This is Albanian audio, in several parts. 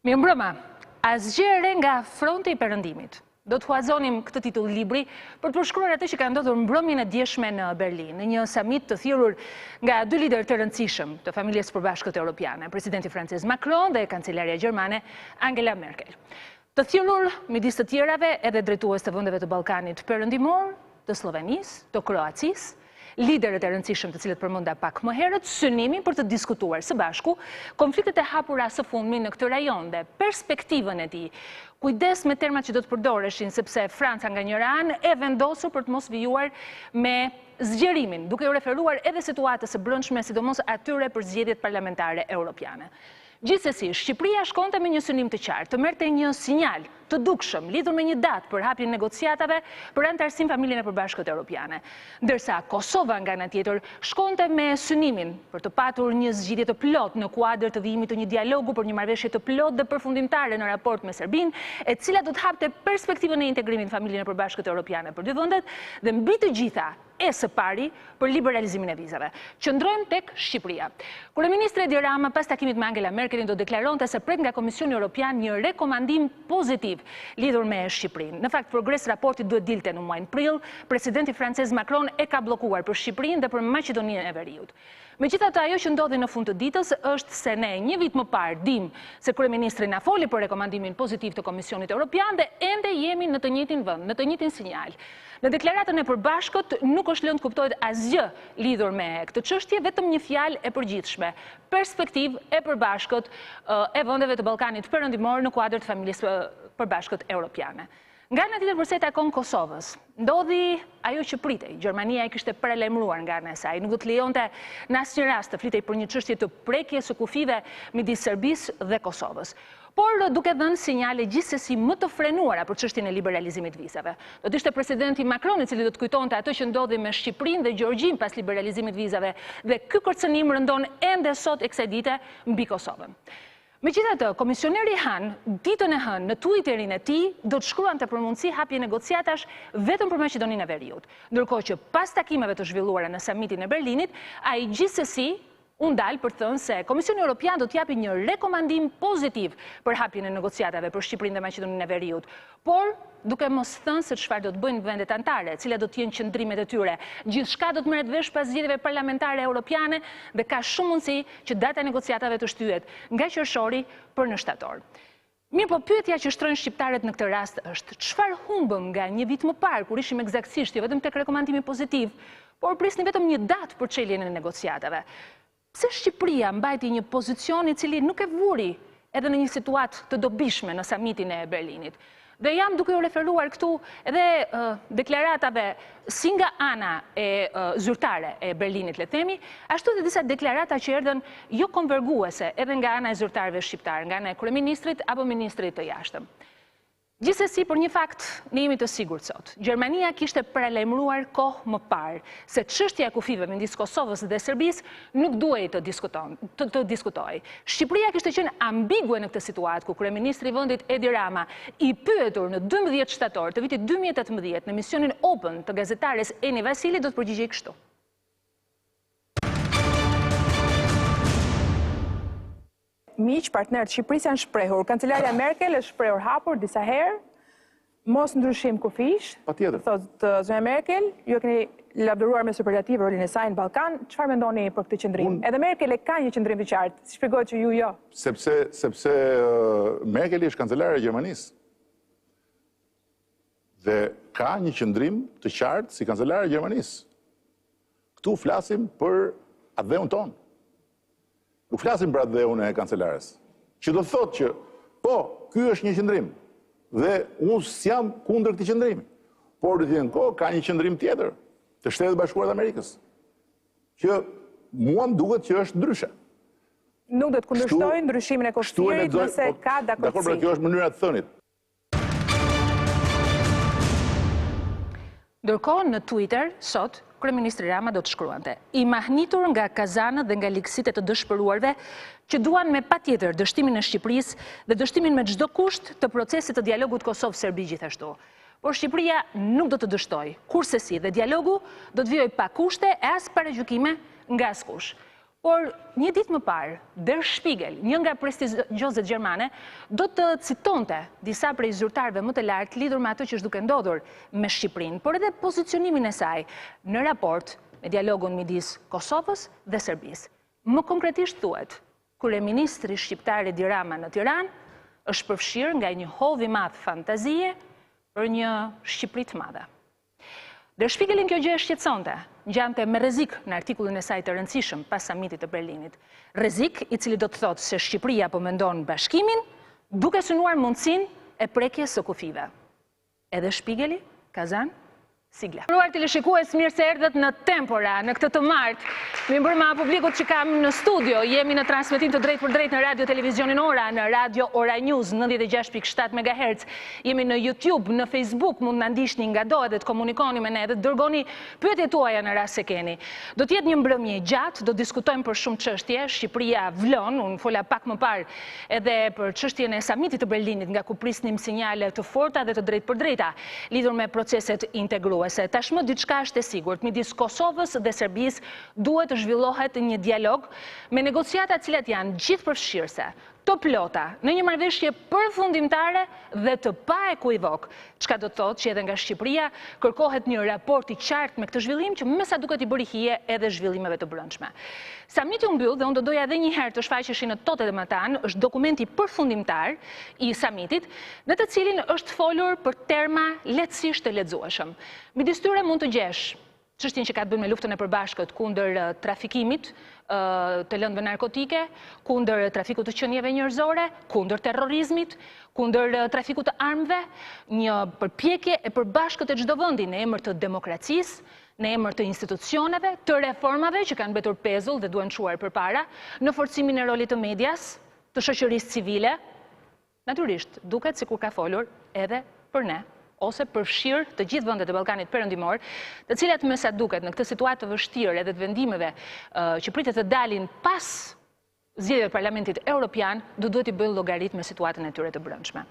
Mirëmbrëma, asgjë e re nga fronti i perëndimit. Do të huazonim këtë titull libri për të përshkruar atë që ka ndodhur mbrëmjen e djeshme në Berlin, në një samit të thirrur nga dy lider të rëndësishëm të familjes së përbashkët europiane, presidenti francez Macron dhe kancelarja gjermane Angela Merkel. Të thirrur midis të tjerave edhe drejtues të vendeve të Ballkanit perëndimor, të Slovenisë, të Kroacisë, liderët e rëndësishëm të cilët përmenda pak më herët, synimin për të diskutuar së bashku konfliktet e hapura së fundmi në këtë rajon dhe perspektivën e tij. Kujdes me termat që do të përdoreshin, sepse Franca nga njëra anë e vendosur për të mos vijuar me zgjerimin, duke u referuar edhe situatës së brendshme, sidomos atyre për zgjedhjet parlamentare europiane. Gjithsesi, Shqipëria shkonte me një synim të qartë, të merrte një sinjal të dukshëm lidhur me një datë për hapjen e negociatave për anëtarësinë familjen e përbashkët europiane, ndërsa Kosova nga ana tjetër shkonte me synimin për të patur një zgjidhje të plotë në kuadër të vijimit të një dialogu për një marrëveshje të plotë dhe përfundimtare në raport me Serbinë, e cila do të hapte perspektivën e integrimit në familjen e përbashkët europiane për dy vendet dhe mbi të gjitha e së pari për liberalizimin e vizave. Qëndrojmë tek Shqipëria. Kryeministri Edi Rama pas takimit me Angela Merkelin do deklaronte se pret nga Komisioni Evropian një rekomandim pozitiv lidhur me Shqipërinë. Në fakt, progres raporti duhet dilte në muajin prill. Presidenti francez Macron e ka bllokuar për Shqipërinë dhe për Maqedoninë e Veriut. Megjithatë, ajo që ndodhi në fund të ditës është se ne një vit më parë dim se kryeministri na foli për rekomandimin pozitiv të Komisionit Evropian dhe ende jemi në të njëjtin vend, në të njëjtin sinjal. Në deklaratën e përbashkët nuk është lënë të kuptohet asgjë lidhur me këtë çështje, vetëm një fjalë e përgjithshme, perspektivë e përbashkët e vendeve të Ballkanit perëndimor në kuadër të familjes përbashkët europiane. Nga ana tjetër, përsa i takon Kosovës, ndodhi ajo që pritej. Gjermania e kishte paralajmëruar nga ana e saj, nuk do të lejonte në asnjë rast të flitej për një çështje të prekjes së kufive midis Serbisë dhe Kosovës. Por duke dhënë sinjale gjithsesi më të frenuara për çështjen e liberalizimit vizave. Do të ishte presidenti Macron i cili do të kujtonte atë që ndodhi me Shqipërinë dhe Gjergjinë pas liberalizimit vizave dhe ky kërcënim rëndon ende sot e kësaj dite mbi Kosovën. Megjithatë, komisioneri Han, ditën e hënë në Twitterin e tij, do të shkruante për mundësi hapje negociatash vetëm për Maqedoninë e Veriut, ndërkohë që pas takimeve të zhvilluara në samitin e Berlinit, ai gjithsesi u ndal për të thënë se Komisioni Evropian do të japë një rekomandim pozitiv për hapjen e negociatave për Shqipërinë dhe Maqedoninë e Veriut, por duke mos thënë se çfarë do të bëjnë vendet anëtare, cilat do të jenë qëndrimet e tyre. Gjithçka do të merret vesh pas zgjedhjeve parlamentare europiane dhe ka shumë mundësi që data e negociatave të shtyhet nga qershori për në shtator. Mirë, po pyetja që shtrojnë shqiptarët në këtë rast është: çfarë humbëm nga një vit më parë kur ishim eksaktësisht jo vetëm tek rekomandimi pozitiv, por prisnin vetëm një datë për çeljen e negociatave? Pse Shqipëria mbajti një pozicion i cili nuk e vuri edhe në një situatë të dobishme në samitin e Berlinit? Dhe jam duke u referuar këtu edhe deklaratave si nga ana e zyrtare e Berlinit, le themi, ashtu edhe disa deklarata që erdhën jo konverguese edhe nga ana e zyrtarëve shqiptarë, nga ana e kryeministrit apo ministrit të jashtëm. Gjithsesi, për një fakt, ne jemi të sigurt sot. Gjermania kishte paralajmëruar kohë më parë se çështja e kufive midis Kosovës dhe Serbisë nuk duhej të diskutohej. Shqipëria kishte qenë ambigue në këtë situatë ku kryeministri i vendit Edi Rama, i pyetur në 12 shtator të vitit 2018 në emisionin Open të gazetares Eni Vasili, do të përgjigjej kështu. Miq, partnerët Shqipërisë janë shprehur. Kancelarja Merkel është shprehur hapur disa herë, mos ndryshim kufish. Patjetër. Thotë zonja Merkel, ju e keni lavdëruar me superlative rolin e saj në Ballkan, çfarë mendoni për këtë qendrim? Edhe Merkel e ka një qendrim të qartë, si shpjegohet që ju jo. Sepse Merkel është kancelarja e Gjermanisë. Dhe ka një qendrim të qartë si kancelarja e Gjermanisë. Ktu flasim për atdheun tonë. Nuk flasim për atdheun e kancelares. Që do thotë që, po, ky është një qendrim. Dhe unë s'jam kundër këtij qendrimi. Por në të njëjtën kohë ka një qendrim tjetër të Shtetet Bashkuara të Amerikës, që mua më duket që është ndryshe. Nuk do të kundërshtoj ndryshimin e kufirit nëse ka dakordsi. Dakor, pra kjo është mënyra e thënit. Ndërkohë në Twitter, sot, kryeministri Rama do të shkruante: i mahnitur nga kazanët dhe nga ligësitë të dëshpëruarve që duan me patjetër dështimin e Shqipërisë dhe dështimin me çdo kusht të procesit të dialogut Kosovë-Serbi gjithashtu. Por Shqipëria nuk do të dështoj, kursesi dhe dialogu do të vijojë pa kushte e as paragjykime nga askush. Por një ditë më parë, Der Spiegel, një nga prestigjioset gjermane, do të citonte disa prej zyrtarëve më të lartë lidhur me ato që është duke ndodhur me Shqipërinë, por edhe pozicionimin e saj në raport me dialogun midis Kosovës dhe Serbisë. Më konkretisht thuhet, kryeministri shqiptar Edi Rama në Tiranë është përfshirë nga një hodh i madh fantazie për një Shqipëri të madhe. Der Spiegelin kjo gjë e shqetësonte, ngjante me rrezik në artikullin e saj të rëndësishëm pas samitit të Berlinit. Rrezik i cili do të thotë se Shqipëria po mendon bashkimin, duke synuar mundësinë e prekjes së kufive. Edhe Spiegeli ka zënë sigla. Nderuar teleshikues, mirë se erdhët në Tempora, në këtë të martë. Mi mbrëma publikut që kam në studio, jemi në transmetim të drejt për drejt në Radio Televizionin Ora, në Radio Ora News 96.7 MHz. Jemi në YouTube, në Facebook, mund në ndishni nga do edhe të komunikoni me ne dhe të dërgoni pyetjet tuaja në rast se keni. Do të jetë një mbrëmje gjatë, do diskutojmë për shumë çështje. Shqipëria vlon, unë fola pak më parë edhe për çështjen e samitit të Berlinit, nga ku prisnim sinjale të forta dhe të drejt për drejta lidhur me proceset integruese. Tashmë diçka është e sigurt, midis Kosovës dhe Serbisë duhet të zhvillohet një dialog me negociata të cilat janë gjithëpërfshirëse, të plota, në një marrëveshje përfundimtare dhe të paekuivok, çka do të thotë që edhe nga Shqipëria kërkohet një raport i qartë me këtë zhvillim që me sa duket i bëri hije edhe zhvillimeve të brendshme. Samiti u mbyll dhe unë do doja edhe një herë të shfaqeshin në totet e matan, është dokumenti përfundimtar i samitit, në të cilin është folur për terma lehtësisht të lexueshëm. Midis tyre mund të gjesh çështjen që ka të bëjë me luftën e përbashkët kundër trafikimit të lëndëve narkotike, kundër trafikut të qenieve njerëzore, kundër terrorizmit, kundër trafikut të armëve, një përpjekje e përbashkët e çdo vendi në emër të demokracisë, në emër të institucioneve, të reformave që kanë mbetur pezull dhe duhen çuar përpara, në forcimin e rolit të medias, të shoqërisë civile. Natyrisht, duket sikur ka folur edhe për ne, ose përfshirë të gjithë vendet e Ballkanit Perëndimor, të cilat me sa duket në këtë situatë të vështirë edhe të vendimeve që pritet të dalin pas zgjedhjeve të Parlamentit Evropian, duhet i bëjnë llogarit me situatën e tyre të brendshme.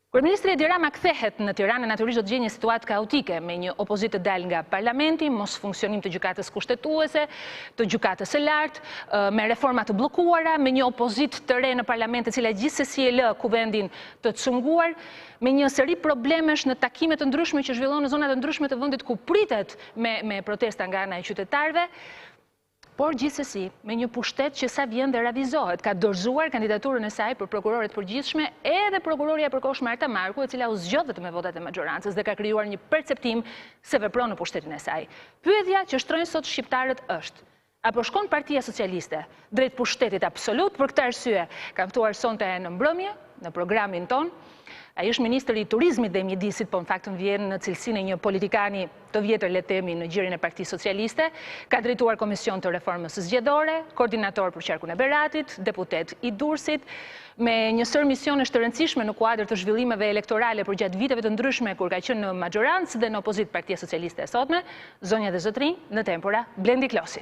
Kryeministri Edi Rama kthehet në Tiranë, natyrisht do të gjejë një situatë kaotike me një opozitë të dalë nga parlamenti, mos funksionim të gjykatës kushtetuese, të gjykatës së lartë, me reforma të bllokuara, me një opozitë të re në parlament e cila gjithsesi e lë kuvendin të cunguar, me një seri problemesh në takime të ndryshme që zhvillohen në zona të ndryshme të vendit ku pritet me protesta nga ana e qytetarëve. Por gjithsesi, me një pushtet që sa vjen dhe ravizohet, ka dorëzuar kandidaturën e saj për prokuroret përgjithshme edhe prokuroria e përkohshme Marta Marku, e cila u zgjodh vetëm me votat e majorancës dhe ka krijuar një perceptim se vepron në pushtetin e saj. Pyetja që shtrojnë sot shqiptarët është: apo shkon Partia Socialiste drejt pushtetit absolut? Për këtë arsye kam ftuar sonte në mbrëmje, në programin ton. Ai është ministri i turizmit dhe mjedisit, po në faktën vjen në cilësinë e një politikani të vjetër, le të themi, në gjirin e Partisë Socialiste, ka drejtuar Komision të Reformës Zgjedhore, koordinator për qarkun e Beratit, deputet i Durrësit, me një sër misionesh të rëndësishme në kuadër të zhvillimeve elektorale për gjatë viteve të ndryshme kur ka qenë në majorancë dhe në opozitë Partia Socialiste e sotme, zonja dhe zotrinj, në Tempora, Blendi Klosi.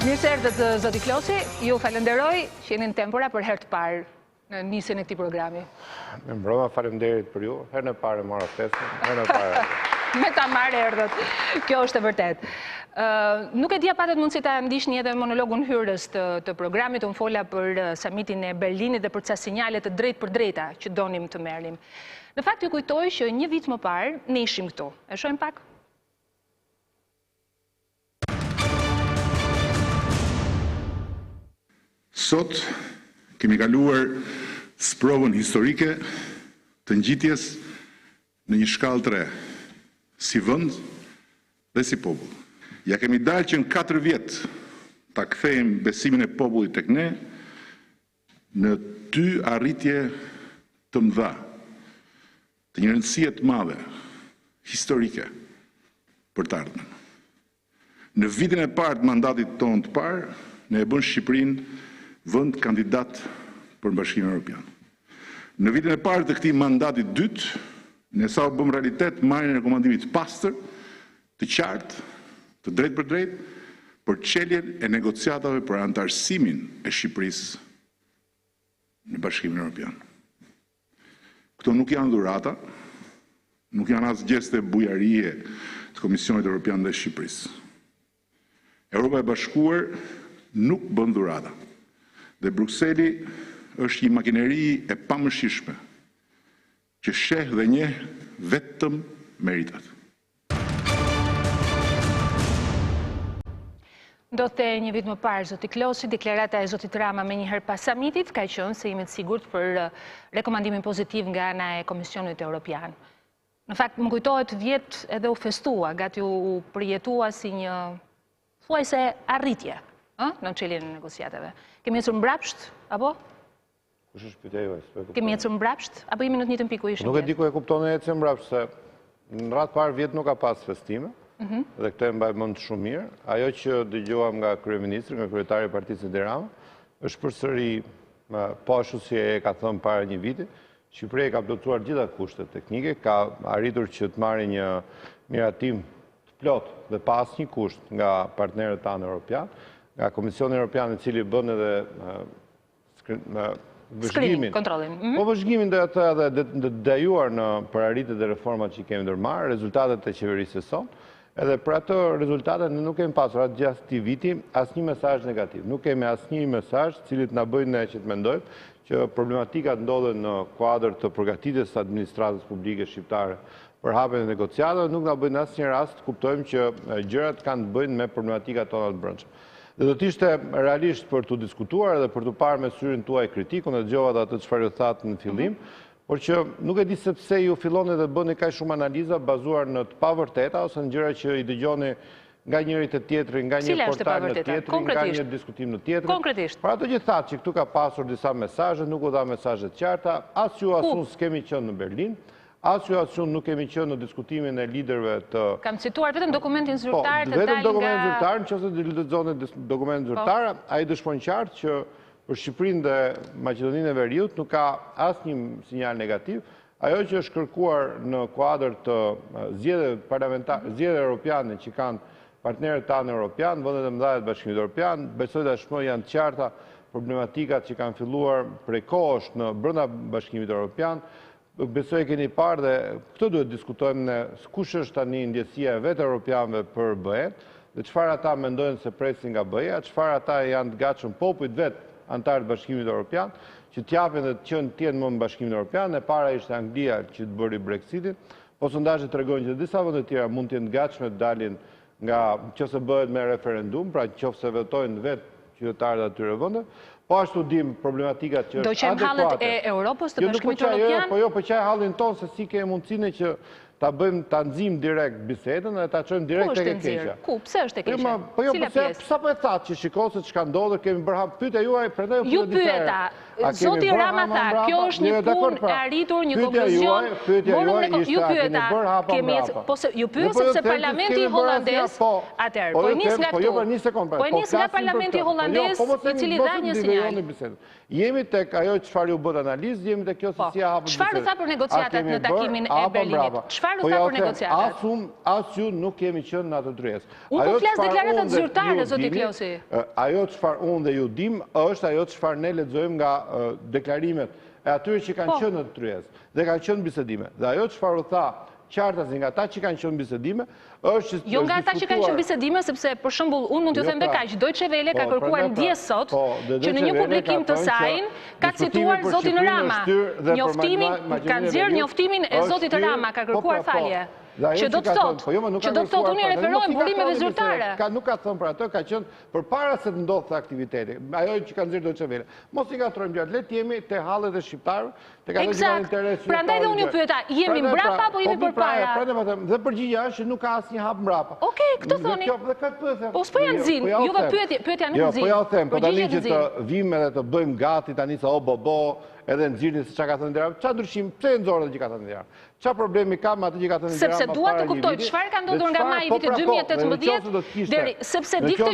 Mirë se erdhët, zoti Klosi, ju falenderoj që jeni në Tempora për herë të parë në nisjen e këtij programi. Me mbrëma, faleminderit për ju. Herën e parë marr ftesën, herën e parë. Me ta marrë erdhët. Kjo është e vërtet. Nuk e dia patet mundësi ta ndiqni edhe monologun hyrës të programit, unë fola për samitin e Berlinit dhe për ca sinjale të drejt për drejta që donim të merrnim. Në fakt ju kujtoj që një vit më parë ne ishim këtu. E shohim pak? Sot kemi kaluar sprovën historike të ngjitjes në një shkallë të re, si vend dhe si popull. Ja kemi dalë që në 4 vjet ta kthejmë besimin e popullit tek ne në 2 arritje të mëdha, të një rëndësie të madhe, historike, për të ardhmen. Në vitin e parë të mandatit tonë të parë, ne e bën Shqipërinë vend kandidat për Bashkimin Evropian. Në vitin e parë të këtij mandati të dytë, ne sa u bëm realitet marrjen e komandimit të pastër, të qartë, të drejtë për drejtë, për çeljen e negociatave për antarësimin e Shqipërisë në Bashkimin Evropian. Këto nuk janë dhurata, nuk janë as gjeste bujarie të Komisionit Evropian dhe Shqipërisë. Europa e Bashkuar nuk bën dhurata. Dhe Brukseli është një makineri e pamëshishme që sheh dhe njeh vetëm meritat. Do të një vit më parë, zoti Klosi, deklarata e zotit Rama me njëherë pas samitit, ka qenë se jemi të sigurt për rekomandimin pozitiv nga ana e Komisionit Evropian. Në fakt, më kujtohet vjet edhe u festua, gati u përjetua si një thuajse arritje në çeljen e negociatave. Kemi ecur mbrapsht, apo? Kush është pyetja juaj? Kemi ecur mbrapsht, apo jemi në të njëjtën pikë ku ishim? Nuk e di ku e kupton e ecën mbrapsht, se në radhë parë vjet nuk ka pas festime. Dhe këtë e mbaj mend shumë mirë. Ajo që dëgjuam nga kryeministri, nga kryetari i Partisë së Rama, është përsëri po ashtu si e ka thënë para një viti, Shqipëria ka plotësuar gjitha kushtet teknike, ka arritur që të marrë një miratim të plot dhe pa asnjë kusht nga partnerët tanë evropian, nga Komisioni Evropian, i cili bën edhe vëzhgimin, po vëzhgimin dhe atë edhe dejuar për arritjet e reformat që i kemi ndërmarrë, rezultatet e qeverisë së sonë. Edhe për ato rezultate ne nuk kemi pasur atë gjatë këtij viti asnjë mesazh negativ. Nuk kemi asnjë mesazh i cili na bëjnë ne që të mendojmë që problematikat ndodhen në kuadër të përgatitjes së administratës publike shqiptare për hapjen e negociatave, nuk na bëjnë në asnjë rast të kuptojmë që gjërat kanë të bëjnë me problematikat tona të brendshme. Dhe do të ishte realisht për të diskutuar edhe për të parë me syrin tuaj kritikun, e dëgjova atë çfarë ju thatë në fillim, por që nuk e di sepse ju filloni dhe bëni kaq shumë analiza bazuar në të pavërteta ose në gjëra që i dëgjoni nga njëri te tjetri, nga një portal në tjetrin, nga një diskutim në tjetrin. Konkretisht. Pra ato që thatë që këtu ka pasur disa mesazhe, nuk u dha mesazhe të qarta, as ju as unë s'kemi qenë në Berlin, as ju as unë nuk kemi qenë në diskutimin e liderëve të... Kam cituar vetëm dokumentin zyrtar të dalë nga... Vetëm dokumentin zyrtar, nëse lexoni dokumentin zyrtar, ai dëshmon qartë që për Shqipërinë dhe Maqedoninë e Veriut nuk ka asnjë sinjal negativ. Ajo që është kërkuar në kuadër të zgjedhjeve europiane që kanë partnerët tanë europian, vendet e mëdha të Bashkimit Evropian, besoj tashmë janë të qarta problematikat që kanë filluar prej kohësh në brenda Bashkimit Evropian. Besoj keni parë dhe këtë duhet diskutojmë ne kush është tani ndjesia e vetë europianëve për BE-n, dhe çfarë ata mendojnë se presin nga BE-ja, çfarë ata janë të gatshëm popujt vetë antarët Bashkimit Evropian, që t'japin dhe të jenë më në Bashkimin Evropian, e para ishte Anglia që të bëri Brexitin, po sondazhet tregojnë që disa vende të tjera mund të jenë të gatshme të dalin nga nëse bëhet me referendum, pra nëse votojnë vetë qytetarët atyre vende. Po ashtu dim problematikat që është adekuate. Do qenë hallet e Europës të Bashkimit Evropian? Po jo, po qaj hallin tonë se si ke mundësinë që ta bëjmë, ta nxjim direkt bisedën dhe ta çojmë direkt tek e keqja. Ku, pse është e keqja? Po jo, sa po e thatë që shikoj se çka ndodhur, kemi bërë pyetja juaj, prandaj ju pyeta. Zoti Rama tha, kjo është një punë e arritur, një konkluzion. Ju pyeta, kemi po ju pyet sepse parlamenti holandez, atëherë, po nis nga këtu. Po nis nga parlamenti holandez, i cili dha një sinjal. Jemi tek ajo çfarë u bë analizë, jemi tek kjo se si hapën bisedën. Çfarë tha për negociatat në takimin e Berlinit? Çfarë tha për negociatat? As ju nuk kemi qenë në atë dryes. Unë po flas deklaratat zyrtare, zoti Klosi. Ajo çfarë unë dhe ju dim është ajo çfarë ne lexojmë nga deklarimet e atyre që kanë qenë në atë dryes dhe kanë qenë bisedime. Dhe ajo çfarë u tha qartazi nga ata që kanë qenë bisedime është jo nga ata që kanë qenë bisedime, sepse për shembull unë mund t'ju them dhe kaq, Deutsche Welle ka kërkuar ndjes sot që në një publikim të saj ka cituar zotin Rama. Njoftimin ka nxjerr njoftimin e zotit Rama, ka kërkuar falje. Që do të thotë unë referohem burimeve zyrtare. Nuk ka thënë për ato, ka qenë përpara se të ndodhte aktiviteti. Ajo që ka nxjerrë Deutsche Welle. Mos i ngatrojmë gjatë, le të jemi te hallet e shqiptarëve, tek ato që kanë interes. Prandaj dhe unë ju pyeta, jemi mbrapa apo jemi përpara? Dhe përgjigjja është që nuk ka asnjë hap mbrapa. Okej, këtë thoni. Po s'po janë nxin, juve pyetja nuk nxin. Po ja u them, po tani që të vim edhe të bëjmë gati tani sa o bobo, edhe nxirni se çka ka thënë Rama. Çfarë ndryshim? Pse nxorët që ka thënë Rama? Çfarë problemi ka me atë që ka thënë Rama? Sepse dua të kuptoj çfarë ka ndodhur nga maji i vitit 2018 deri sepse di këtë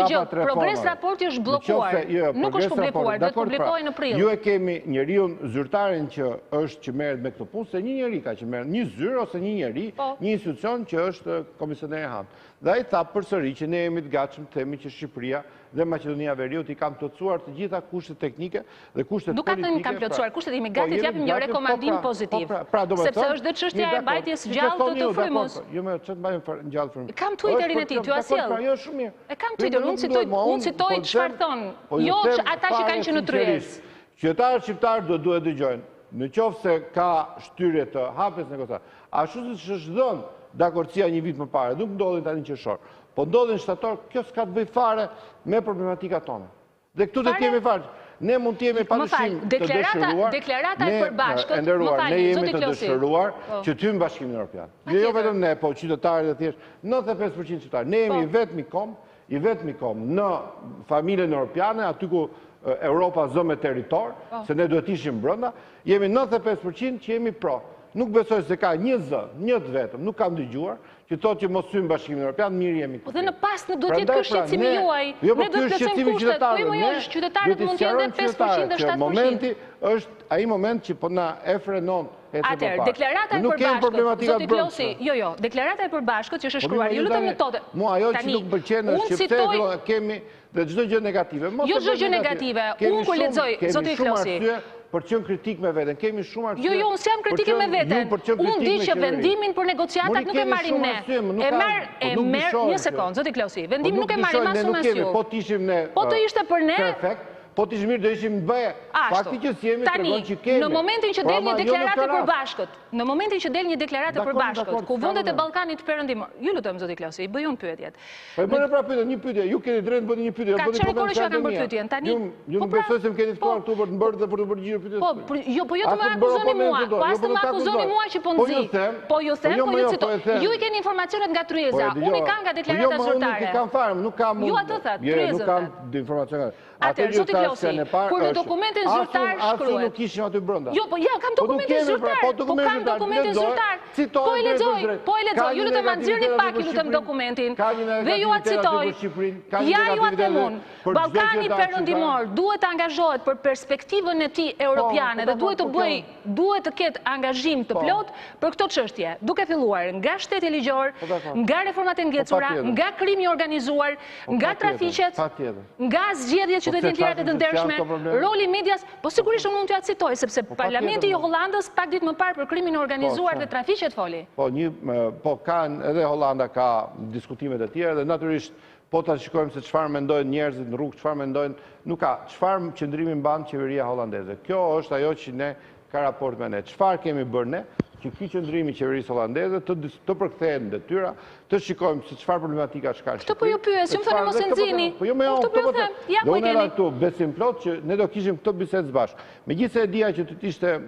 gjë, progres raporti është bllokuar. Nuk është publikuar, do të publikohej në prill. Ju e kemi njeriu zyrtarin që është që merret me këtë punë, se një njeri ka që merret, një zyrë ose një njeri, një institucion që është komisioneri Han. Dhe ai tha përsëri që ne jemi të gatshëm të themi që Shqipëria dhe Maqedonia e Veriut i kam plotësuar të gjitha kushtet teknike dhe kushtet politike. politike. Nuk kam plotësuar kushtet, jemi gati të japim një rekomandim pozitiv. Sepse është dhe çështja e mbajtjes gjallë të frymës. Jo më ç't mbajmë gjallë frymës. Kam Twitterin e tij, ty asjell. Jo, shumë mirë. E kam Twitterin, unë citoj çfarë thon. Jo ata që kanë qenë në tryez. Qytetarët shqiptarë duhet dëgjojnë. Në qoftë se ka shtyrje të hapjes negociate, ashtu siç është dhënë dakordësia një vit më parë, nuk ndodhin tani qershor, po ndodhin shtator, kjo s'ka të bëjë fare me problematikat tona. Dhe këtu do të kemi fare. Ne mund të jemi padyshim të dëshiruar. Deklarata e përbashkët, ne jemi të dëshiruar që ty në Bashkimin Evropian. Jo vetëm ne, po qytetarët e thjesht, 95% qytetarë. Ne jemi i vetmi kom në familjen europiane, aty ku Europa zë me territor, se ne duhet ishim brenda, jemi 95% që jemi pro. Nuk besoj se ka një zë, një të vetëm, nuk kam dëgjuar, që thotë që mos hyjmë Bashkimin Evropian, mirë jemi këtu. Dhe në pas nuk duhet jetë ky shqetësimi juaj. Jo, po ne ky duhet të shqetësimi qytetarëve. Po jo, qytetarët mund të jenë 5% dhe 7%. Momenti është ai moment që po na e frenon Atëherë, deklarata e përbashkët, zoti Klosi, jo, deklarata e përbashkët që është shkruar, ju lutem në tote. Mua ajo që nuk pëlqen është që pse kemi dhe çdo gjë negative. Jo çdo gjë negative. Unë kur lexoj, zoti Klosi, për të qenë kritik me veten. Kemi shumë arsye. Jo, unë s'jam kritike me veten. Unë di që vendimin për negociatat nuk e marrim ne. E merr një sekond, zoti Klosi. Vendimin nuk e marrim as unë as ju. Po të ishim ne. Po të ishte për ne. Perfekt. Po të ishim mirë do ishim në BE. Fakti që s'jemi tregon që kemi. Në momentin që del një deklaratë përbashkët, në momentin që del një deklaratë përbashkët, ku vendet e Ballkanit Perëndimor, ju lutem zoti Klosi, i bëj unë pyetjet. Po bëni pra pyetje, një pyetje, ju keni drejtë bëni një pyetje, bëni problem që kanë bërë pyetjen. Tani, ju nuk besoj se më keni ftuar këtu për të bërë dhe për të përgjigjur pyetjes. Po jo të më akuzoni mua, po as të më akuzoni mua që po nxi. Po ju them, po ju citoj. Ju i keni informacionet nga tryeza, unë i kam nga deklarata zyrtare. Jo, unë kam fare, nuk kam. Ju atë thatë, tryezën. Nuk kam informacione. Atëherë, zoti Klosi, kur në dokumentin zyrtar shkruhet. Nuk ishim aty brenda. Jo, po ja, kam dokumentin zyrtar. Po kam dokumentin zyrtar. Po e lexoj. Ju lutem nxirni pak, ju lutem dokumentin. Dhe ju atë citoj. Ja, ju atë them unë. Ballkani Perëndimor duhet të angazhohet për perspektivën e tij europiane dhe duhet të ketë angazhim të plot për këtë çështje, duke filluar nga shteti ligjor, nga reformat e ngecura, nga krimi i organizuar, nga trafiqet, nga zgjedhjet qytetarë të ndershme, roli i medias, po sigurisht unë mund t'ja citoj, sepse Parlamenti i Hollandës pak ditë më parë për krimin e organizuar dhe trafiqet foli. Po kanë, edhe Hollanda ka diskutimet e tjera dhe natyrisht po ta shikojmë se çfarë mendojnë njerëzit në rrugë, çfarë mendojnë, nuk ka, çfarë qëndrimi mban qeveria hollandeze. Kjo është ajo që ne ka raport me ne. Çfarë kemi bërë ne? Që ky qëndrimi i qeverisë hollandeze të përkthehen në detyra, të shikojmë se çfarë problematika ka në Shqipëri. Këtë po ju pyes, ju më thoni mos e nxini. Po jo më them, ja po e keni. Këtu besim plot që ne do kishim këtë bisedë së bashku. Megjithëse e dija që të ishte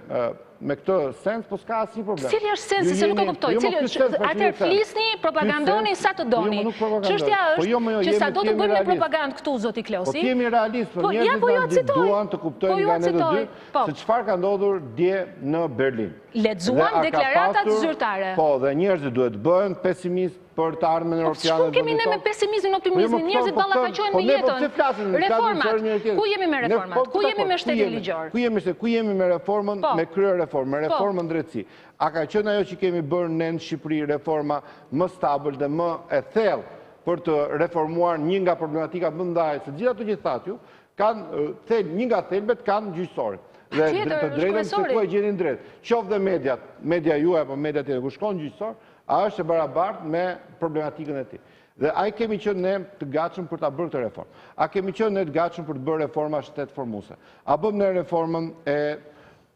me këtë sens, po s'ka asnjë problem. Cili është sensi se nuk e kuptoj. Atëherë flisni, propagandoni sa të doni. Çështja është që sa do të bëjmë propagandë këtu zoti Klosi. Po jemi realist, po njerëzit duan të kuptojnë nga ne të dy se çfarë ka ndodhur dje në Berlin. Lexuan deklaratat zyrtare. Po, dhe njerëzit duhet bëhen pesimist për të ardhmen europiane. Po kemi ne me pesimizmin, optimizmin, njerëzit ballafaqohen me jetën. Reformat. Ku jemi me reformat? Ku jemi me shtetin ligjor? Ku jemi me reformën, me kryer reformën, reformën drejtësi. A ka qenë ajo që kemi bërë ne në Shqipëri reforma më stabil dhe më e thellë për të reformuar një nga problematikat më ndaje, se gjithë ato që thatë ju, një nga thelbet kanë gjyqësorin. Dhe të drejtën se ku e gjenin drejt. Qoftë dhe media juaj apo media tjetër ku shkon gjyqësor, a është e barabartë me problematikën e tij. Dhe a kemi qenë ne të gatshëm për ta bërë këtë reformë? A kemi qenë ne të gatshëm për të bërë reforma shtetformuese? A bëm ne reformën e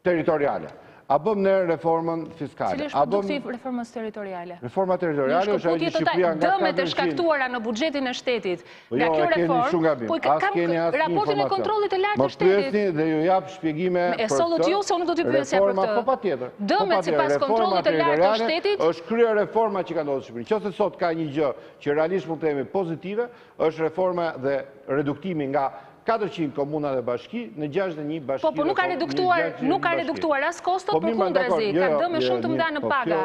territoriale? A bëm ne reformën fiskale? Cili është produkti i reformës territoriale? Reforma territoriale është ajo që Shqipëria nga dëmet e shkaktuara në buxhetin e shtetit nga kjo reformë, po kam raportin e kontrollit të lartë të shtetit. Më pyesni dhe ju jap shpjegime për këtë. E sollët ju se unë do t'i pyesja për këtë. Po patjetër. Dëmet sipas kontrollit të lartë të shtetit është kryer reforma që ka ndodhur në Shqipëri. Nëse sot ka një gjë që realisht mund të themi pozitive, është reforma dhe reduktimi nga 400 komuna dhe bashki, në 61 bashki. Po nuk ka reduktuar as kostot, për kundrezi, ka dëme shumë të mëdha në paga.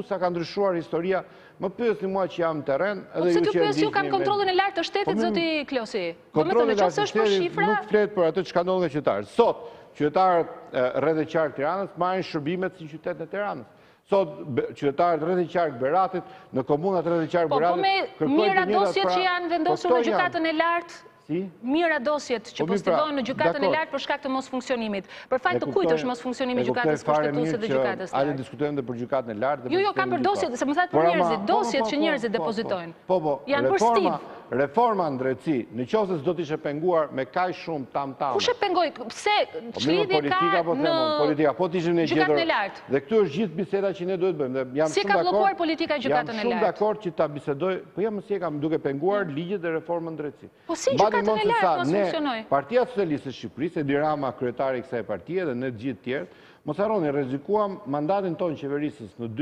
Sa ka ndryshuar historia, më pyesni mua që jam në terren. Po pse ty pyes ju kam kontrollin e lartë të shtetit, zoti Klosi? Kontrolli i lartë të shtetit nuk flet për atë çka ndodh nga qytetarët. Sot, qytetarët rreth e qark Tiranës marrin shërbimet si qytet në Tiranës. Sot, qytetarët rreth e qark Beratit, në komunat rreth e qark Beratit... Po me mira dosjet që janë vendosur në gjykatën e lartë, mira dosjet që postidohen në gjykatën e lartë për shkak të mos funksionimit. Për fal të kujt është mos funksionimi i gjykatës kushtetuese dhe gjykatës lartë? Ale diskutojmë dhe për gjykatën e lartë. Jo, kam për dosjet, se më thatë për njerëzit, dosjet që njerëzit depozitojnë. Janë për stiv. Reforma në drejtësi, në qoftë se s'do të ishte penguar me kaq shumë tam-tam. Kush e pengoi? Pse çlidhje ka në politika, po të ishim ne gjykatën e lartë? Dhe këtu është gjithë biseda që ne duhet bëjmë. Si ka bllokuar politika gjykatën e lartë? Jam shumë dakord që ta bisedoj, po jam si e kam duke penguar ligjet e reformën në drejtësi. Po si gjykatën e lartë mos funksionoi? Partia Socialiste e Shqipërisë, Edi Rama kryetari i kësaj partie dhe ne të gjithë tjerë, mos harroni, rrezikuam mandatin tonë qeverisës në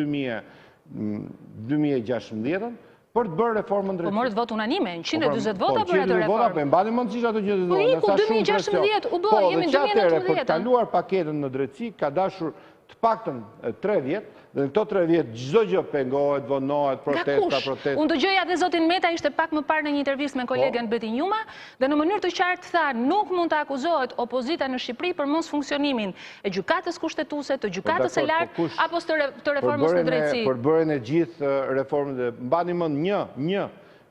2016 për të bërë reformën drejtësi. Po morët votë unanime, 140 vota për atë reformë. Po mbani mend siç ato 140 vota. Po iku 2016, u bë, jemi në 2019. Për të kaluar paketën në drejtësi ka dashur të paktën 3 vjet, dhe në këto 3 vjet çdo gjë pengohet, vonohet, protesta. Unë dëgjoja dhe zotin Meta ishte pak më parë në një intervistë me kolegen Beti Njuma, dhe në mënyrë të qartë tha nuk mund të akuzohet opozita në Shqipëri për mos funksionimin e gjykatës kushtetuese, të gjykatës së lartë apo të reformës në drejtësi. Për bërjen e gjithë reformës, mbani mend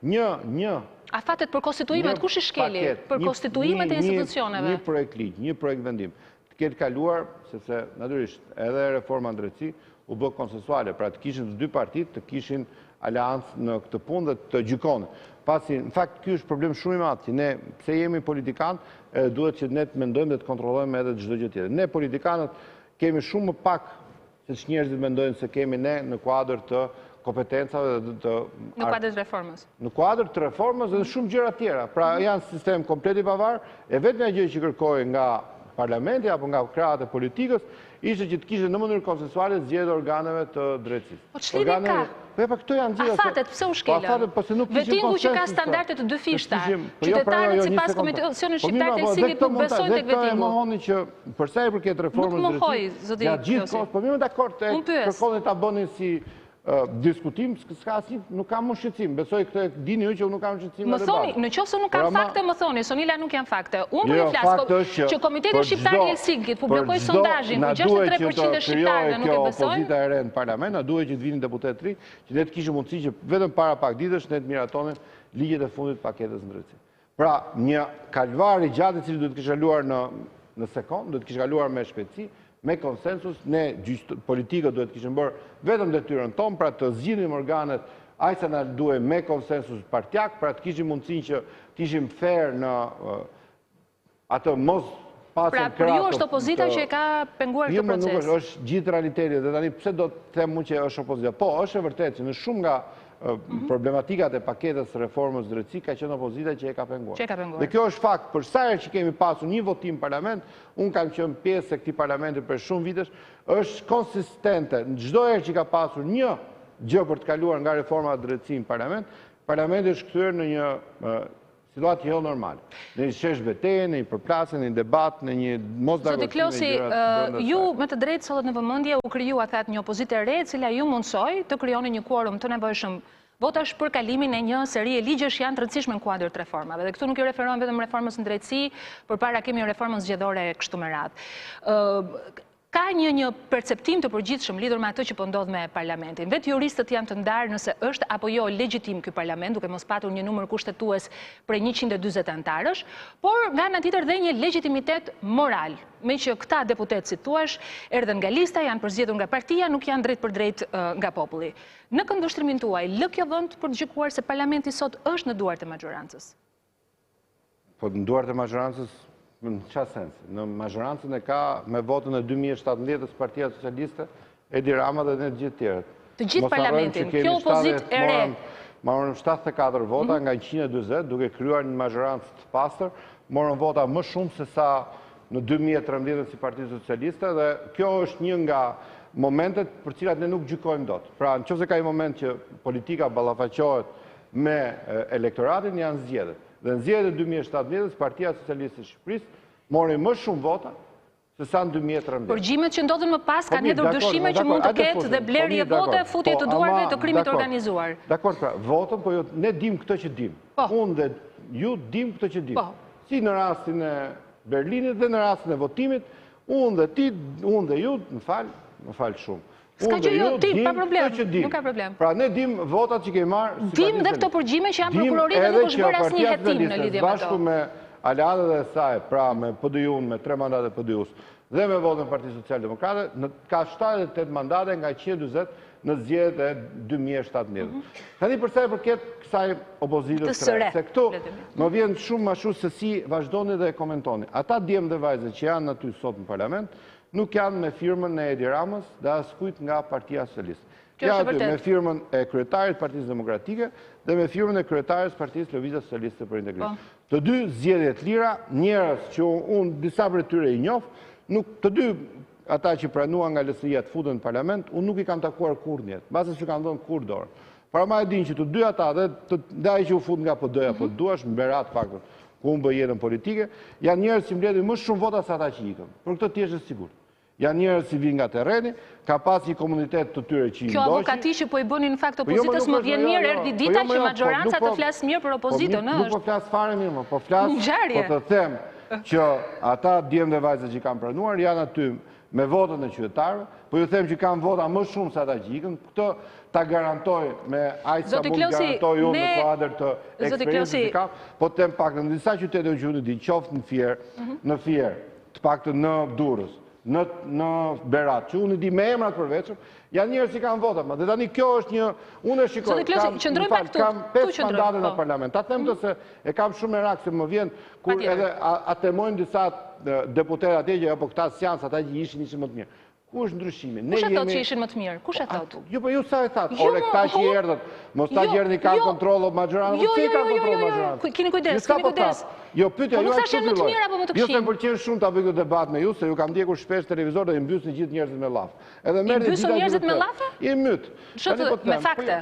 një. A fatet për konstituimet kush i shkeli? Për konstituimet e institucioneve? Një projekt ligj, një projekt vendim. Të ketë kaluar, sepse natyrisht edhe reforma në drejtësi u bë konsensuale, pra të kishin të dy partit, të kishin aleancë në këtë punë dhe të gjykonin. Pasi, në fakt, ky është problem shumë i madh, që ne, pse jemi politikanë, duhet që ne të mendojmë dhe të kontrollojmë edhe çdo gjë tjetër. Ne politikanët kemi shumë më pak se njerëzit mendojnë se kemi ne në kuadër të kompetencave dhe të... Në kuadër të reformës. Në kuadër të reformës dhe shumë gjëra tjera. Pra, janë sistem komplet i pavarur, e vetmja gjë që kërkojnë nga parlamenti apo nga krahët e politikës, ishte që të kishte në mënyrë konsensuale zgjedhje organeve të drejtësisë. Po ç'lidhje ka? Po këto janë zgjedhje. A fatet pse u shkelën? Vetingu që ka standarde të dy fishta. Qytetarët sipas Komisionit Shqiptar të Helsinkit nuk besojnë tek vetingu. Më mohoni që për sa i përket reformës nuk mohoj, zoti Klosi. Po më dakord të kërkoni ta bënin si diskutim, s'ka asnjë, nuk kam më shqetësim. Besoj këtë dini ju që unë nuk kam shqetësim. Më thoni, në qoftë se nuk kam fakte, më thoni, Sonila nuk janë fakte. Unë po ju flas që Komiteti Shqiptar i Helsinkit publikoi sondazhin ku 63% e shqiptarëve nuk e besojnë. Opozita e re në parlament, na duhet që të vinin deputet të ri, që ne të kishim mundësi që vetëm para pak ditësh ne të miratonin ligjet e fundit të paketës në drejtësi. Pra, një kalvar i gjatë i cili duhet të kishte kaluar në sekond, duhet të kishte kaluar me shpejtësi, me konsensus, ne politikët duhet të kishim bërë vetëm detyrën tonë, pra të zgjidhnim organet aq sa na duhet me konsensus partijak, pra të kishim mundësinë që të ishim fair në atë mos pasën krahë. Pra, për ju është opozita që e ka penguar këtë proces? Nuk është gjithë realiteti, dhe tani pse do të them unë që është opozita? Po, është e vërtetë që në shumë nga problematikat e paketës reformës drejtësi ka qenë opozita që e ka penguar. Dhe kjo është fakt, për sa herë që kemi pasur një votim parlament, unë kam qenë pjesë e këtij parlamenti për shumë vitesh, është konsistente. Në çdo herë që ka pasur një gjë për të kaluar nga reforma e drejtësisë në parlament, parlamenti është kthyer në një situatë jo normale. Në një shesh betejë, në një përplasje, në një debat, në një mosdakordsi. Zoti Klosi, ju me të drejtë sollet në vëmendje u krijua thatë një opozitë e re, e cila ju mundsoi të krijoni një quorum të nevojshëm votash për kalimin e një seri e ligjesh janë të rëndësishme në kuadër të reformave. Dhe këtu nuk i referohen vetëm reformës në drejtësi, përpara kemi reformën zgjedhore kështu me radhë. Ka një perceptim të përgjithshëm lidhur me atë që po ndodh me parlamentin. Vetë juristët janë të ndarë nëse është apo jo legjitim ky parlament, duke mos patur një numër kushtetues prej 140 antarësh, por nga ana tjetër dhe një legjitimitet moral, me që këta deputet si thua erdhën nga lista, janë përzgjedhur nga partia, nuk janë drejt për drejt nga populli. Në këndvështrimin tuaj, lë kjo vend për të gjykuar se parlamenti sot është në duart e majorancës? Po në duart e majorancës në çfarë sens? Në majorancën e ka me votën e 2017-s Partia Socialiste, Edi Rama dhe ne të gjithë tjerët. Të gjithë parlamentin, kjo opozitë e re. Morëm 74 vota nga 140, duke krijuar një majorancë të pastër, morëm vota më shumë se sa në 2013 si Partia Socialiste dhe kjo është një nga momentet për cilat ne nuk gjykojmë dot. Pra, nëse ka një moment që politika ballafaqohet me elektoratin, janë zgjedhjet. Dhe në zgjedhjet e 2017 Partia Socialiste e Shqipërisë mori më shumë vota se sa në 2013. Përgjimet që ndodhen më pas kanë hedhur dyshime që mund të ketë dhe blerje vote, futje të duarve të krimit organizuar. Dakor, pra, votën, po ne dim këtë që dim. Unë dhe ju dim këtë që dim. Si në rastin e Berlinit dhe në rastin e votimit, unë dhe ti, unë dhe ju, më falë shumë. Ska që jo, tim, pa problem, nuk ka problem. Pra ne dim votat që kemi marrë... Dim dhe këto përgjime që janë prokurorit dhe nuk është bërë asë një hetim në lidhje me to. Bashku me aliatët e saj, pra me PDU-n, me 3 mandate PDU-s, dhe me votën Parti Social-Demokrate, ka 78 mandate nga 120 në zgjedhjet e 2017. Tani përsa e përket kësaj opozitës së re, se këtu më vjen shumë më shumë se si vazhdoni dhe e komentoni. Ata djemë dhe vajzë që janë aty sot në parlament, nuk janë me firmën e Edi Ramës dhe askujt nga Partia Socialiste. Janë aty me firmën e kryetarit Partisë Demokratike dhe me firmën e kryetarit Partisë Lëvizjes Socialiste për Integrim. Të dy zgjedhjet lira, njerëz që unë disa për tyre i njoh, të dy ata që pranuan nga LSI-ja të futen në parlament, unë nuk i kam takuar kur njetë, basë që kanë dhënë kur dorë. Para ma e din që të dy ata dhe ai që u fut nga PD-ja po duash, më berat faktën, ku unë bëj jetën politike, janë njerëz që mbledhin më shumë vota se ata që ikën. Për këtë ti je sigurt. Janë njerëz që vinë nga terreni, ka pas një komunitet të tyre që i ndoshin. Kjo avokati që po i bëni në fakt opozitës më vjen mirë, erdhi dita që majoranca të flasë mirë për opozitën, Nuk po flas fare mirë, po flas, po të them që ata djemë dhe vajzët që kanë pranuar janë aty me votën e qytetarëve, po ju them që kanë vota më shumë se ata që ikën, këtë ta garantoj me aq sa mund garantoj unë në kuadër të eksperiencës që kam, po të them pak në disa qytete që unë di, qoftë në Fier, të paktën në Durrës, në Berat, që unë di me emrat përveçëm, janë njerëz që kanë vota, dhe tani kjo është një, unë e shikoj, kam 5 mandate në parlament, ta them të se e kam shumë e rakë, se më vjen, kur edhe atemojnë disa deputet atje, apo këta seans, ata që ishin më të mirë. Ku është ndryshimi? Kush e thot që ishin më të mirë? Kush e thot? Jo, po ju sa e thot? Ore, këta që i erdhët, mos ta gjerni kanë kontroll o majoranën, si kanë kontroll majoranën? Keni kujdes, keni kujdes. Jo, pyetja ju është më të mirë apo më të këqij? Jo, këqij? se më pëlqen shumë ta bëj këtë debat me ju, se ju kam ndjekur shpesh televizor dhe i mbysni gjithë njerëzit me llaf. Edhe merrni gjithë njerëzit me llafe? I myt. Me fakte.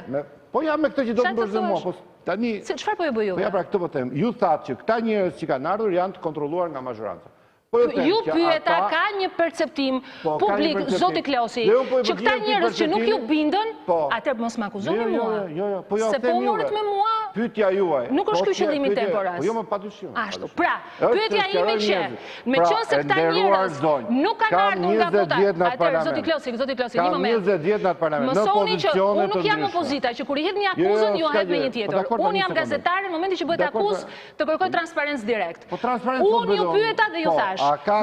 Po ja me këtë që do të bësh dhe mua, po tani. Çfarë po e bëj ju? Po ja pra këtë po them. Ju thatë që këta njerëz që kanë ardhur janë të kontrolluar nga majoranca. Ju pyeta ka një perceptim publik, zoti Klosi, që këta njerëz që nuk ju bindën, atëherë mos më akuzoni mua. Se po morët me mua, pyetja juaj. Nuk është ky qëllimi i Temporas. Po jo më padyshim. Ashtu. Pra, pyetja ime që me qenë se këta njerëz nuk kanë ardhur nga vota. Atëherë zoti Klosi, një moment. 20 vjet në parlament. Mësoni që unë nuk jam opozita, që kur i hedh një akuzën, ju hedh me një tjetër. Unë jam gazetare, në momentin që bëhet akuzë, të kërkoj transparencë direkt. Unë ju pyeta dhe ju thash,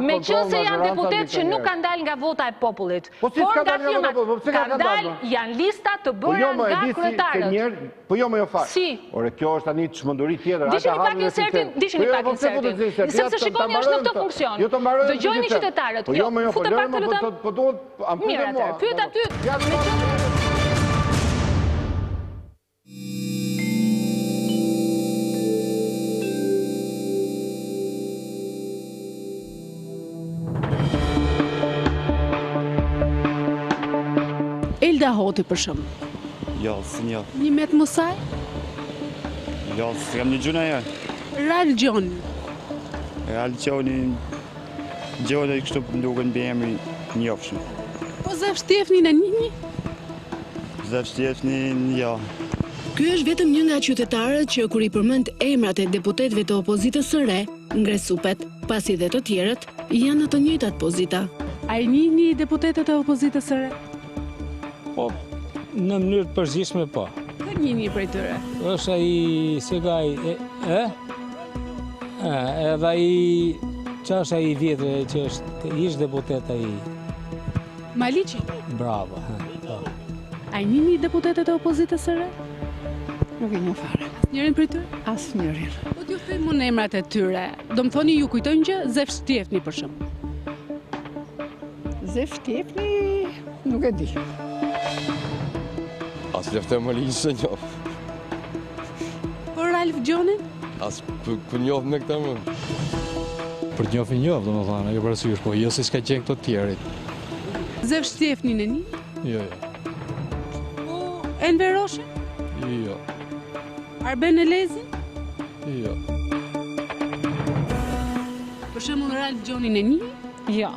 me qënë se janë deputet që nuk kanë dalë nga vota e popullit, por nga firmat kanë dalë, janë lista të bëra nga kryetarët. Po jo më jo fakt. Si? Ore, kjo është tani çmenduri tjetër. Dishini pak insertin, sepse shikoni është në këtë funksion. Dëgjojni qytetarët. Fute pak të lutem. Mirë atë, pyet aty. Elda Hoti për shumë. Jo, si një. Një met Musaj? Jo, si kam një gjuna ja. Ral Gjoni. Ral Gjoni, Gjoni kështu duke në bëjemi njofshme. Po Zef Shtefni në një? Zef Shtefni, jo. Ky është vetëm një nga qytetarët që kur i përmend emrat e deputetëve të opozitës së re, ngresupet, pasi dhe të tjerët janë në të njëjtat pozita. A i një deputetët e opozitës së re? Po, në mënyrë të përgjithshme po. Ka një prej tyre? Është ai, si ka ai, edhe ai, që është ai vjetër që është ish deputet ai. Maliqi? Bravo. A i një deputetët e opozitës së re? Nuk e një fare. Asnjërin prej tyre? Asnjërin. Po t'ju them unë emrat e tyre. Do më thoni ju kujtojnë që Zef Shtefni për shumë. Zef Shtefni, nuk e di. As leftem më linjë se njof. Por Ralf Gjonin? As për njof me këta më. Për njof i njof, do më thana, jo parasysh, po jo se s'ka qenë këto tjerit. Zef Shtefni në një? Jo. Po Enver Roshe? Jo. Arben Elezin? Jo. Për shembull Rilindjesin e një? Jo.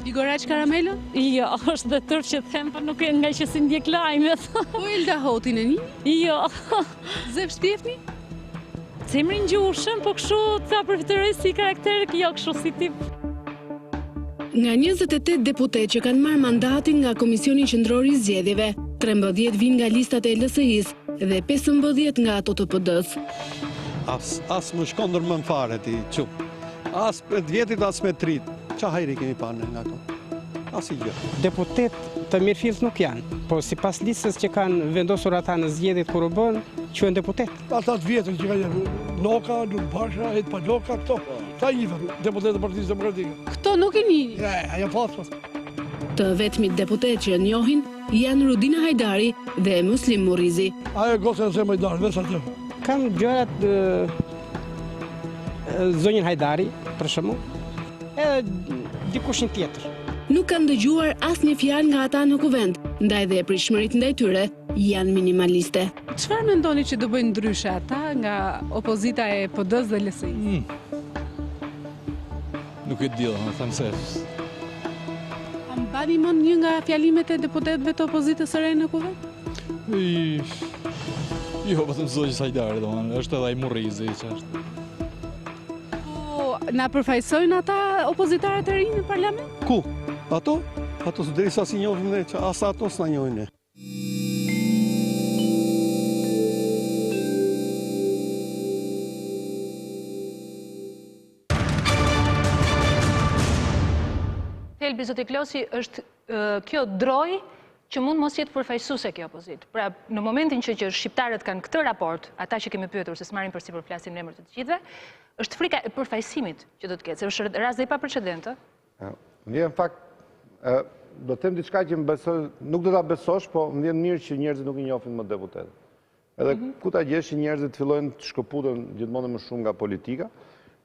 Igoraq Karamelën? Jo, është detyrë që them, por nuk e nga që si ndjek lajmet. Po Elda Hotin e një? Jo. Zef Shtjefni? Zemrin gjushëm, po kështu ta përfitoj si karakter, jo kështu si tip. Nga 28 deputet që kanë marrë mandatin nga Komisioni Qendror i Zgjedhjeve, 13 vijnë nga listat e LSI-s dhe 15 nga ato të PD-s. As më shkon ndërmend fare ti, çup. As me vjetit, as me trit. Qa hajri kemi panë nga to? As i gjë. Deputet të mirëfills nuk janë, po si pas listës që kanë vendosur ata në zgjedhjet kur u bën, quhen deputet. Ata të vjetër që kanë Loka, Lulbasha, pa Loka, këto. Ta njifën, deputet e Partisë Demokratike. Këto nuk e njihni. Ajo pasur. Të vetmit deputet që njohin janë Rudina Hajdari dhe Muslim Murrizi. Ajo gocën se Hajdari, veç atë. Kam gjërat zonjën Hajdari, për shembull, edhe dikushin tjetër. Nuk kanë dëgjuar asnjë fjalë nga ata në kuvend, ndaj dhe pritshmëritë ndaj tyre janë minimaliste. Çfarë mendoni që do bëjnë ndryshe ata nga opozita e PD-s dhe LSI-s? Nuk e di, them se. A mbani mend një nga fjalimet e deputetëve të opozitës së re në kuvend? Jo, vetëm zonjës Hajdari, domethënë, është edhe ai Murrizi që është. Na përfaqësojnë ata opozitarët e rinj në parlament? Ku? Ato? Ato derisa si njohim ne, që asa ato s'na njohin ne. Helbi zoti Klosi, është kjo droj që mund mos jetë përfaqësuese kjo opozit. Pra, në momentin që shqiptarët kanë këtë raport, ata që kemi pyetur se s'marrin përsipër flasin në emër të të gjithëve, është frika e përfaqësimit që do të ketë, se është rast dhe i paprecedent. Në fakt, do të them diçka që nuk do ta besosh, po më vjen mirë që njerëzit nuk i njohin më deputetët. Edhe ku ta gjesh që njerëzit fillojnë të shkëputen gjithmonë më shumë nga politika,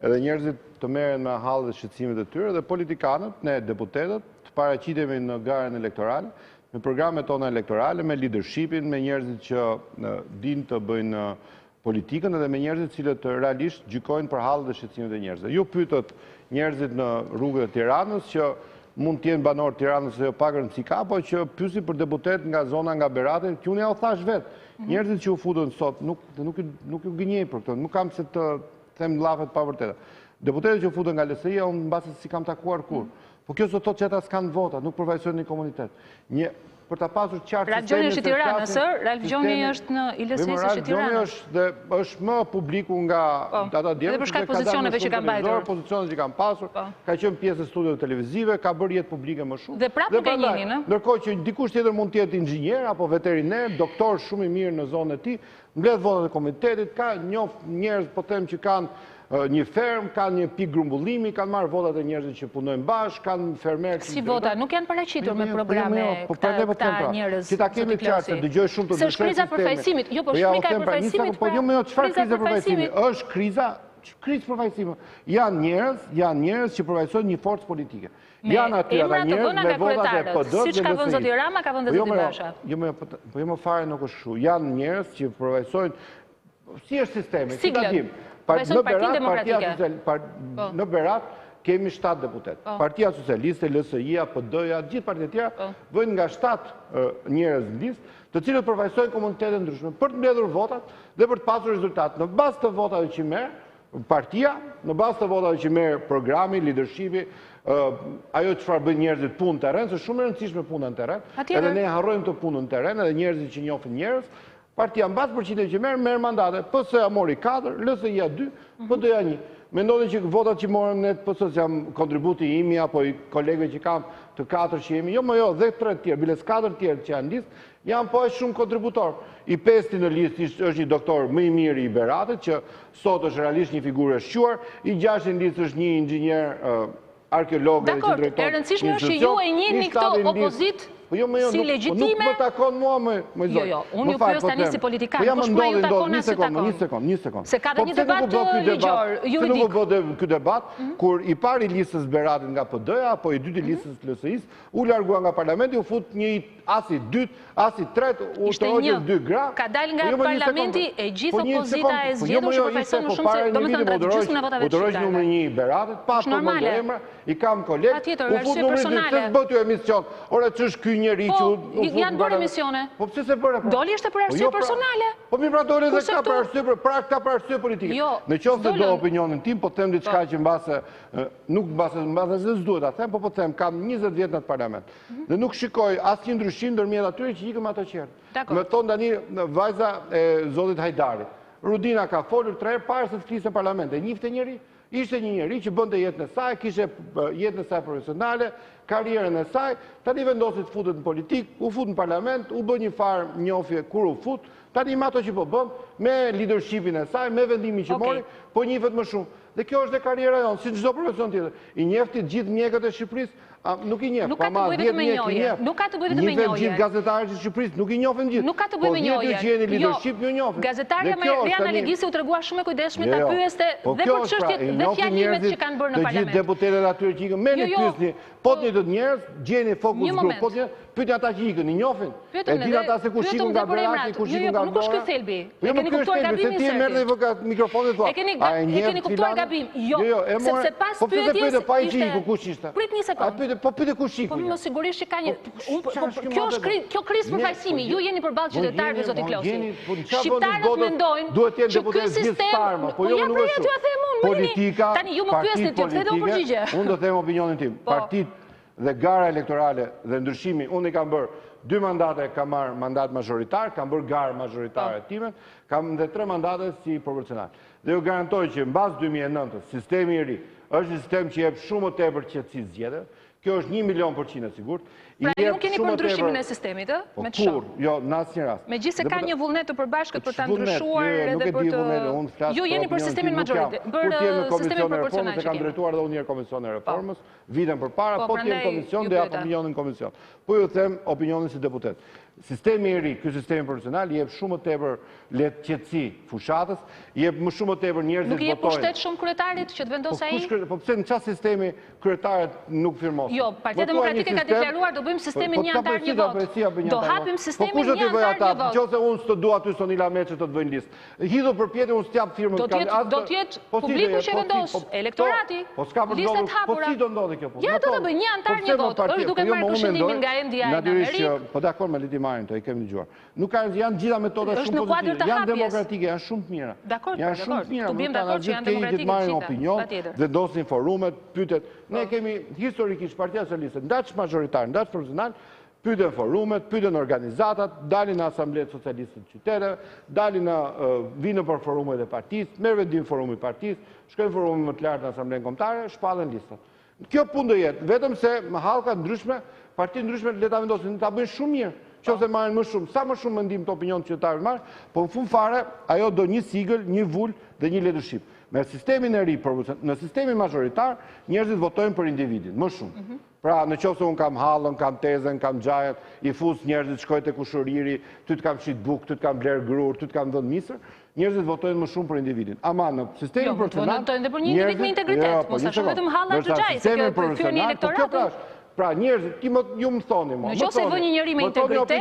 edhe njerëzit të merren me hallë dhe shqetësimet e tyre, dhe politikanët, ne deputetët, të paraqitemi në garën elektorale, me programet tona elektorale, me leadershipin, me njerëzit që dinë të bëjnë politikën edhe me njerëzit cilët realisht gjykojnë për hallë dhe shqetësimet e njerëzve. Ju pyetët njerëzit në rrugët e Tiranës që mund të jenë banor Tiranës se jo pak rëndësi ka, po që pyesin për deputet nga zona nga Berate, që unë ja u thash vetë. Njerëzit që u futën sot nuk ju gënjej për këtë, nuk kam se të them llafet pa vërteta. Deputetët që u futën nga LSI-ja unë mbasi si kam takuar kur. Po kjo sot që ata s'kan vota, nuk përfaqësojnë një komunitet. Për ta pasur qartë Rilindjesi është i Tiranës, Rilindjesi është në LSI-s është i Tiranës. Është më publiku nga ata djerë. Edhe për shkak pozicioneve që kanë mbajtur. Pozicionet që kanë pasur, ka qenë pjesë e studiove televizive, ka bërë jetë publike më shumë. Dhe prapë nuk e njihnin, ë? Ndërkohë që dikush tjetër mund të jetë inxhinier apo veteriner, doktor shumë i mirë në zonën e tij, mbledh votat e komunitetit, ka njerëz po them që kanë një ferm, kanë një pikë grumbullimi, kanë marrë votat e njerëzit që punojnë bashkë, kanë fermerë... Si vota, nuk janë paraqitur me programe këta njerëz? Që ta kemi qartë, se dëgjoj shumë të ndryshojnë sistemi. Se është kriza përfaqësimit, jo, po shkrika e përfaqësimit, po jo, çfarë kriza përfaqësimit? Është krizë përfaqësimit. Janë njerëz që përfaqësojnë një forcë politike. Janë aty ata njerëz me votat e PD-s. Siç ka vënë zoti Rama, ka vënë dhe zoti Basha. Po jo më fare nuk është kështu. Janë njerëz që përfaqësojnë si është sistemi, si ta dim. Në Berat kemi 7 deputet. Partia Socialiste, LSI-ja, PD-ja, gjithë partitë e tjera vënë nga 7 njerëz në listë, të cilët përfaqësojnë komunitete ndryshme për të mbledhur votat dhe për të pasur rezultat. Në bazë të votave që merr partia, në bazë të votave që merr programi, leadershipi, ajo çfarë bëjnë njerëzit punë në terren, se shumë e rëndësishme puna në terren, edhe ne harrojmë të punën në terren, edhe njerëzit që njohin njerëz. Partia në bazë përqindje që merr mandate. PS-ja mori 4, LSI-ja 2, PD-ja 1. Mendoni që votat që morëm ne të PS-s jam kontributi imi apo i kolegëve që kam të 4 që jemi. Jo, dhe 3 tjerë, biles 4 tjerë që janë listë, janë po e shumë kontributor. I 5 në listë është një doktor më i mirë i Beratit, që sot është realisht një figurë e shquar, i 6 në listë është një inxhinier arkeolog dhe që drejton. Dakor, e rëndësishme është që ju e njihni këto opozit si legjitime... Nuk më takon mua, më zoj. Jo, unë ju pyes tani si politikan, kush pra ju takon as ju takon? Një sekond. Se ka dhe një debat ligjor, juridik. Se nuk u bë ky debat, kur i pari listës Beratit nga PD-ja, apo i dyti listës LSI-s, u largua nga parlamenti, u fut një as i dytë, as i tretë, u shtroqën 2 gra. Ka dal nga parlamenti e gjithë opozita e zgjedhur që përfaqëson më shumë se domethënë ka gjysmën e votave të shqiptarëve. U numri 1 i Beratit, pa përmendur emra, i kam kolegë, u fut numri 2, se s'bëtu emision. Ora ç'është ky njeri që u fut janë bërë emisione. Po pse se bëre? Doli është për arsye personale. Po mi pra doli edhe ka për arsye, pra këta për arsye politike. Në qoftë se do opinionin tim, po them diçka që mbase nuk mbase se s'duhet ta them, po them kam 20 vjet në atë parlament. Dhe nuk shikoj asnjë ndryshim ndërmjet atyre që ikëm ato qertë. Me thonë tani vajza e zotit Hajdarit. Rudina ka folur 3 herë para se të flisë në parlament. E njifte njëri? Ishte një njeri që bënte jetën e saj, kishe jetën e saj profesionale, karrierën e saj, tani vendosi të futet në politik, u fut në parlament, u bë një farë njofje kur u fut, tani me ato që po bëm, me leadershipin e saj, me vendimin që mori, po njifet më shumë. Dhe kjo është dhe karriera jonë, si çdo profesion tjetër. I njefti gjithë mjekët e Shqipërisë, nuk i njef, pa ma 10 mjekë i njef. Nuk ka të bëjë vetëm me njohje. Gjithë gazetarët e Shqipërisë, nuk i njohin gjithë. Nuk ka të bëjë me njohje. Po vjetë që jeni leadership, ju njohin. Gazetarja Mariana Legisi u tregua shumë e kujdesshme ta pyeste dhe për çështjet dhe fjalimet që kanë bërë në parlament. Të gjithë deputetët atyre që ikën, merrni pyesni, po të njëjtët njerëz, gjeni fokus grup, po të pyetni ata që ikën, i njohin. E din ata se kush ikën nga Berati, kush ikën nga Nuk është ky thelbi. E keni kuptuar gabimin se ti merrni vokat mikrofonin thua. E keni kuptuar gabim. Jo, sepse pas pyetjes ishte. Prit një sekond. Po pyete kush ikën. Po më sigurisht që ka një kjo krizë përfaqësimi. Ju jeni përballë qytetarëve zoti Klosi. Shqiptarët mendojnë që ky sistem, po jo nuk është aty a them unë, politika. Tani ju më pyesni ti, pse do përgjigje? Unë do të them opinionin tim. Partitë dhe gara elektorale dhe ndryshimi, unë i kam bërë 2 mandate, kam marrë mandat majoritar, kam bërë garë majoritare time, kam dhe 3 mandate si proporcional. Dhe ju garantoj që mbas 2009, sistemi i ri është një sistem që jep shumë më tepër qetësi zgjedhjeve. Kjo është 1.000.000% e sigurt. Pra ju nuk keni për ndryshimin e sistemit, me të shumë? Jo, në asnjë rast. Megjithëse ka një vullnet të përbashkët për ta ndryshuar edhe për të... Ju jeni për sistemin majoritar, për sistemin proporcional që kam drejtuar dhe unë njërë komision e reformës, vitën përpara, po të jem komision dhe jap opinionin komision. Po ju them opinionin si deputet. Sistemi i ri, ky sistemi proporcional jep shumë më tepër qetësi fushatës, jep më shumë më tepër njerëzit votojnë. Nuk i jep pushtet shumë kryetarit që të vendosë ai? Po pse në çfarë sistemi kryetarët nuk firmosin? Jo, Partia Demokratike ka deklaruar do bëjmë sistemin një antar një vot. Do hapim sistemin një antar një vot. Nëse unë s'të dua aty Sonila Meçi të bëjnë listë. Hidhu përpjetje unë s'jap firmën. Do të jetë publiku që vendos, elektorati, listat hapura. Po si do ndodhi kjo punë? Ja do të bëjë një antar një vot. Është duke marrë përshëndimin nga MDI në Amerikë. Po dakor, me litimarin të i kemi dëgjuar. Nuk janë gjitha metoda shumë pozitive. Janë demokratike, janë shumë të mira. Janë shumë të mira. Të bëjmë dakord që janë demokratike marrin opinion, vendosin forumet, pyeten. Ne kemi historikisht Partia Socialiste, ndaç majoritar, ndaç profesional, pyeten forumet, pyeten organizatat, dalin në Asambletë Socialiste të qyteteve, dalin vinë për forumet e partisë, merr vendim forumi i partisë, shkojnë forumet më të lartë në Asamblenë Kombëtare, shpallen listat. Kjo punë do jetë, vetëm se hallka ndryshme, parti ndryshme le ta vendosin, ta bëjnë shumë mirë. Qofse marrin më shumë, sa më shumë mendim të opinion të qytetarëve marrin, po në fund fare ajo do një sigël, një vul dhe një leadership. Me sistemin e ri, në sistemin majoritar, njerëzit votojnë për individin, më shumë. Pra, në qofse unë kam hallën, kam tezën, kam xhajet, i fus njerëzit shkoj te kushëriri, ty të kam shit buk, ty të kam bler grur, ty të kam vënë misër, njerëzit votojnë më shumë për individin. Ama në sistemin personal, votojnë edhe për një individ me integritet, mos ashtu vetëm halla të xhaj, se kjo pyeni elektoratin. Pra njerëzit, ju më thoni mo. Në qofse vë një njeri me integritet,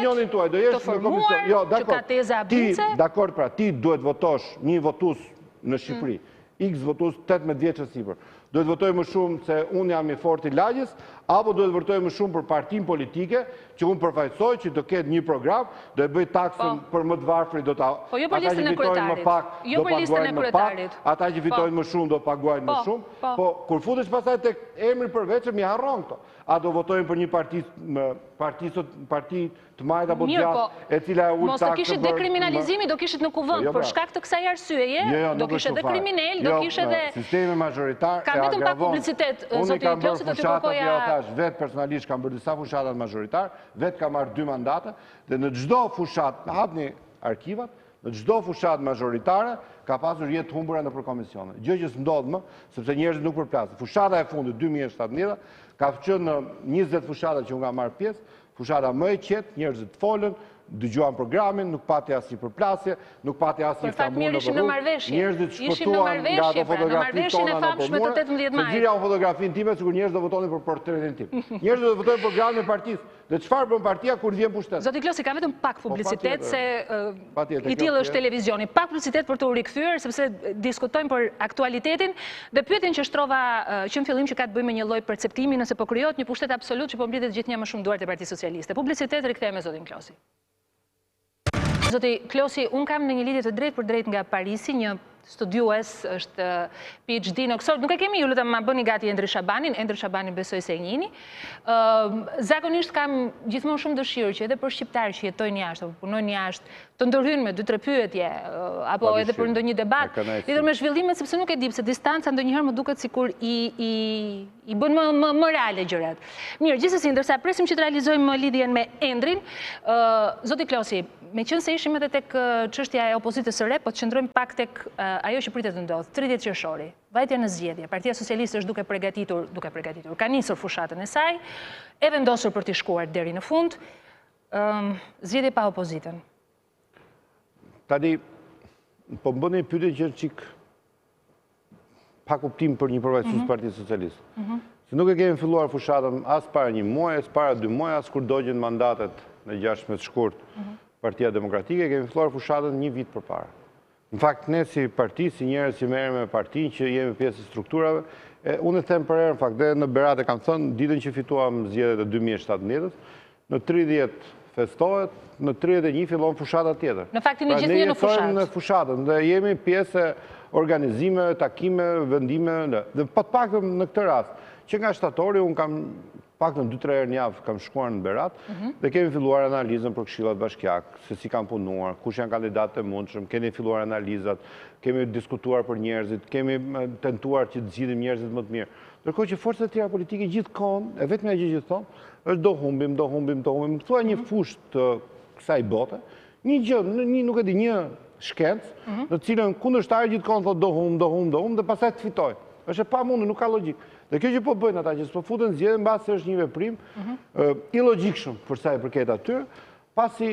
të formuar, që ka teza abince. Dakor, pra ti duhet votosh një votus në Shqipëri, x votus 18 vjeç e sipër. Duhet votoj më shumë se unë jam i fortë i lagjës, apo duhet votoj më shumë për partinë politike, që unë përfaqësoj që do ketë një program, do e bëj taksën për më të varfrit, do ta... Po jo për listën e kryetarit. Jo për listën e kryetarit. Ata që fitojnë më shumë, do paguajnë më shumë. Po, kur futesh pasaj tek emri përveçëm, i harron këto. A do votojnë për një parti të majtë apo gjatë, e cila e ullë takë... Mos të kishit dhe kriminalizimi, do kishit në kuvënd, për shkak të kësaj arsyeje, do kishit dhe kriminel, do kishit dhe... Sistemi majoritar e vetëm pa publicitet, zoti Klosi, do të kërkoja... Vetë personalisht kam bërë disa fushatat majoritar, vetë kam marrë 2 mandate, dhe në gjdo fushat, hapni arkivat, në gjdo fushat majoritare, ka pasur jetë humbura në përkomisione. Gjë që s'ndodhë më, sepse njerëzit nuk përplasë. Fushata e fundit, 2017, ka qënë në 20 fushata që unë ka marrë pjesë, fushata më e qetë, njerëzit folën, dëgjuan programin, nuk pati asnjë përplasje, nuk pati asnjë ftamur në rrugë. Njerëzit shpëtuan nga ato fotografi tona në përmure, se gjirja unë fotografin time, sikur njerëzit do votonin për portretin tim. Njerëzit do votonin për programin e partisë. Dhe çfarë bën partia kur vjen pushtet? Zoti Klosi, ka vetëm pak publicitet, se i tillë është televizioni. Pak publicitet për të u rikthyer, sepse diskutojmë për aktualitetin, dhe pyetjen që shtrova që në fillim që ka të bëjë me një lloj perceptimi nëse po krijohet një pushtet absolut që po mbritet gjithnjë më shumë duart e Partisë Socialiste. Publicitet, rikthehemi me zotin Klosi. Zoti Klosi, unë kam në një lidhje të drejt për drejt nga Parisi, një studiues, është PhD në Oxford. Nuk e kemi ju, lutëm ma bëni gati Endri Shabanin besoj se e njini. Zakonisht kam gjithmonë shumë dëshirë që edhe për shqiptarë që jetojnë jashtë, apo punojnë jashtë, të ndërhyjnë me 2-3 pyetje, apo edhe për ndonjë debat, lidhur me zhvillimet, sepse nuk e di, pse distanca ndonjëherë më duket sikur i bën më reale gjërat. Mirë, gjithsesi, ndërsa presim që të realizojmë lidhjen me Endrin, zoti Klosi, me qënë se ishim edhe tek çështja e opozitës së re, po të qëndrojmë pak tek ajo që pritet të ndodhë, 30 qershori, vajtja në zgjedhje, Partia Socialiste është duke përgatitur, ka nisur fushatën e saj, e vendosur për t'i shkuar deri në fund, zgjedhje pa opozitën. Tani, po më bëni pyetje që çik pa kuptim për një përfaqësues Partisë Socialiste. Se nuk e kemi filluar fushatën as para një muaji, as para 2 muaj, as kur dogjen mandatet në 16 shkurt Partia Demokratike, kemi filluar fushatën një vit përpara. Në fakt, ne si parti, si njerëz që merrem me partinë, që jemi pjesë e strukturave, unë e them për herë, në fakt, dhe në Berat e kam thënë, ditën që fituam zgjedhjet e 2017-s, në 30 festohet, në 31 fillon fushata tjetër. Në fakt, një gjithë një në fushatë. Pra ne në fushatën, dhe jemi pjesë e organizime, takime, vendime, dhe pa të paktën në këtë rast, që nga shtatori, unë kam paktën 2-3 herë në javë kam shkuar në Berat, dhe kemi filluar analizën për këshillat bashkiak, se si kanë punuar, kush janë kandidatë të mundshëm, kemi filluar analizat, kemi diskutuar për njerëzit, kemi tentuar që të zgjidhim njerëzit më të mirë. Ndërkohë që forcat e tjera politike gjithkohon, e vetmja gjë që thonë, është do humbim. Thua një fushë të kësaj bote, një gjë, nuk e di, një shkencë, në cilën kundërshtarët gjithkohon thotë do hum, dhe pastaj të fitojnë. Është e pamundur, nuk ka logjik. Dhe kjo që po bëjnë ata që s'po futen zgjedhje mbas se është një veprim i logjikshëm për sa i përket atyre, pasi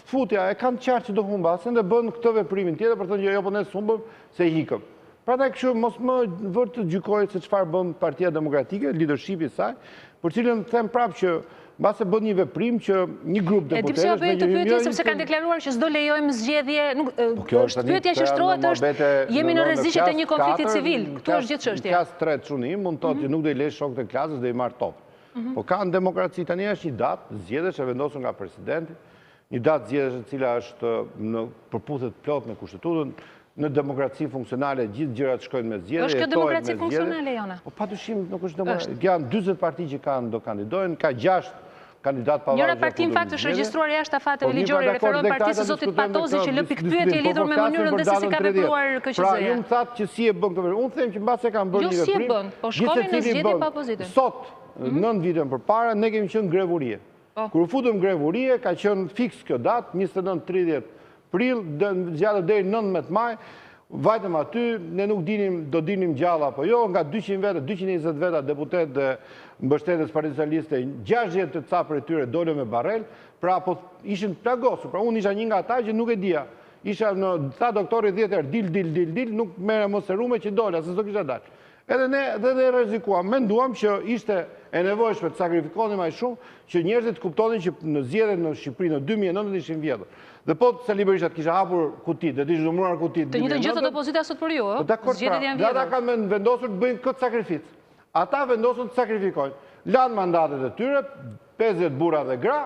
futja e kanë qartë që do humbasen dhe bën këtë veprimin tjetër për të thënë jo po ne s'humbëm se ikëm. Prandaj kështu mos më vërtet të gjykoj se çfarë bën Partia Demokratike, leadershipi i saj, për cilën them prapë që mbase bën një veprim që një grup deputetësh me një pyetje sepse kanë deklaruar që s'do lejojmë zgjedhje, pyetja që shtrohet është jemi në rrezik të një konflikti civil. Ktu është gjithë çështja. Klas 3 çunim mund të thotë nuk do i lesh shokët e klasës dhe i marr top. Po ka në demokraci tani është një datë zgjedhësh e vendosur nga presidenti, një datë zgjedhësh e cila është në përputhje plot me kushtetutën. Në demokraci funksionale gjithë gjërat shkojnë me zgjedhje. Është kjo demokraci funksionale, Jona? Po padyshim nuk është demokraci. Janë 40 parti që do kandidojnë, ka 6 kandidat pavarësh. Njëra parti në fakt është regjistruar jashtë afateve ligjore, referohen partisë së zotit Patozi që lë pikpyetje lidhur me mënyrën dhe se si ka vepruar KQZ-ja. Pra, ju më thatë që si e bën këtë. Unë them që mbase kanë bërë një veprim. Jo si e bën, po shkonin në zgjedhje pa opozitën. Sot, 9 vitën përpara, ne kemi qenë grevurie. Kur u futëm grevurie, ka qenë fiks kjo datë, 29-30 prill, zgjatet deri 19 maj. Vajtëm aty, ne nuk do dinim gjalla apo jo, nga 200 vete, 220 veta deputet dhe mbështetës Partisë Socialiste, 60 të ca për e tyre dole me barel, pra po ishin plagosur, pra unë isha një nga ata që nuk e dia. Isha në tha doktori 10 herë, dil, nuk mere mos e rume që dole, asë s'do kisha dalë. Edhe ne dhe rrezikuam, menduam që ishte e nevojshme të sakrifikonim aq shumë që njerëzit kuptonin që në zgjedhjet në Shqipëri në 2019 ishin vjedhur. Dhe po se liberistat kisha hapur kutit, dhe t'ishtë numëruar kutit. Të njëjtën gjë thot opozita sot për ju, ë? Zgjedhjet janë vjedhur. Ata kanë vendosur të bëjnë këtë sakrificë. Ata vendosur të sakrifikojnë. Lanë mandatet e tyre, 50 burra dhe gra,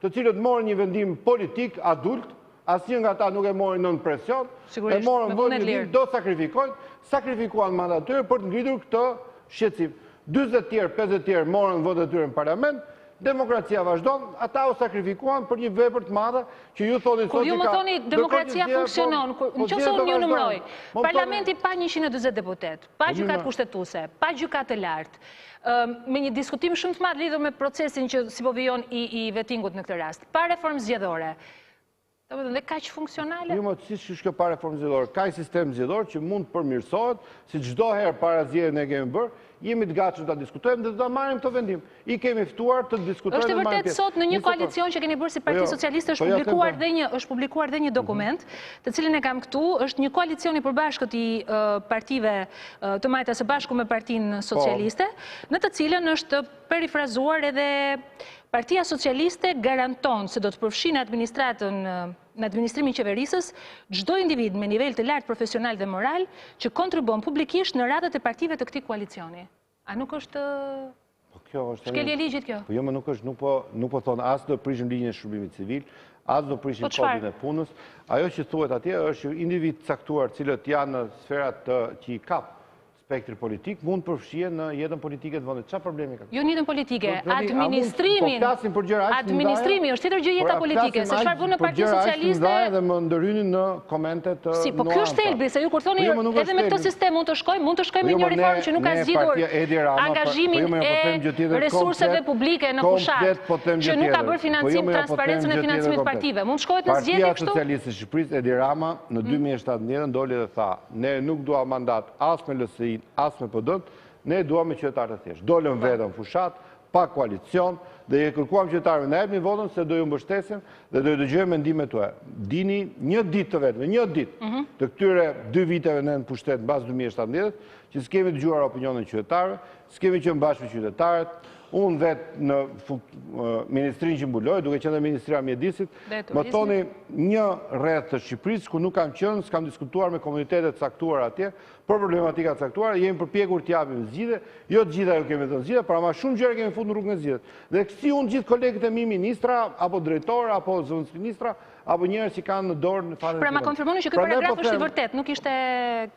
të cilët morën një vendim politik adult, asnjë nga ata nuk e morën nën presion, e morën vendim do sakrifikojnë, sakrifikuan mandatet e tyre për të ngritur këtë shqetësim. 40 tjerë, 50 tjerë morën votet e tyre në parlament. Demokracia vazhdon, ata u sakrifikuan për një vepër të madhe që ju thoni sot. Kur ju më thoni demokracia funksionon, nëse unë ju numëroj, parlamenti pa 140 deputet, pa gjykatë kushtetuese, pa gjykatë të lartë, me një diskutim shumë të madh lidhur me procesin që si po vijon i vettingut në këtë rast, pa reformë zgjedhore. Dhe kaq funksionale? Jo, si shkjo pa reformë zgjedhore, ka një sistem zgjedhor që mund të përmirësohet, si çdo herë para zgjedhjeve ne kemi bërë, jemi të gatshëm ta diskutojmë dhe do ta marrim këtë vendim. I kemi ftuar të diskutojmë. Është vërtet sot në një koalicion që keni bërë si Parti Socialiste është publikuar dhe një dokument, të cilin e kam këtu, është një koalicion i përbashkët i partive të majta së bashku me Partinë Socialiste, në të cilën është perifrazuar edhe Partia Socialiste garanton se do të përfshin administratën në administrimin qeverisës çdo individ me nivel të lartë profesional dhe moral që kontribon publikisht në radhët e partive të këtij koalicioni. A nuk është shkelje ligjit kjo? Po jo, më nuk është, nuk po thonë as do prishim ligjin e shërbimit civil, as do prishim kodin e punës. Ajo që thuhet atje është individ caktuar cilët janë në sferat që i kap spektri politik, mund përfshien në jetën politike të vendit. Çfarë problemi ka? Jo në jetën politike, administrimi është tjetër gjë jeta politike, se çfarë bën në Partinë Socialiste dhe më ndërhynin në komentet të si, po kjo është thelbi, se ju kur thoni edhe me këtë sistem mund të shkojmë me një riformë që nuk ka zgjidhur angazhimin e resurseve publike në fushat, që nuk ka bërë financim, transparencën e financimit partive. Mund shkohet në zgjedhje kështu? Partia Socialiste e Shqipërisë, Edi Rama, në 2017 doli dhe tha, ne nuk dua mandat as me LSI as me PD-n, ne duam me qytetarë të thjeshtë. Dolëm vetëm fushat, pa koalicion, dhe e kërkuam qytetarëve në jepni votën se do ju mbështesim dhe do ju dëgjojmë mendimet tuaja. Dini një ditë të vetëm, një ditë të këtyre 2 viteve në pushtet mbas 2017, që s'kemi dëgjuar opinionin e qytetarëve, s'kemi qenë bashkë me qytetarët. Unë vetë në ministrinë që mbuloj, duke qenë dhe Ministria e Mjedisit, më thoni një rreth të Shqipërisë ku nuk kam qenë, s'kam diskutuar me komunitetet caktuar atje, për problematika caktuar, jemi përpjekur të japim zgjidhje, jo të gjitha ju kemi dhënë zgjidhje, por ama shumë gjëra kemi futur në rrugën e zgjidhjeve. Dhe si unë gjithë kolegët e mi ministra, apo drejtor, apo zëvendës ministra, apo njerëz që kanë në dorë në fare. Pra ma konfirmoni që ky paragraf është i vërtet, nuk ishte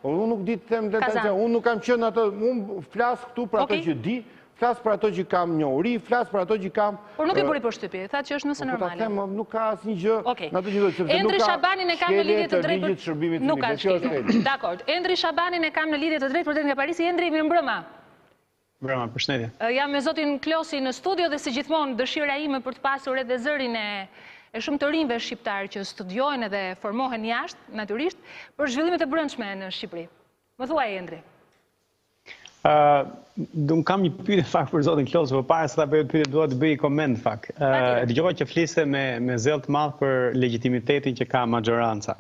unë nuk di të them detaj, unë nuk kam qenë atë, unë flas këtu për ato që di. Flas për ato që kam njohuri, flas për ato që kam... Por nuk i bëri përshtypje, thatë që është nëse normale. Po ta them, nuk ka asnjë gjë në atë gjë, sepse Endri Shabanin e kam në lidhje të drejtë nuk ka shkelje. Dakor. Endri Shabanin e kam në lidhje të drejtë për nga Parisi. Endri, mirëmbrëma. Mbrëma, përshëndetje. Jam me zotin Klosi në studio dhe si gjithmonë dëshira ime për të pasur edhe zërin e shumë të rinjve shqiptar që studiojnë edhe formohen jashtë, natyrisht, për zhvillimet e brendshme në Shqipëri. Më thuaj, Endri. Unë kam një pyetje fakt për zotin Klosë, por para se ta bëj pyetje dua të bëj koment fakt. Dëgjova që fliste me zell të madh për legitimitetin që ka majoranca.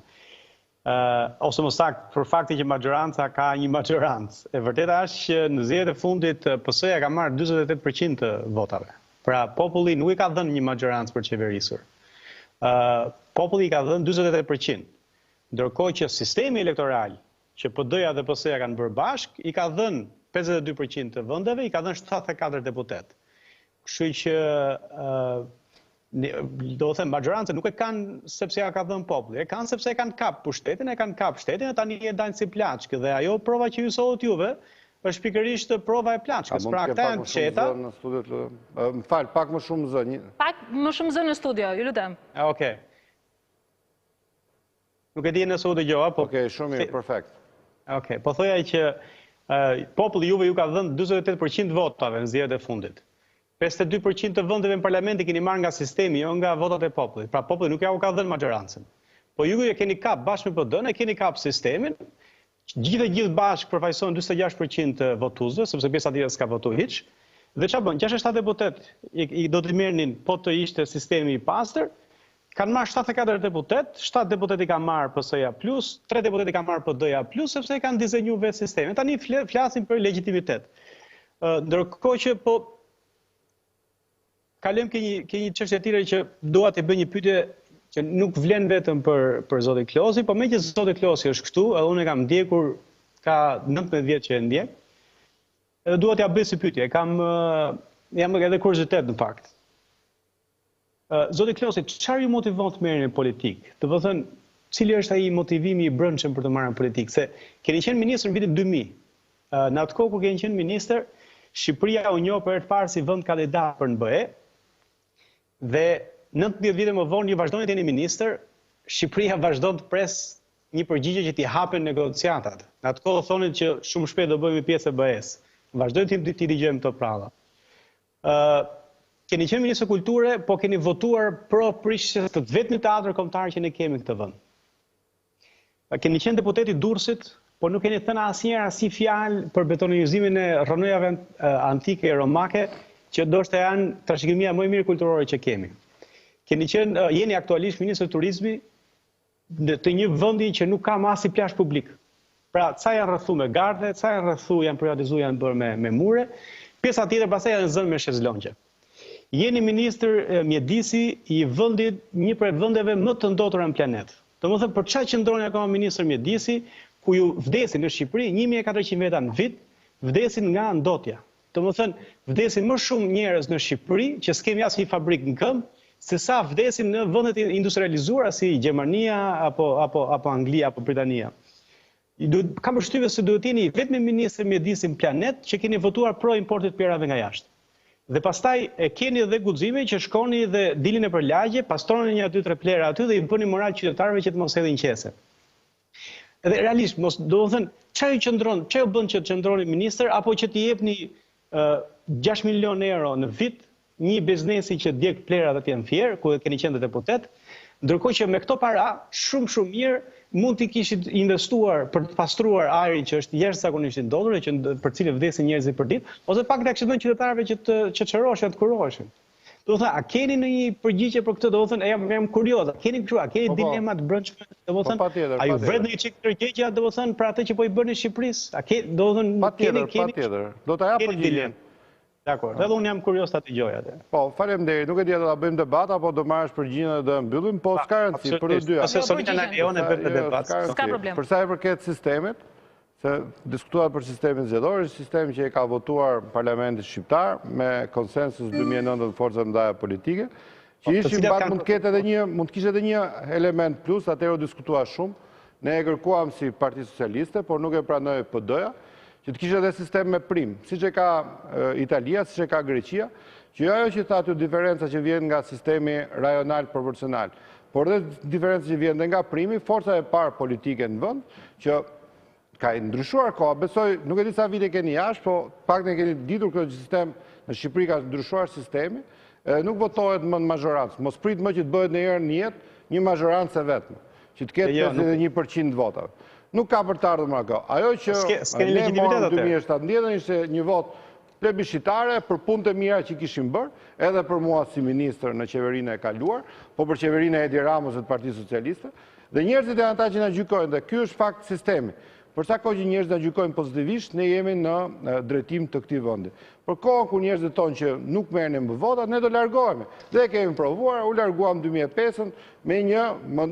Ose më saktë për faktin që majoranca ka një majorancë. E vërteta është që në zgjedhjet e fundit PS-ja ka marrë 48% të votave. Pra populli nuk i ka dhënë një majorancë për qeverisur. Populli i ka dhënë 48%. Ndërkohë që sistemi elektoral që PD-ja dhe PS-ja kanë bërë bashk, i ka dhënë 52% të vendeve, i ka dhënë 74 deputet. Kështu që do të them majorancën nuk e kanë sepse ja ka dhënë populli, e kanë sepse e kanë kap pushtetin, e tani e dajnë si plaçkë dhe ajo prova që ju solët juve është pikërisht prova e plaçkës. Pra këta janë qeta. Më fal, pak më shumë zë. Pak më shumë zë në studio, ju lutem. Okej. Nuk e di nëse u dëgjova, po. Okej, shumë mirë, perfekt. Okej, po thoja që populli juve ju ka dhënë 48% votave në zgjedhjet e fundit. 52% të vendeve në parlament i keni marrë nga sistemi, jo nga votat e popullit. Pra populli nuk ja u ka dhënë majorancën. Po ju e keni kap bashkë me PD-n, e keni kap sistemin. Gjithë bashkë përfaqësojnë 46% të votuesve, sepse pjesa tjetër s'ka votuar hiç. Dhe çfarë bën? 67 deputet i do të merrnin po të ishte sistemi i pastër. Kanë marrë 74 deputet, 7 deputet i kanë marrë PS-ja plus, 3 deputet i kanë marrë PD-ja plus, sepse kanë dizenjuar vetë sistemin. Tani flasim për legitimitet. Ndërkohë që po kalojmë ke një çështje tjetër që dua të bëj një pyetje që nuk vlen vetëm për zotin Klosi, por me që zoti Klosi është këtu, edhe unë e kam ndjekur ka 19 vjet që e ndjek. Edhe dua t'ja bëj si pyetje, jam edhe kuriozitet në fakt. Zoti Klosi, çfarë ju motivon të merreni në politikë? Do të thënë, cili është ai motivimi i brendshëm për të marrë në politikë? Se keni qenë ministër në vitin 2000. Në atë kohë kur keni qenë ministër, Shqipëria u njoh për herë të parë si vend kandidat për në BE. Dhe 19 vite më vonë ju vazhdoni të jeni ministër, Shqipëria vazhdon të pres një përgjigje që t'i hapen negociatat. Në atë kohë thonin që shumë shpejt do bëhemi pjesë e BE-s. Vazhdojmë t'i dëgjojmë këto prava. Keni qenë Ministër Kulture, po keni votuar pro prishjes të vetmi teatër kombëtar që ne kemi në këtë vend. Keni qenë deputeti Durrësit, po nuk keni thënë asnjëherë asnjë fjalë për betonizimin e rrënojave antike e romake, që ndoshta janë trashëgimia më e mirë kulturore që kemi. Jeni aktualisht Ministër Turizmi të një vendi që nuk ka asnjë plazh publik. Pra, ca janë rrethu me garde, ca janë rrethu, janë privatizuar, janë bërë me mure, pjesa tjetër pastaj janë zënë me shezlongje. Jeni ministër mjedisi i vendit, një prej vendeve më të ndotura në planet. Domethënë për çfarë qëndroni akoma ministër mjedisi, ku ju vdesin në Shqipëri 1400 veta në vit, vdesin nga ndotja. Domethënë vdesin më shumë njerëz në Shqipëri që s'kemi asnjë fabrikë në këmbë, se sa vdesin në vendet industrializuara si Gjermania apo Anglia apo Britania. Kam përshtypjen se duhet jeni vetëm ministër mjedisi në planet që keni votuar pro importit perave nga jashtë. Dhe pastaj e keni edhe guximin që shkoni dhe dilin e për lagje, pastroni një 2-3 plera aty dhe i bëni moral qytetarëve që të mos hedhin qese. Edhe realisht, do të thënë, çfarë bën që të qëndroni ministër apo që t'i jepni 6 milion euro në vit një biznesi që djeg plera dhe t'jen fier, ku keni qenë deputet, ndërkohë që me këto para shumë mirë mund t'i kishit investuar për të pastruar ajrin që është jashtëzakonisht i ndodhur, për cilën vdesin njerëzit për ditë, ose pak reaksion qytetarëve që të çrohen, të kuroheshin. Do të thënë, a keni në një përgjigje për këtë? Do të thënë, jam kurioz, a keni dilema të brendshme? Do të thënë, a ju vret në një çik tërgjegja, do të thënë, për atë që po i bëni Shqipërisë? A keni, do të thënë, patjetër. Do ta jap përgjigjen. Dakor, edhe unë jam kurios ta dëgjoj atë. Po, faleminderit. Nuk e di do ta bëjmë debat apo do marrësh përgjigjen dhe mbyllim, po s'ka rëndësi për të dyja. Ose Solita na lejon e bëjmë debat. S'ka problem. Për sa i përket sistemit, se diskutuar për sistemin zgjedhor, sistemi që e ka votuar Parlamenti shqiptar me konsensus 2009 të forcave ndaja politike, që ishin pak mund të kishte edhe një element plus, atëherë u diskutua shumë. Ne e kërkuam si Parti Socialiste, por nuk e pranoi PD-ja, që të kishte edhe sistem me prim, siç e ka Italia, siç e ka Greqia, që ajo që tha aty diferenca që vjen nga sistemi rajonal proporcional, por edhe diferenca që vjen nga primi, forca e parë politike në vend, që ka ndryshuar koha, besoj, nuk e di sa vite keni jashtë, po pak ne keni ditur këtë sistem në Shqipëri ka ndryshuar sistemi, nuk votohet më në mazhorancë, mos prit më që të bëhet në herë në jetë një mazhorancë e vetme, që të ketë 51% votave. Nuk ka për të ardhur më ajo. Ajo që ne morëm 2017 ishte një vot plebiscitare për punët e mira që kishin bërë, edhe për mua si ministër në qeverinë e kaluar, po për qeverinë e Edi Ramos dhe të Partisë Socialiste, dhe njerëzit janë ata që na gjykojnë, dhe ky është fakt sistemi. Për sa kohë që njerëzit na gjykojnë pozitivisht, ne jemi në drejtim të këtij vendi. Për kohën kur njerëzit tonë që nuk merrnin më votat, ne do largohemi. Dhe kemi provuar, u larguam 2005 me një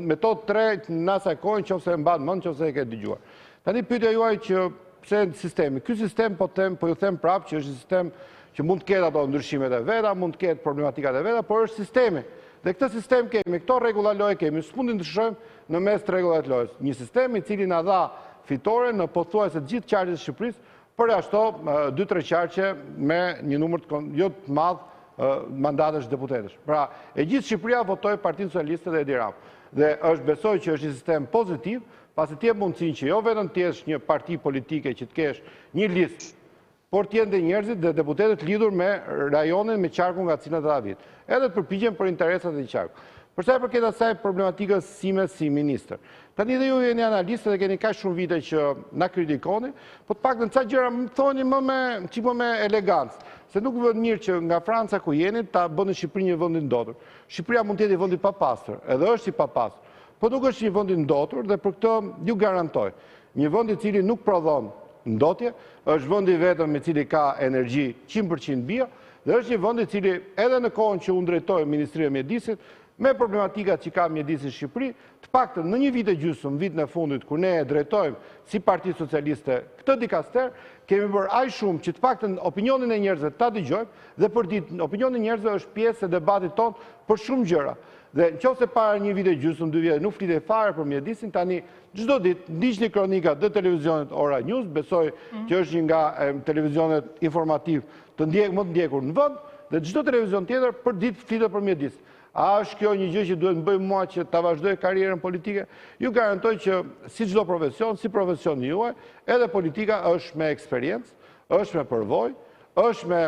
metodë 3 në asaj kohë, nëse e mban mend, nëse e ke dëgjuar. Tani pyetja juaj që pse sistemi. Ky sistem po ju them prapë që është sistem që mund të ketë ato ndryshimet e veta, mund të ketë problematikat e veta, por është sistemi. Dhe këtë sistem kemi, këto rregulla loje kemi, s'mund të ndryshojmë në mes të rregullave të lojës. Një sistem i cili na dha fitore në pothuajse të gjithë qarqet e Shqipërisë, për ashtu 2-3 qarqe me një numër jo të madh mandatesh deputetësh. Pra, e gjithë Shqipëria votoi Partinë Socialiste dhe Edi Rama. Dhe është besoj që është një sistem pozitiv, pasi të jep mundësinë që jo vetëm të jesh një parti politike që të kesh një listë, por të jenë dhe njerëzit dhe deputetët lidhur me rajonin, me qarkun nga cila ta vit. Edhe të përpiqen për interesat e qarkut. Për sa i përket asaj problematikës sime si ministër. Tani dhe ju jeni analistë dhe keni kaq shumë vite që na kritikoni, po të paktën ca gjëra më thoni më me elegancë. Se nuk vjen mirë që nga Franca ku jeni ta bëni Shqipërinë një vend i ndotur. Shqipëria mund të jetë një vend i papastër, edhe është i papastër, po nuk është një vend i ndotur dhe për këtë ju garantoj. Një vend i cili nuk prodhon ndotje, është vendi vetëm me cili ka energji 100% bio, dhe është një vend i cili edhe në kohën që unë drejtoj Ministrinë e Mjedisit, me problematikat që ka mjedisi në Shqipëri, të paktën në një vit e gjysmë, vitin e fundit, kur ne e drejtojmë si Parti Socialiste këtë dikaster, kemi bërë aq shumë që të paktën opinionin e njerëzve ta dëgjojmë, dhe për ditë opinioni e njerëzve është pjesë e debatit ton për shumë gjëra. Dhe nëse para një vit e gjysmë, 2 vjet, nuk flitej fare për mjedisin, tani çdo ditë ndiqni kronikat dhe televizionet Ora News, besoj që është një nga televizionet informativ më të ndjekur në vend, dhe çdo televizion tjetër për ditë flitet për mjedis. A është kjo një gjë që duhet të bëjmë mua që ta vazhdoj karrierën politike? Ju garantoj që si çdo profesion, si profesioni juaj, edhe politika është me eksperiencë, është me përvojë, është me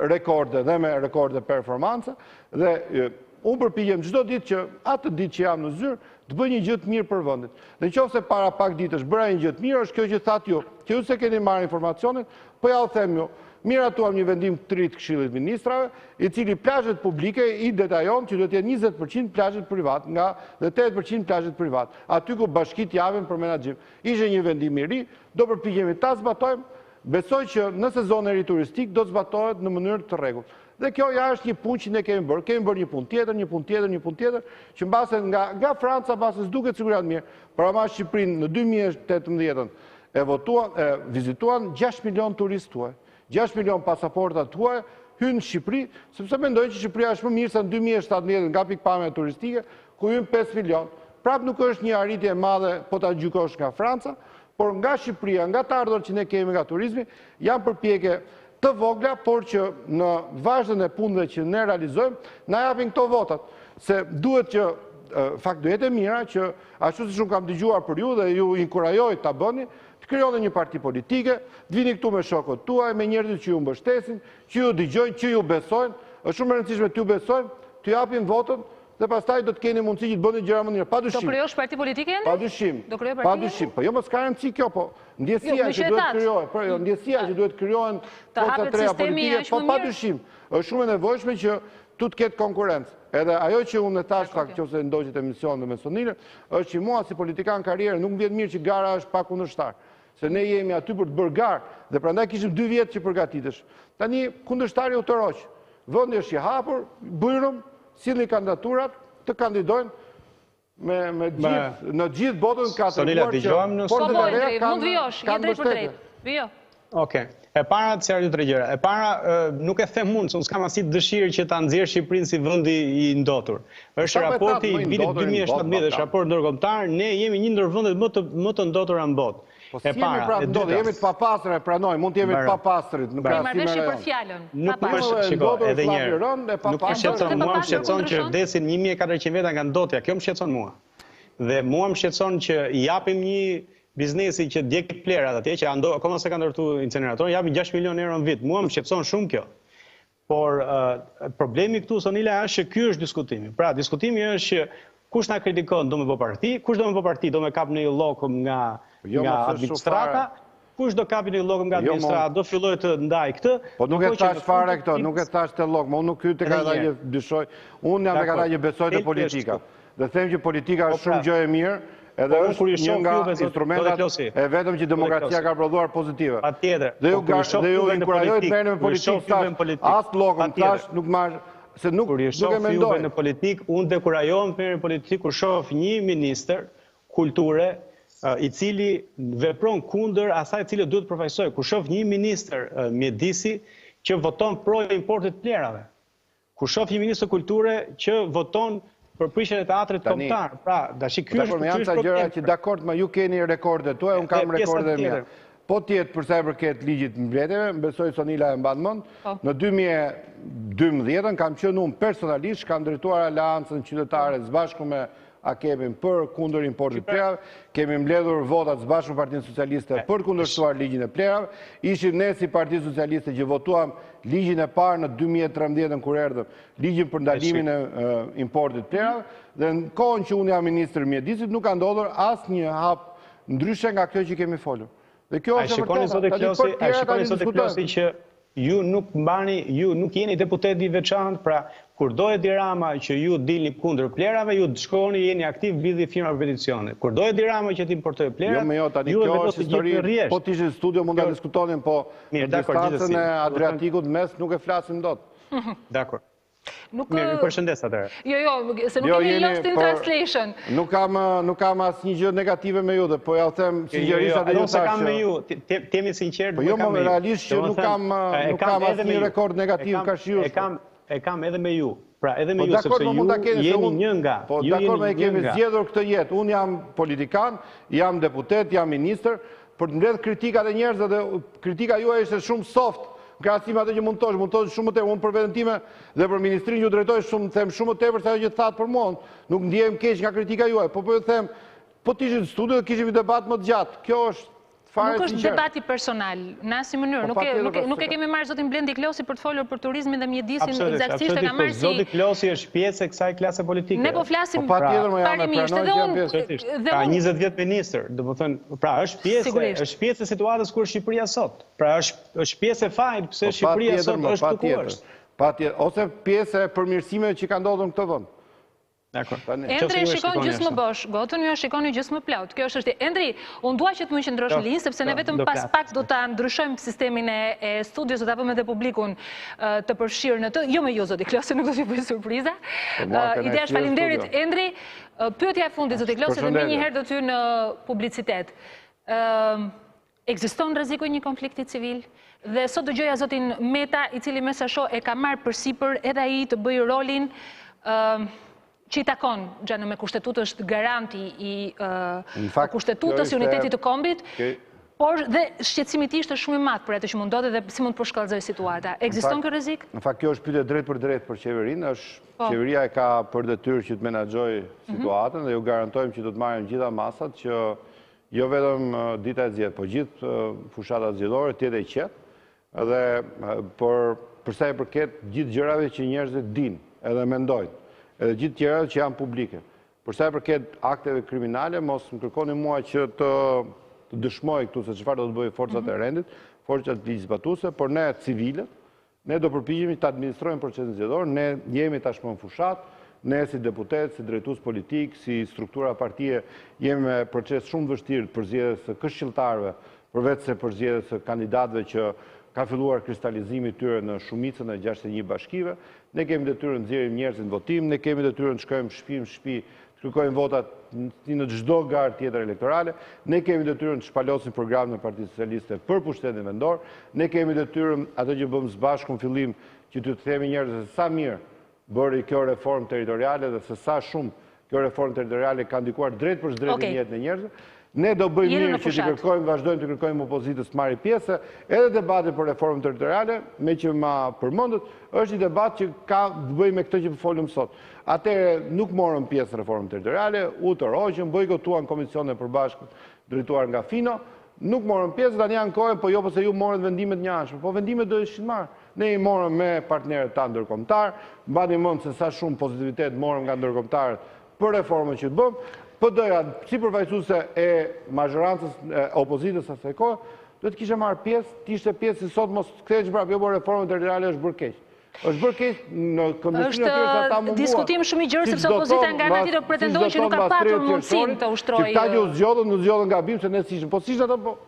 rekorde dhe me rekorde performanca dhe unë përpiqem çdo ditë që atë ditë që jam në zyrë të bëj një gjë të mirë për vendin. Dhe nëse para pak ditësh bëra një gjë të mirë, është kjo që thatë ju, që ju se keni marrë informacionin, po ja u them ju, miratuam një vendim të ri të Këshillit të Ministrave, i cili plazhet publike i detajon që do të jetë 20% plazhet privat dhe 8% plazhet privat. Aty ku bashkitë japin për menaxhim. Ishte një vendim i ri, do përpiqemi ta zbatojmë. Besoj që në sezon e ri turistik do të zbatohet në mënyrë të rregullt. Dhe kjo ja është një punë që ne kemi bërë. Kemi bërë një punë tjetër, që mbase nga Franca mbase s'duket sigurisht mirë. Para ma Shqipërinë në 2018 vizituan 6 milion turistë tuaj. 6 milion pasaporta tuaj hynë në Shqipëri, sepse mendojnë që Shqipëria është më mirë se në 2017 nga pikpamja turistike, ku hynë 5 milion. Prapë nuk është një arritje e madhe po ta gjykosh nga Franca, por nga Shqipëria, nga të ardhur që ne kemi nga turizmi, janë përpjekje të vogla, por që në vazhdën e punëve që ne realizojmë, na japin këto votat. Se duhet që, fakt duhet e mira, që ashtu si shumë kam dëgjuar për ju dhe ju inkurajoj ta bëni, të krijoni një parti politike, të vini këtu me shokët tuaj, me njerëzit që ju mbështesin, që ju dëgjojnë, që ju besojnë, është shumë e rëndësishme të ju besojnë, të japin votën, dhe pastaj do të keni mundësi që të bëni gjëra më mirë. Padyshim. Do krijosh parti politike ende? Padyshim. Do krijosh parti? Padyshim. Po jo mos ka rëndësi kjo, po ndjesia që duhet krijohet, po ndjesia që duhet krijohen forca të reja politike, po padyshim. Është shumë e nevojshme që tu të ketë konkurrencë. Edhe ajo që unë e thash fakt nëse ndoqet emision dhe me Sonilën, është që mua si politikan karrierë nuk më vjen mirë që gara është pa kundërshtar. Se ne jemi aty për të bërë garë dhe prandaj kishim 2 vjet që përgatitesh. Tani kundërshtari u toroq. Vendi është i hapur, bujrum, sillni kandidaturat të kandidojnë në gjithë botën ka të Sonila, dëgjojmë në forcët e reja kanë mbështetje. Vijo. Okej. E para të sjarë 2-3 gjëra. E para nuk e them unë, se unë s'kam asnjë dëshirë që ta nxjerrë Shqipërinë si vendi i ndotur. Është raporti i vitit 2017, është raport ndërkombëtar, ne jemi një ndër vendet më të ndotura në botë. E para, jemi të papastër, e pranoj, mund të jemi të papastrit. Marrëveshje për fjalën. Nuk më shikoj edhe një herë. Nuk më shqetëson, mua më shqetëson që vdesin 1400 veta nga ndotja, kjo më shqetëson mua. Dhe mua më shqetëson që i japim një biznesi që djeg plerat atje, që akoma se ka ndërtu incinerator, japim 6 milion euro në vit. Mua më shqetëson shumë kjo. Por problemi këtu, Sonila, është që ky është diskutimi. Pra, diskutimi është që kush na kritikon do me bë parti, kush do me bë parti do me kap në llokëm nga administrata, kush do kapi në llokëm nga administrata, do filloj të ndaj këtë. Po nuk e thash fare këto, nuk e thash të llokëm, unë nuk hyj tek ata që dyshoj, unë jam tek ata që besoj te politika. Dhe them që politika është shumë gjë e mirë, edhe është një nga instrumentat e vetëm që demokracia ka prodhuar pozitive. Patjetër. Dhe ju inkurajoj të merreni me politikë, as llokëm tash nuk marr se nuk e mendoj në politik, unë dekurajohem për politik kur shoh një ministër kulture i cili vepron kundër asaj e cili duhet përfaqësoj. Kur shoh një ministër mjedisi që voton pro importit plerave. Kur shoh një ministër kulture që voton për prishjen e teatrit kombëtar. Pra, dashi ky është janë ca gjëra që dakord, ma ju keni rekordet tuaja, unë kam rekordet mia. Po tjetë për sa i përket ligjit mbretërave, besoj Sonila e mban mend, në 2012 kam qenë unë personalisht, kam drejtuar aleancën qytetare së bashku me AKP-in për kundër importit plerave, kemi mbledhur votat së bashku me Partinë Socialiste për të kundërshtuar ligjin e plerave, ishim ne si Parti Socialiste që votuam ligjin e parë në 2013 kur erdhëm, ligjin për ndalimin e importit plerave, dhe në kohën që unë jam ministër mjedisit nuk ka ndodhur asnjë hap ndryshe nga kjo që kemi folur. Dhe kjo është shikoni sot e Klosi që ju nuk jeni deputeti veçantë, pra kur do Edi Rama që ju dilni kundër plerave, ju shkoni jeni aktiv lidhi firma për peticione. Kur do Edi Rama që ti importoj plerat, ju e vendosni gjithë në rresht. Po të ishte në studio mund ta diskutonin, po në distancën e Adriatikut mes nuk e flasim dot. Dakor. Mirë, ju përshëndes atëherë. Jo, se nuk kemi lost in translation. Nuk kam asnjë gjë negative me ju, po ja u them sinqerisht atë jo se kam me ju, temi sinqert, po jo më realisht që nuk kam asnjë rekord negativ kaq ju. E kam edhe me ju. Pra edhe me ju sepse ju jeni një nga. Po dakor, ne kemi zgjedhur këtë jetë. Unë jam politikan, jam deputet, jam ministër, për të mbledh kritikat e njerëzve dhe kritika juaj është shumë soft. Krahasim atë që mund të thosh shumë më tepër. Unë për veten time dhe për ministrinë ju drejtoj shumë, them shumë më tepër se ajo që thatë për mua. Nuk ndihem keq nga kritika juaj, po ju them, po të ishit në studio dhe kishim një debat më të gjatë. Kjo është Nuk është debati personal, në asnjë mënyrë. Nuk e kemi marrë zotin Blendi Klosi për të folur për turizmin dhe mjedisin, eksaktësisht e ka marrë si... Zoti Klosi është pjesë e kësaj klase politike. Ne po flasim parimisht, edhe unë... Ka 20 vjet ministër, domethënë, pra është pjesë e situatës kur Shqipëria sot. Pra është pjesë e fajit pse Shqipëria sot është ku është. Ose pjesë e përmirësimeve që ka ndodhur në këtë vend. Endri shikon gjysmë bosh, gotën ju shikoni gjysmë plot. Kjo është Endri, unë dua që të më qëndrosh në linjë, sepse ne vetëm pas pak do ta ndryshojmë sistemin e studios, do ta bëjmë edhe publikun të përfshirë në të. Jo me ju zoti Klosi, nuk do t'ju bëj surpriza. Ideja është faleminderit Endri. Pyetja e fundit zoti Klosi dhe menjëherë do t'ju në publicitet. Ekziston rreziku i një konflikti civil? Dhe sot dëgjoja zotin Meta, i cili me sa shoh e ka marrë përsipër edhe ai të bëjë rolin që i takon, gjanë me kushtetutë është garanti i kushtetutës, i unitetit të kombit, por dhe shqetësimi i tij është shumë i madh për atë që mund ndodhi dhe si mund të përshkallëzoj situata. Ekziston ky rrezik? Në fakt kjo është pyetje drejt për qeverinë, qeveria e ka për detyrë që të menaxhojë situatën dhe ju garantojmë që do të marrim gjitha masat që jo vetëm dita e zgjedhjeve, po gjithë fushata zgjedhore të jetë e qetë dhe për sa i përket gjithë gjërave që njerëzit dinë edhe mendojnë. Edhe gjithë tjera që janë publike. Për sa i përket akteve kriminale, mos më kërkoni mua që të dëshmoj këtu se çfarë do të bëjë forcat e rendit, forcat ligjzbatuese, por ne civilët, ne do përpiqemi të administrojmë procesin zgjedhor, ne jemi tashmë në fushat, ne si deputet, si drejtues politik, si struktura partije, jemi me proces shumë vështirë për zgjedhjes së këshilltarëve, përveç se për zgjedhjes së kandidatëve që ka filluar kristalizimi i tyre në shumicën e 61 bashkive. Ne kemi detyrën të nxjerrim njerëzit në votim, ne kemi detyrën të shkojmë shtëpi në shtëpi, të kërkojmë votat në çdo garë tjetër elektorale, ne kemi detyrën të shpalosim programin e Partisë Socialiste për pushtetin vendor, ne kemi detyrën atë që bëm së bashku në fillim që të themi njerëzve se sa mirë bëri kjo reformë territoriale dhe se sa shumë kjo reformë territoriale ka ndikuar drejt për drejt në jetën e njerëzve. Ne do bëjmë mirë që të kërkojmë, vazhdojmë të kërkojmë opozitës të marrë pjesë, edhe debati për reformën territoriale, me që ma përmendët, është një debat që ka të bëjë me këtë që folëm sot. Atëherë nuk morëm pjesë në reformën territoriale, u tërhoqëm, bojkotuan komisionin e përbashkët drejtuar nga Fino, nuk morëm pjesë, tani ankohen, po jo pse ju morët vendimet njëanshme, po vendimet do ishin marrë. Ne i morëm me partnerët tanë ndërkombëtar, mbani mend se sa shumë pozitivitet morëm nga ndërkombëtarët për reformën që të bëmë. PD-ja, si përfaqësuese e majorancës opozitës asaj kohe, do të kishe marrë pjesë, të ishte pjesë si sot mos kthehesh prapë, jo por reforma territoriale është bërë keq. Është bërë keq në këmbësinë e tyre sa ta munduan. Është diskutim shumë i gjerë sepse opozita nga ana tjetër pretendoi që nuk ka patur mundësinë të ushtrojë. Këta që u zgjodhën gabim se ne sishim, po sishim ato po.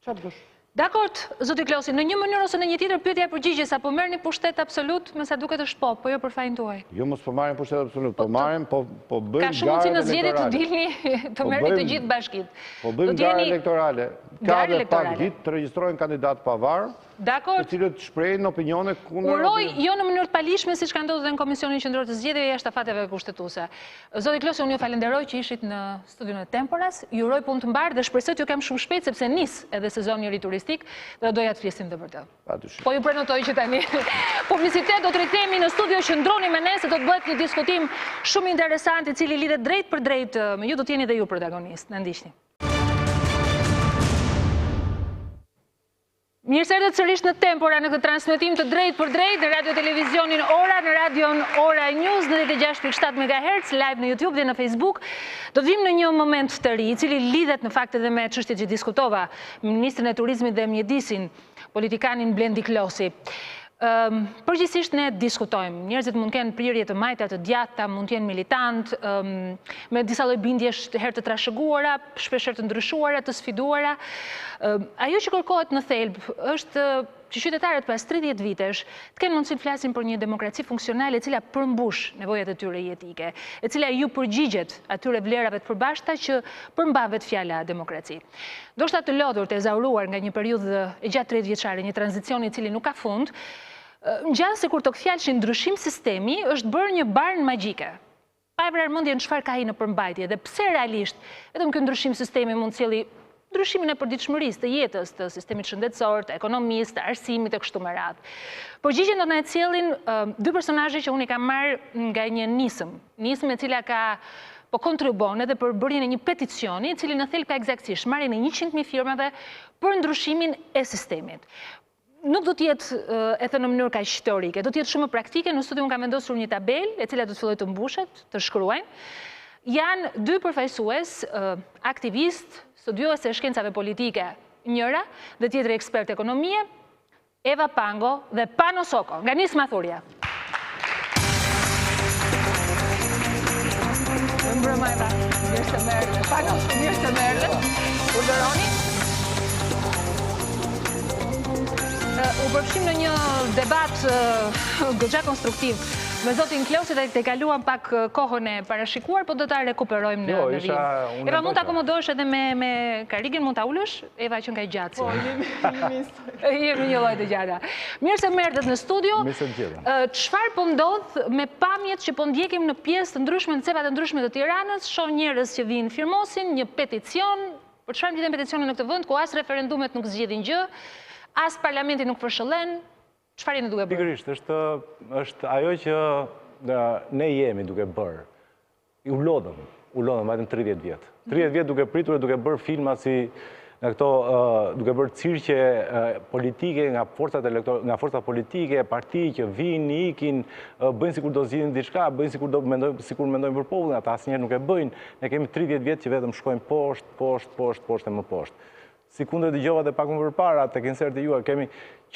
Çfarë bësh? Dakord, zoti Klosi, në një mënyrë ose në një tjetër pyetja e përgjigjes, apo merrni pushtet absolut, me sa duket është po jo për fajin tuaj. Jo, mos po marrim pushtet absolut, po marrim, po bëjmë ka shumë mundësi në zgjedhje të dilni të merrni të gjithë bashkisht. Po bëjmë garë elektorale. Ka dhe pak ditë të regjistrojnë kandidat pavarur, të cilët shprehin opinione kundër. Uroj jo në mënyrë të palishme siç ka ndodhur në Komisionin Qendror të Zgjedhjeve jashtë afateve kushtetuese. Zoti Klosi, unë ju falenderoj që ishit në studion e Temporas. Ju uroj punë të mbarë dhe shpresoj t'ju kem shumë shpejt sepse nis edhe sezoni i ri turistik dhe doja të flisnim të vërtetë. Po ju prenotoj që tani publicitet do të rikthehemi në studio, qëndroni me ne se do të bëhet një diskutim shumë interesant i cili lidhet drejt për drejt me ju, do të jeni dhe ju protagonist. Na ndiqni. Mirë se erdhët sërish në Tempora në këtë transmetim të drejt për drejt në radio televizionin Ora, në radion Ora News në 96.7 MHz, live në YouTube dhe në Facebook. Do të vim në një moment të ri, i cili lidhet në fakt edhe me çështjet që diskutova, ministrin e turizmit dhe mjedisin, politikanin Blendi Klosi. Përgjithsisht ne diskutojmë, njerëzit mund kenë prirje të majta të djata, mund të jenë militant, me disa lloj bindjesh herë të trashëguara, shpesh herë të ndryshuara, të sfiduara. Ajo që kërkohet në thelb është që qytetarët pas 30 vitesh të kenë mundësi të flasin për një demokraci funksionale e cila përmbush nevojat e tyre jetike, e cila ju përgjigjet atyre vlerave të përbashkëta që përmbavet fjala demokraci. Ndoshta të lodhur, të ezauruar nga një periudhë e gjatë 30 vjeçare, një tranzicion i cili nuk ka fund, ngjan se kur të fjalëshin ndryshim sistemi është bërë një barn magjike. Pa e vrarë mendjen çfarë ka ai në përmbajtje dhe pse realisht vetëm ky ndryshim sistemi mund të sjellë ndryshimin e përditshmërisë të jetës, të sistemit shëndetësor, të ekonomisë, të arsimit e kështu me radhë. Përgjigjen do na e sjellin dy personazhe që unë i kam marrë nga një nisëm e cila ka po kontribon edhe për bërjen e një peticioni, i cili në thelb ka eksaktësisht marrjen e 100.000 firmave për ndryshimin e sistemit. Nuk do t'jetë e thënë në mënyrë kaq historike, do t'jetë shumë praktike. Në studiu unë kam vendosur një tabelë e cila do të fillojë të mbushet, të shkruajnë. Janë dy përfaqësues, aktivist, studiues e shkencave politike, njëra dhe tjetri ekspert ekonomie, Eva Pango dhe Pano Soko, nga Nisma Thurja. Mbrëma Eva, mirë se merrë. Pano, mirë se merrë. Urdhëroni. U përfshim në një debat goxha konstruktiv me zotin Klosi dhe të kaluam pak kohën e parashikuar, po do ta rekuperojmë në vijim. Eva, mund të akomodohesh edhe me karigën, mund ta ulësh? Eva që nga gjatë. Po, jemi një lloj të gjata. Mirë se merret në studio. Mirë se gjeta. Çfarë po ndodh me pamjet që po ndjekim në pjesë të ndryshme, në cepa të ndryshme të Tiranës? Shoh njerëz që vinë firmosin një peticion. Për çfarë ndjen peticioni në këtë vend ku as referendumet nuk zgjidhin gjë? As parlamenti nuk përshëllen, çfarë jeni duke bërë? Pikërisht, është ajo që ne jemi duke bërë. U lodhëm vetëm 30 vjet. 30 vjet duke pritur e duke bërë filma si nga këto, duke bërë cirqe politike nga forcat politike, parti që vinë, ikin, bëjnë sikur do zgjidhin diçka, bëjnë sikur mendojnë për popullin, ata asnjëherë nuk e bëjnë. Ne kemi 30 vjet që vetëm shkojmë poshtë e më poshtë. Si kundër dëgjova dhe pak më përpara tek inserti juaj, kemi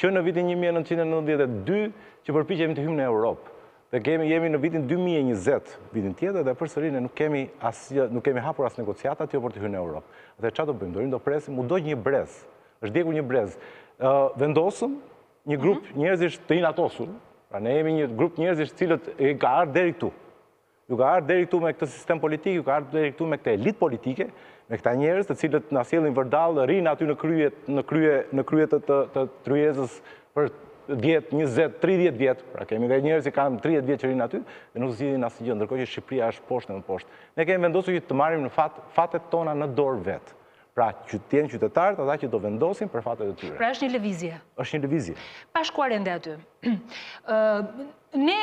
që në vitin 1992 që përpiqemi të hyjmë në Europë. Dhe jemi në vitin 2020, vitin tjetër, dhe përsëri ne nuk kemi hapur as negociata aty për të hyrë në Europë. Atë çfarë do bëjmë? Do presim, u doj një brez. Është djegur një brez. Vendosëm një grup njerëzish të inatosur. Pra ne jemi një grup njerëzish cilët ka ardhur deri këtu. Ju ka ardhur deri këtu me këtë sistem politik, ju ka ardhur deri këtu me këtë elit politike, me këta njerëz të cilët na sjellin vërdall, rinë aty në krye të tryezës për 10, 20, 30 vjet. Pra kemi dhe njerëz që kanë 30 vjet që rinë aty dhe nuk zgjidhin asgjë, ndërkohë që Shqipëria është poshtë e më poshtë. Ne kemi vendosur që të marrim në fatet tona në dorë vet. Pra që të jenë qytetarët ata që do vendosin për fatet e tyre. Pra është një lëvizje. Është një lëvizje. Pa shkuar ende aty. Ne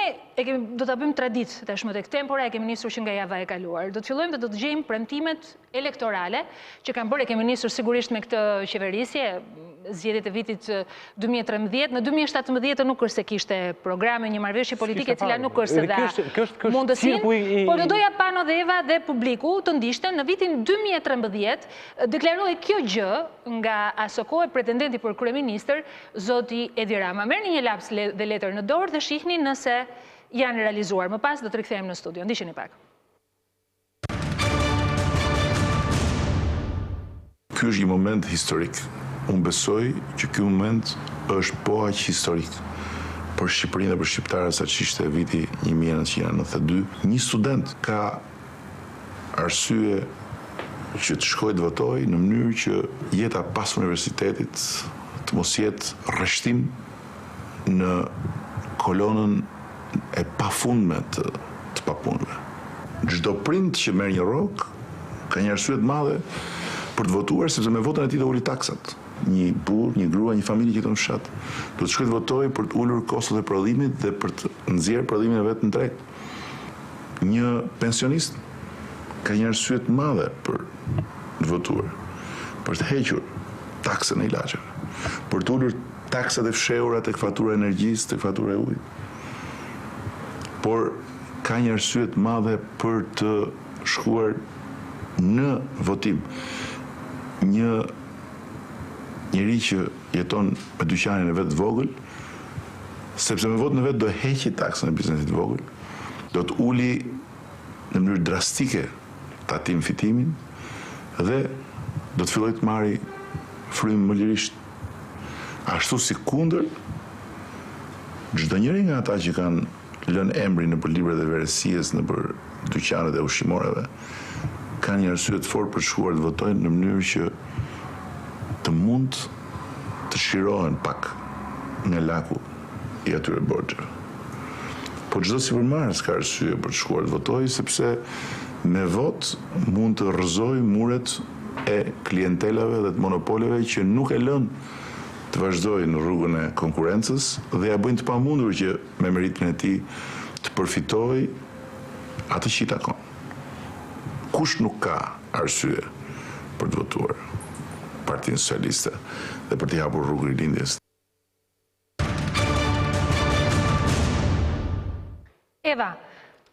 do ta bëjmë traditë tashmë tek Tempora, e kemi nisur që nga java e kaluar. Do të fillojmë dhe do të gjejmë premtimet elektorale që kanë bërë, kemi nisur sigurisht me këtë qeverisje, zgjedhjet e vitit 2013. Në 2017 nuk është se kishte programe, një marrëveshje politike e cila nuk është se dha mundësinë, por do doja Pano dhe Eva dhe publiku të ndiqten. Në vitin 2013 deklaroi kjo gjë nga aso kohë pretendenti për kryeministër, zoti Edi Rama. Merrni një laps dhe letër në dorë dhe shihni nëse janë realizuar. Më pas do të rikthehemi në studio. Ndiqeni pak. Ky është një moment historik. Unë besoj që ky moment është po aq historik për Shqipërinë dhe për shqiptarët sa që ishte viti 1992. Një student ka arsye që të shkojë të votojë në mënyrë që jeta pas universitetit të mos jetë rreshtim në kolonën e pafundme të papunëve. Çdo prind që merr një rrok ka një arsye të madhe për të votuar, sepse me votën e tij do uli taksat. Një burr, një grua, një familje që jeton në fshat do të shkojë të votojë për të ulur kostot e prodhimit dhe për të nxjerrë prodhimin e vet në drejt. Një pensionist ka një arsye të madhe për të votuar, për të hequr taksën e ilaçeve, për të ulur taksat e fshehura tek fatura e energjisë, tek fatura e ujit. Por ka një arsye të madhe për të shkuar në votim. Një njeri që jeton me dyqanin e vet të vogël, sepse me votën e vet do heqi taksën e biznesit të vogël, do të uli në mënyrë drastike tatim fitimin dhe do të fillojë të marrë frymë më lirisht. Ashtu si kundër, çdo njeri nga ata që kanë lënë emrin nëpër librat e verësies, nëpër dyqanet e ushqimoreve, kanë një arsye të fortë për të shkuar të votojnë në mënyrë që të mund të shqirohen pak nga laku i atyre borxheve. Po çdo sipërmarrës ka arsye për të shkuar të votojë, sepse me vot mund të rrëzojë muret e klientelave dhe të monopoleve që nuk e lënë të vazhdojë në rrugën e konkurrencës dhe ja bëjnë të pamundur që me meritin e tij të përfitojë atë që i takon. kush nuk ka arsye për të votuar Partinë Socialiste dhe për t'i hapur rrugë Rilindjes. Eva,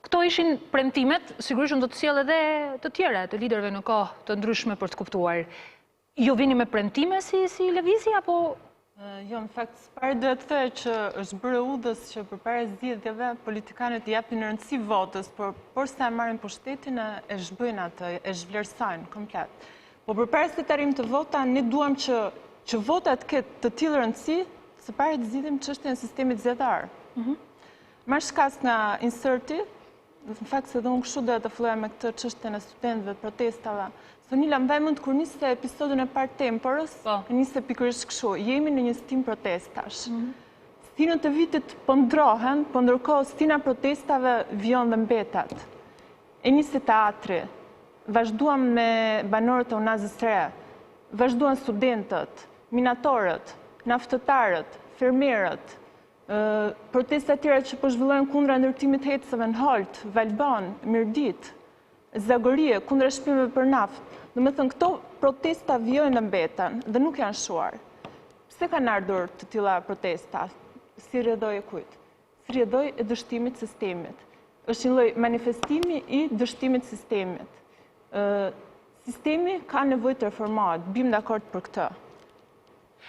këto ishin premtimet, sigurisht do të sjellë edhe të tjera, të liderëve në kohë të ndryshme për të kuptuar. Ju vini me premtime si lëvizje apo? Jo, në fakt, s'pare duhet të thë që është bërë udhës që përpara zgjedhjeve politikanët i japin rëndësi votës, por sa e marrin pushtetin e zhbëjnë atë, e zhvlerësojnë komplet. Po përpara se të arrijmë të vota, ne duam që votat ketë të tillë rëndësi, së pari të zgjidhim çështjen e sistemit zgjedhar. Marr shkas nga inserti, në fakt se dhe unë kështu doja të filloja me këtë çështjen e studentëve të protestave. Sonila, më vaj mend kur niste episodin e parë Temporës, niste pikërisht kështu, jemi në një stim protestash. Stinët e vitit po ndrohen, po ndërkohë stina protestave vjon dhe mbetet. E nisi teatri, vazhduam me banorët e Unazës së Re, vazhduan studentët, minatorët, naftëtarët, fermerët, protesta tjera që po zhvillohen kundra ndërtimit hecëve në Holt, Valbon, Mirdit, Zagorie, kundra shpimeve për naftë. Do me thënë, këto protesta vjojnë dhe mbeten dhe nuk janë shuar. Pse kanë ardhur të tilla protesta? Si rrjedhoj e kujt? Si rrjedhoj e dështimit sistemit. Është një lloj manifestimi i dështimit sistemit. Sistemi ka nevojë të reformohet, bim dakord për këtë.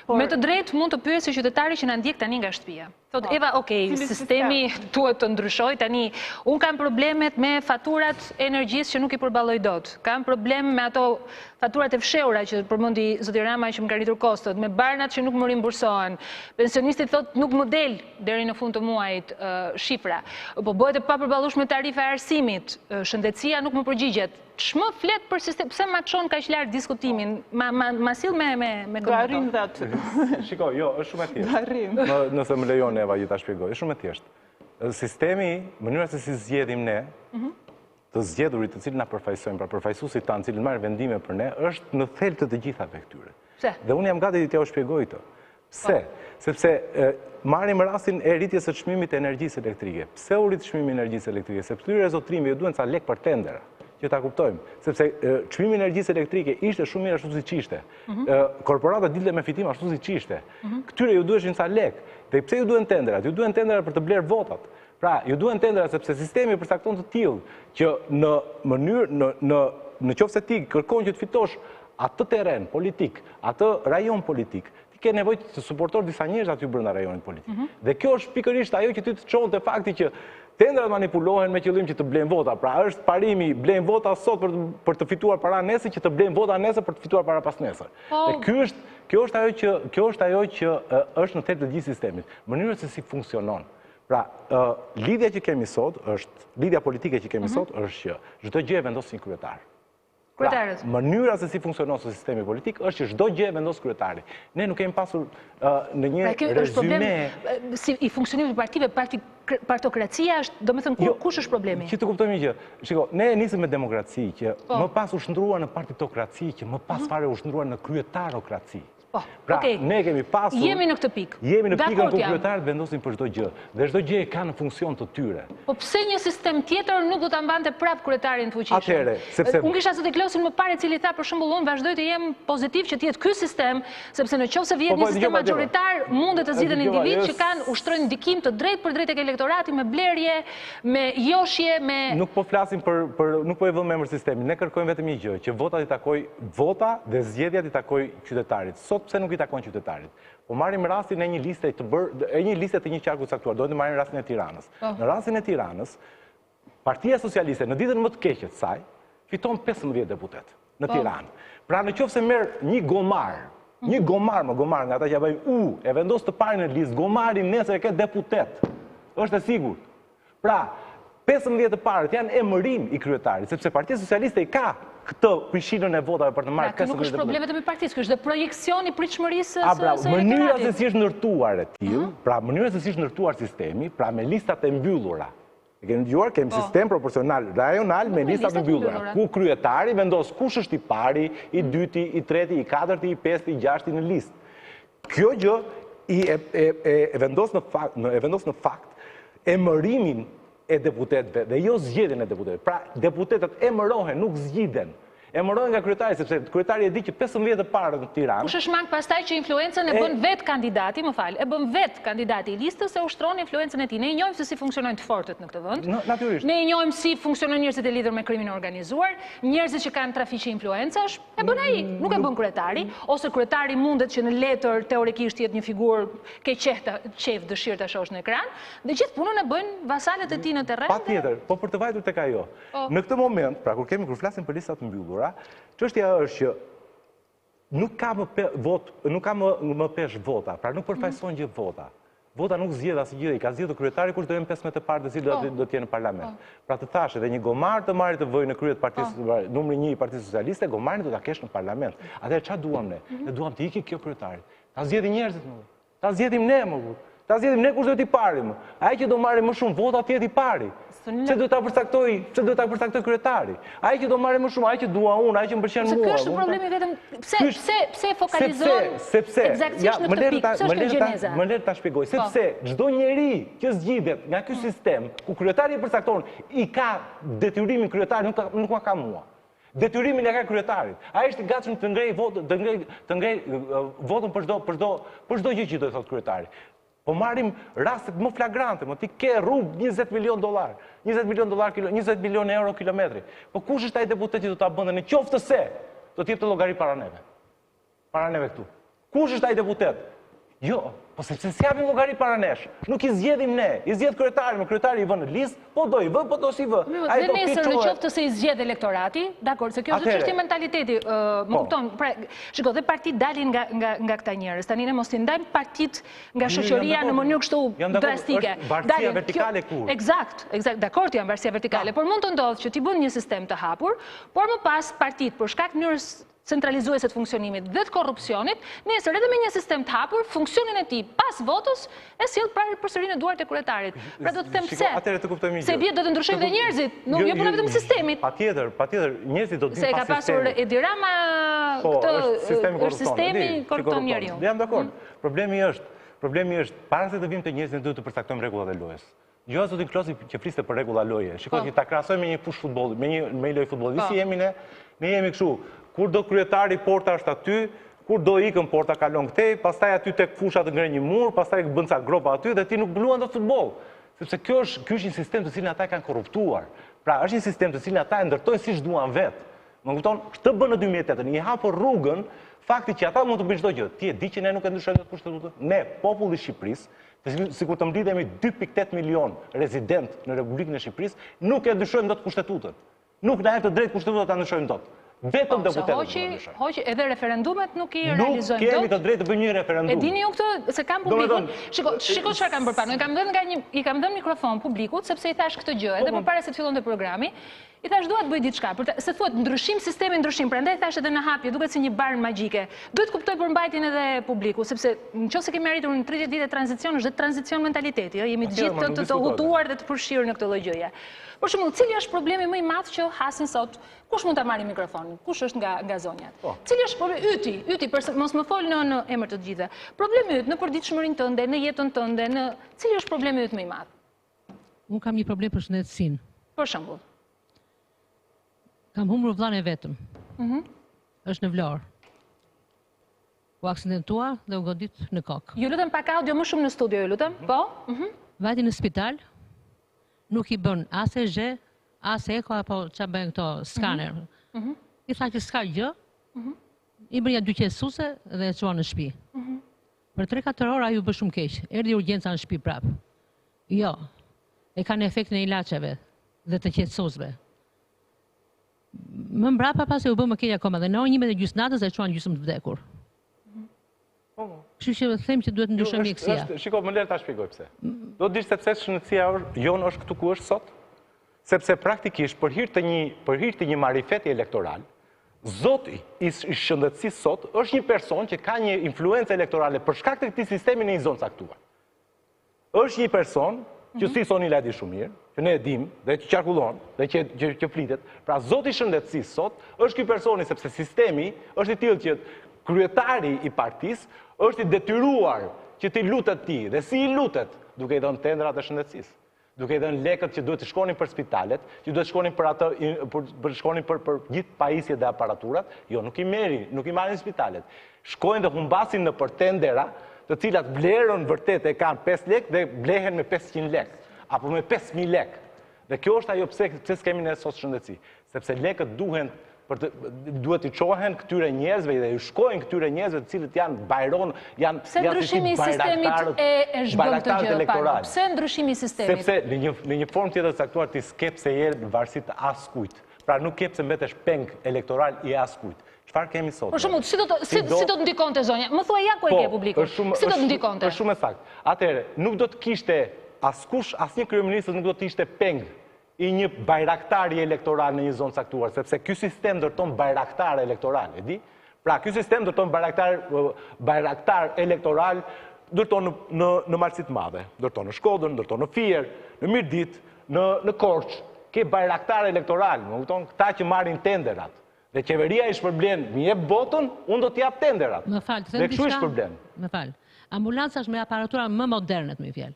Me të drejtë mund të pyesë qytetari që na ndjek tani nga shtëpia. Thot Eva, okej, sistemi duhet të ndryshoj tani. Un kam problemet me faturat e energjisë që nuk i përballoj dot. Kam problem me ato faturat e fshehura që përmendi zoti Rama që më ka rritur kostot, me barnat që nuk më rimbursohen. Pensionisti thot nuk më del deri në fund të muajit shifra. Po bëhet e papërballueshme tarifa e arsimit, shëndetësia nuk më përgjigjet. Ç'më flet për sistem, pse ma çon kaq larg diskutimin? Ma sill me do arrim dhe aty. Shiko, jo, është shumë e thjeshtë. Do arrim. Nëse më lejon Eva që ta shpjegoj, është shumë e thjeshtë. Sistemi, mënyra se si zgjedhim ne, të zgjedhurit të cilin na përfaqësojnë, pra përfaqësuesit tanë, cilin marrin vendime për ne, është në thelb të të gjithave këtyre. Pse? Dhe unë jam gati t'ja u shpjegoj këtë. Pse? Sepse marrim rastin e rritjes së çmimit të energjisë elektrike. Pse u rrit çmimi i energjisë elektrike? Sepse këtyre zotrimi ju duhen ca lek për tendera. Që ta kuptojmë, sepse çmimi i energjisë elektrike ishte shumë mirë ashtu siç ishte. Korporatat dilte me fitim ashtu siç ishte. Këtyre ju duheshin ca lek. Dhe pse ju duhen tenderat? Ju duhen tenderat për të bler votat. Pra, ju duhen tenderat sepse sistemi përcakton të tillë që në mënyrë në qoftë se ti kërkon që të fitosh atë terren politik, atë rajon politik, ti ke nevojë të suportosh disa njerëz aty brenda rajonit politik. Dhe kjo është pikërisht ajo që ty të çonte fakti që tendrat manipulohen me qëllim që të blejnë vota. Pra është parimi, blejnë vota sot për të fituar para nesër, që të blejnë vota nesër për të fituar para pas nesër. Dhe kjo është ajo që është në thelb të gjithë sistemit. Mënyra se si funksionon. Pra, lidhja që kemi sot, lidhja politike që kemi sot, është që çdo gjë e vendos një kryetar. Pra, mënyra se si funksionon sistemi politik është që çdo gjë e vendos kryetari. Ne nuk kemi pasur në një rezume. Si i funksionimit të partive, partokracia është, do me thënë, kush është problemi? Që të kuptojmë një gjë. Shiko, ne nisëm me demokraci që më pas u shndrua në partitokraci, që më pas fare u shndrua në kryetarokraci. Pra, ne kemi pasur... Jemi në këtë pikë. Jemi në pikën ku kryetarët vendosin për çdo gjë. Dhe çdo gjë e ka në funksion të tyre. Po pse një sistem tjetër nuk do ta mbante prap kryetarin të fuqishëm? Atëherë, sepse unë kisha zotin Klosin më parë i cili tha për shembull unë vazhdoj të jem pozitiv që të jetë ky sistem, sepse nëse vjen një sistem magjoritar, mundet të zgjidhen individ që kanë ushtrojnë ndikim të drejtë për drejtë tek elektorati me blerje, me joshje, me nuk po flasim për nuk po e vëmë emër sistemin. Ne kërkojmë vetëm një gjë, që votat i takoj vota dhe zgjedhjat i takoj qytetarit. Pse nuk i takon qytetarit? Po marrim rastin e një liste të një qarku caktuar, do të marrim rastin e Tiranës. Në rastin e Tiranës, Partia Socialiste në ditën më të keqe të saj fiton 15 deputet në Tiranë. Pra në qoftë se merr një gomar nga ata që bëjnë e vendos të parë në listë, gomari nesër e ka deputet. Është e sigurt. Pra 15 të parët janë emërim i kryetarit, sepse Partia Socialiste i ka këtë prishinën e votave për të marrë 15 deputet. Nuk është problemet e partisë, është dhe projekcion i pritshmërisë së elektoratit. Mënyra se si është ndërtuar e tillë, pra mënyra se si është ndërtuar sistemi, pra me listat e mbyllura. E kemi dëgjuar, kemi sistem proporcional rajonal me listat e mbyllura, ku kryetari vendos kush është i pari, i dyti, i treti, i katërti, i pesti, i gjashti në listë. Kjo gjë e vendos në fakt emërimin e deputetëve dhe jo zgjedhjen e deputetëve. Pra, deputetët emërohen, nuk zgjidhen. Emërohen nga kryetari, sepse kryetari e di që 15 parë në Tiranë. Kush është mang pastaj që influencën e bën vetë kandidati, më fal, e bën vetë kandidati i listës e ushtron influencën e tij. Ne i njohim se si funksionojnë të fortët në këtë vend. Natyrisht. Ne i njohim si funksionojnë njerëzit e lidhur me krimin organizuar, njerëzit që kanë trafiqi influencash, e bën ai, nuk e bën kryetari, ose kryetari mundet që në letër teorikisht jetë një figurë ke qef dëshirë ta shohësh në ekran, dhe gjithë punën e bëjnë vasalët e tij në terren. Patjetër, po për të vajtur tek ajo. Në këtë moment, pra kur flasim për listat të mbyllura, çështja është që nuk ka më pesh vota, pra nuk përfaqëson gjë vota. Vota nuk zgjedh asgjë, i ka zgjedhur kryetari kush do jenë 15 e parë të cilët do të jenë në parlament. Pra të thashë edhe një gomar të marrë të vëjë në krye të partisë numri 1 i Partisë Socialiste, gomarin do ta kesh në parlament. Atëherë çfarë duam ne? Ne duam të ikë kjo kryetari. Ta zgjedhin njerëzit më. Ta zgjedhim ne më. Ta zgjedhim ne kush do t'i pari më. Ai që do marrë më shumë vota atje t'i pari. Se do ta përcaktoj kryetari. Ai që do marrë më shumë, ai që dua unë, ai që më pëlqen mua. Ky është problemi vetëm pse fokalizon eksaktësisht në këtë pikë. Ç'është gjeneza? Më le ta shpjegoj. Sepse çdo njeri që zgjidhet nga ky sistem ku kryetari e përcakton, i ka detyrimin kryetari, nuk ka mua. Detyrimin e ka kryetarit. Ai është i gatshëm të ngrej votën për çdo gjë që do të thotë kryetari. Po marrim rastet më flagrante, ti ke rrugë 20 milion dollar, 20 milion euro kilometri. Po kush është ai deputet që do ta bënte në qoftë se do të jepte llogari para neve? Para neve këtu. Kush është ai deputet? Jo, po sepse s'japim llogari para nesh. Nuk i zgjedhim ne, i zgjedh kryetari, më kryetari i vën në listë, po do i vë, po do si vë. Ai do nesër në qoftë se i zgjedh elektorati, dakor, se kjo është çështje mentaliteti, më kupton. Pra, shikoj, dhe partit dalin nga këta njerëz. Tani ne mos i ndajmë partit nga shoqëria në mënyrë kështu drastike. Varësia vertikale kur? Eksakt, dakor, janë varësia vertikale, por mund të ndodhë që ti bën një sistem të hapur, por më pas partit për shkak mënyrës centralizuese të funksionimit dhe të korrupsionit, nesër edhe me një sistem të hapur, funksionin e tij pas votës e sjell përsëri në duart e kryetarit. Pra do të them pse? Se bie do të ndryshojnë dhe njerëzit, nuk jo puna vetëm e sistemit. Patjetër, njerëzit do të vinë pas sistemit. Se ka pasur Edi Rama këtë sistemi korrupton njeriu. Jam dakord. Problemi është para se të vim te njerëzit ne duhet të përcaktojmë rregullat e lojës. Jo zotin Klosi që fliste për rregulla loje. Shikoj që ta krahasojmë me një fush futbolli, me një lojë futbolli. Si jemi ne? Ne jemi kështu. Kur do kryetari porta është aty, kur do ikën porta kalon këtej, pastaj aty tek fusha të ngre një mur, pastaj bën ca gropa aty dhe ti nuk luan dot futboll. Sepse ky është një sistem të cilin ata kanë korruptuar. Pra, është një sistem të cilin ata e ndërtojnë siç duan vet. Më kupton? Këtë bën në 2008, i hapur rrugën fakti që ata mund të bëjnë çdo gjë. Ti e di që ne nuk e ndryshojmë dot kushtetutën. Ne, populli i Shqipërisë, sikur të mblidhemi 2.8 milion rezident në Republikën e Shqipërisë, nuk e ndryshojmë dot kushtetutën. Nuk na jep të drejtë kushtetuta ta ndryshojmë dot. Vetëm deputetët. Hoqi edhe referendumet nuk i realizojnë dot. Nuk kemi të drejtë të bëjmë një referendum. E dini ju këtë se kam publikun. Shiko çfarë kam bërë. I kam dhënë mikrofon publikut sepse i thash këtë gjë, edhe përpara se të fillonte programi. I thash dua të bëj diçka, se thuhet ndryshim sistemi ndryshim, prandaj thash edhe në hapje, duket si një barn magjike. Duhet kuptoj përmbajtjen edhe publiku, sepse nëse kemi arritur në 30 vite tranzicion, është tranzicion mentaliteti, jemi të gjithë të hutuar dhe të përfshirë në këtë lloj gjëje. Për shembull, cili është problemi më i madh që hasin sot? Kush mund ta marrë mikrofonin? Kush është nga zonjat? Cili është problemi yti, mos më fol në emër të gjithëve. Problemi yt në përditshmërinë tënde, në jetën tënde, cili është problemi yt më i madh? Unë kam një problem për shëndetësinë. Për shembull. Kam humbur vllain e vetëm. Është në Vlorë. U aksidentua dhe u godit në kokë. Ju lutem pak audio më shumë në studio, ju lutem. Po? Vajti në spital. Nuk i bën as EG, as eko apo çfarë bën këto skaner. I tha që s'ka gjë. I bën ja dy qetësuese dhe e çuan në shtëpi. Për 3-4 orë ajo u bë shumë keq. Erdhi urgjenca në shtëpi prap. Jo. E kanë efektin e ilaçeve dhe të qetësuesve. Më mbrapa pas e u bë më keq akoma dhe në orën 1:30 natës e çuan gjysmë të vdekur. Kështu që them që duhet të ndryshojmë mjekësia. Shiko, më lër ta shpjegoj pse. Do të dish sepse shëndetësia jonë është këtu ku është sot? Sepse praktikisht për hir të një marifeti elektoral, Zoti i shëndetësisë sot është një person që ka një influencë elektorale për shkak të këtij sistemi në një zonë caktuar. Është një person që si soni la di shumë mirë, që ne e dim dhe që qarkullon dhe që flitet. Pra Zoti i shëndetësisë sot është ky personi sepse sistemi është i tillë që kryetari i partisë është i detyruar që t'i lutet ti, dhe si i lutet, duke i dhënë tendrat e shëndetësisë, duke i dhënë lekët që duhet të shkonin për spitalet, që duhet të shkonin për atë, për shkonin për gjithë pajisjet dhe aparaturat, jo, nuk i marrin spitalet. Shkojnë dhe humbasin në për tendera, të cilat vlerën vërtet e kanë 5 lek dhe blehen me 500 lek, apo me 5.000 lek. Dhe kjo është ajo pse s'kemi ne sot shëndetësi, sepse lekët duhet i qohen këtyre njerëzve dhe i shkojnë këtyre njerëzve të cilët janë bajron, janë Pse ndryshimi i sistemit e zhbën këtë gjë parë? Pse ndryshimi i sistemit? Sepse në një formë tjetër të caktuar ti s'kep se je në varësi të askujt. Pra nuk kep se mbetesh peng elektoral i askujt. Çfarë kemi sot? Për shembull, si do të ndikonte zonja? Më thuaj ja ku e ke publikun. Si do të ndikonte? Është shumë saktë. Atëherë, nuk do të kishte askush, asnjë kryeminist nuk do të ishte peng i një bajraktari elektoral në një zonë caktuar, sepse ky sistem ndërton bajraktar elektoral, e di? Pra, ky sistem ndërton bajraktar elektoral, ndërton në Malësi të Madhe, ndërton në Shkodër, ndërton në Fier, në Mirdit, në Korçë, ke bajraktar elektoral, më kupton, këta që marrin tenderat. Dhe qeveria i shpërblen, mi jep botën, unë do t'jap tenderat. Më falë, dhe kështu i shpërblen. Më falë, ambulanca është me aparatura më modernet, më i fjalë.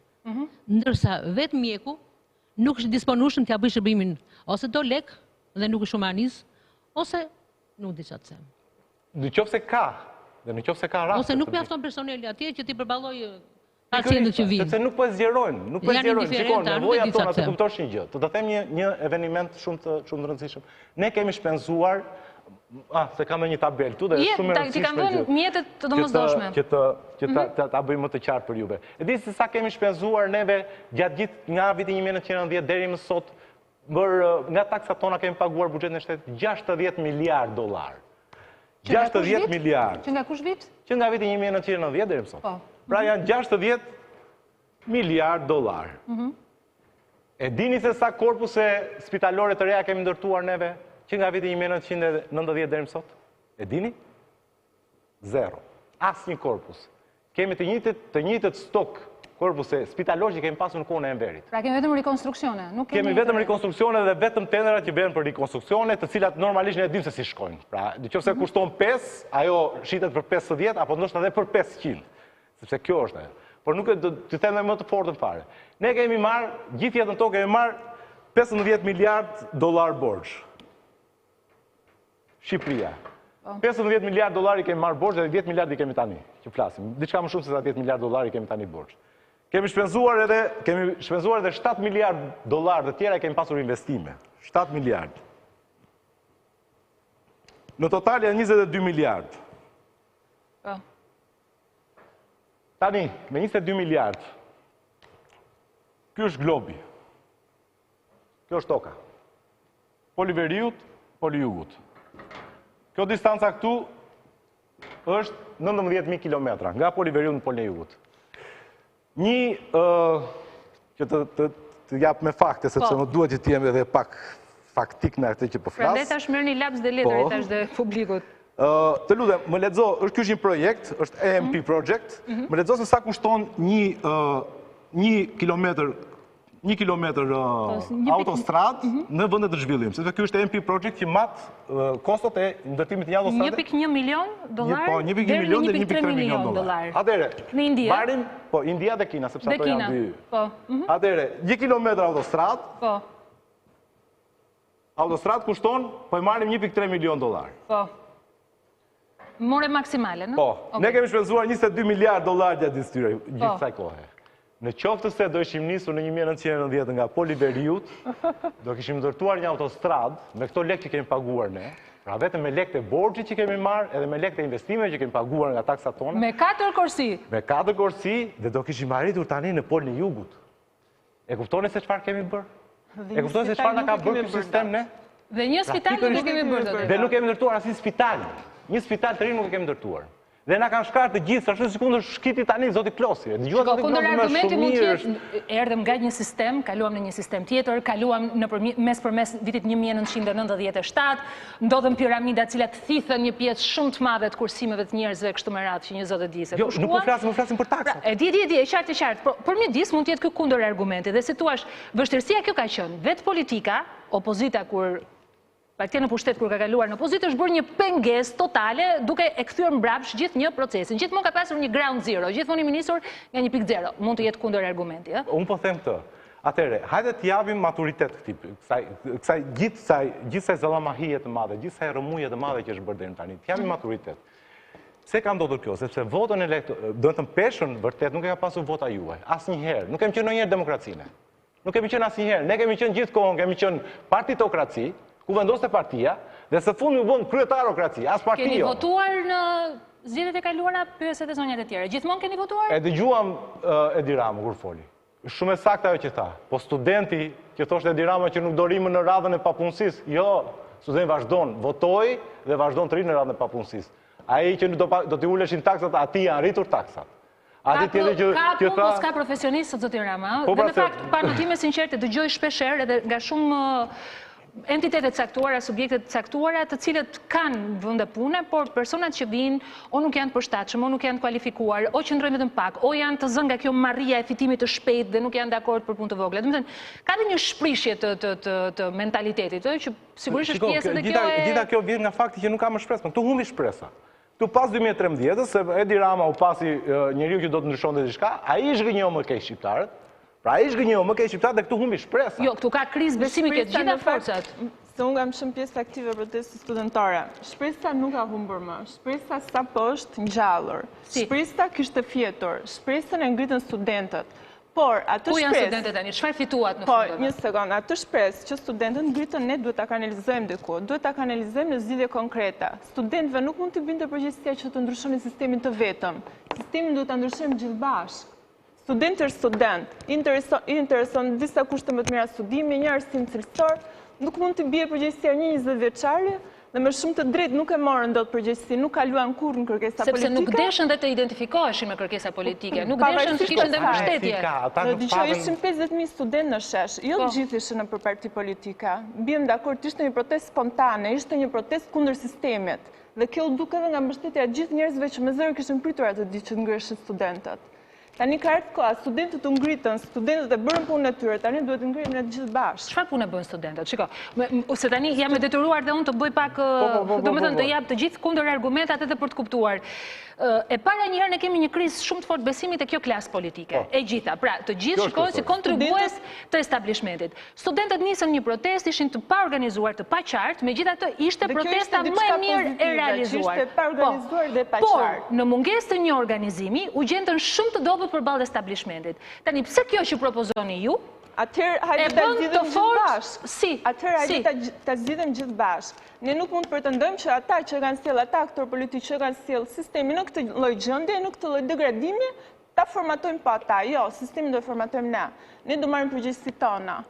Ndërsa vetë mjeku nuk është disponueshëm t'ja bëjë shërbimin ose do lek dhe nuk është humanist, ose nuk di çfarë të them. Nëse ka raste. Ose nuk mjafton personeli atje që t'i përballoj pacientët që vinë. Sepse nuk po zgjerojnë, Shikon, nevoja tona të kuptosh një gjë. Të them një eveniment shumë të rëndësishëm. Ne kemi shpenzuar, se kam një tabel këtu dhe është shumë e rëndësishme. Ti kanë dhënë mjetet të domosdoshme. Që ta bëjmë më të qartë për juve. E di se sa kemi shpenzuar neve gjatë gjithë nga viti 1990 deri më sot, nga taksat tona kemi paguar buxhetin e shtetit $60 miliard. 60 miliard. Që nga kush vit? Që nga viti 1990 deri më sot. Pra janë $60 miliard. E dini se sa korpuse spitalore të reja kemi ndërtuar neve që nga viti 1990 deri më sot? E dini? 0. Asnjë korpus. Kemi të njëjtët stok korpuse spitalore që kemi pasur në kohën e Enverit. Pra kemi vetëm rekonstruksione, nuk kemi vetëm rekonstruksione dhe vetëm tenderat që bëhen për rekonstruksione, të cilat normalisht ne e dimë se si shkojnë. Pra, nëse kushton 5, ajo shitet për 50 apo ndoshta edhe për 500. Sepse kjo është ajo. Por nuk të them më të fortën fare. Ne kemi marrë, gjithë jetën tonë kemi marrë $15 miliard borxh. Shqipëria. $15 miliard i kemi marrë borxh dhe 10 miliard i kemi tani, që flasim. Diçka më shumë se sa $10 miliard i kemi tani borxh. Kemi shpenzuar edhe $7 miliard të tjera kemi pasur investime. 7 miliard. Në total janë 22 miliard. Tani, me 22 miliard, kjo është globi. Kjo është toka. Poliveriut, polijugut. Kjo distanca këtu është 19.000 kilometra, nga Poliveriut në polijugut. Që të japë me fakte, sepse më duhet që t'jem edhe pak faktik në këtë që po flas. Pra dhe tash merrni laps dhe letër tash dhe publikut. Të lutem, më lexo, është ky një projekt, është EMP project, më lexo se sa kushton një kilometër autostradë në vende të zhvillim, sepse ky është EMP project që mat kostot e ndërtimit të një autostrade. $1.1 milion Po, $1.1 milion dhe $1.3 milion. Atëherë, në Indi. Marrim, po, India dhe Kina, sepse ato janë dy. Atëherë, 1 kilometër autostradë. Po. Autostradë kushton, po i marrim $1.3 milion. Po. More maksimale, në? Po, ne kemi shpenzuar $22 miliard gjatë gjithë kësaj kohe. Në qoftë se do ishim nisur në 1990 nga Poliveriut, do kishim ndërtuar një autostradë me këto lekë që kemi paguar ne, pra vetëm me lekët e borxhit që kemi marrë edhe me lekët e investimeve që kemi paguar nga taksat tona. Me 4 korsi. Me 4 korsi dhe do kishim arritur tani në Polin e Jugut. E kuptoni se çfarë kemi bërë? E kuptoni se çfarë na ka bërë ky sistem ne? Dhe një spital nuk kemi bërë. Dhe nuk kemi ndërtuar asnjë spital. Një spital të ri nuk e kemi ndërtuar. Dhe na kanë shkarë të gjithë, ashtu si kundër shkiti tani zoti Klosi. Shiko, kundër argumenti mund të jetë, erdhëm nga një sistem, kaluam në një sistem tjetër, kaluam mes përmes vitit 1997, ndodhen piramida cilat thithën një pjesë shumë të madhe të kursimeve të njerëzve kështu me radhë që një zot e di se jo, nuk po flasim për taksat. E di, e qartë. Për mjedis mund të jetë ky kundër argumenti dhe si thua, vështirësia kjo ka qenë vetë politika, opozita kur Partia në pushtet kur ka kaluar në opozitë është bërë një pengesë totale duke e kthyer mbrapsht gjithë një procesin. Gjithmonë ka pasur një ground zero, gjithmonë i nisur nga 1.0. Mund të jetë kundër argumenti, ë? Unë po them këtë. Atëre, hajde të japim maturitet kësaj gjithsej zallamahije të madhe, gjithsej rëmuje të madhe që është bërë deri tani. Të japim maturitet. Se ka ndodhur kjo, sepse votën do të peshën vërtet nuk e ka pasur vota juaj. Asnjëherë, nuk kemi qenë ndonjëherë demokracinë. Nuk kemi qenë asnjëherë, ne kemi qenë gjithkohon, kemi qenë partitokraci, ku vendoste partia, dhe së fundi u bën kryetarokraci, as partia. Keni votuar në zgjedhjet e kaluara, pyeset e zonjat e tjera. Gjithmonë keni votuar? E dëgjuam Edi Ramën kur foli. Shumë e saktë ajo që tha. Po studenti që thoshte Edi Rama që nuk do rrimë në radhën e papunësisë, jo, studenti vazhdon, votoi dhe vazhdon të rrinë në radhën e papunësisë. Ai që do t'i uleshin taksat, atij janë rritur taksat. Ka punë, mos ka profesionistët, zoti Rama. Dhe në fakt, pa notime sinqerte, dëgjoj shpeshherë edhe nga shumë entitetet caktuara, subjektet caktuara, të cilët kanë vende pune, por personat që vinë o nuk janë të përshtatshëm, o nuk janë të kualifikuar, o qëndrojnë vetëm pak, o janë të zënë nga kjo marrëria e fitimit të shpejtë dhe nuk janë dakord për punë të vogla. Domethënë, ka dhe një shprishje të mentalitetit, që sigurisht është pjesë dhe kjo e... Gjitha kjo vjen nga fakti që nuk ka më shpresë, këtu humbi shpresa. Tu pas 2013, se Edi Rama u pasi njeriu që do të ndryshonte diçka, ai zhgënjeu më keq shqiptarët. Pra ai zhgënjeu më keq shqiptarët dhe këtu humbi shpresa. Jo, këtu ka krizë besimi ke të gjitha forcat. Se unë kam shumë pjesë aktive protestës studentare. Shpresa nuk ka humbur më. Shpresa sapo është ngjallur. Shpresa kishte fjetur. Shpresën e ngritën studentët. Por atë shpresë... Ku janë studentët tani? Çfarë fituat në fund? Po, një sekond. Atë shpresë që studentët ngritën ne duhet ta kanalizojmë diku. Duhet ta kanalizojmë në zgjidhje konkrete. Studentëve nuk mund të binte përgjegjësia që të ndryshonin sistemin të vetëm. Sistemin duhet ta ndryshojmë gjithë bashkë. Student është student. I intereson disa kushte më të mira studimi, një arsim cilësor, nuk mund të bie përgjegjësia një 20 vjeçari dhe me shumë të drejtë nuk e morën dot përgjegjësi, nuk kaluan kurrë në kërkesa politike. Sepse nuk deshën dhe të identifikoheshin me kërkesa politike, nuk deshën të kishin dhe mbështetje. Dëgjoj, ishin 50.000 studentë në shesh, jo të gjithë ishin në parti politika. Biem dakord, ishte një protestë spontane, ishte një protestë kundër sistemit. Dhe kjo u duk edhe nga mbështetja gjithë njerëzve që me zëri kishin pritur atë ditë që ngrihen studentët. Tani ka ardhur koha, studentët u ngritën, studentët e bërën punën e tyre, tani duhet të ngrihen ne të gjithë bashkë. Çfarë punë bën studentët? Shiko, se tani jam e detyruar dhe unë të bëj pak, domethënë të jap të gjithë kundër argumentat edhe për të kuptuar. E para njëherë ne kemi një krizë shumë të fortë besimit te kjo klasë politike. E gjitha, pra, të gjithë shikohen si kontribues të establishmentit. Studentët nisën një protestë, ishin të pa organizuar, të pa qartë, megjithatë ishte protesta më e mirë e realizuar. Ishte pa organizuar dhe pa qartë. Por, në mungesë të një organizimi, u gjendën shumë të dobët përballë establishmentit. Tani pse kjo që propozoni ju? Atëherë hajde ta zgjidhim gjithë bashkë. Si. Atëherë hajde ta zgjidhim gjithë bashkë. Ne nuk mund të pretendojmë që ata që kanë sjell, ata aktorë politikë që kanë sjell sistemin në këtë lloj gjendje, në këtë lloj degradimi, ta formatojmë pa ata. Jo, sistemin do të formatojmë ne. Ne do marrim përgjegjësitë tona.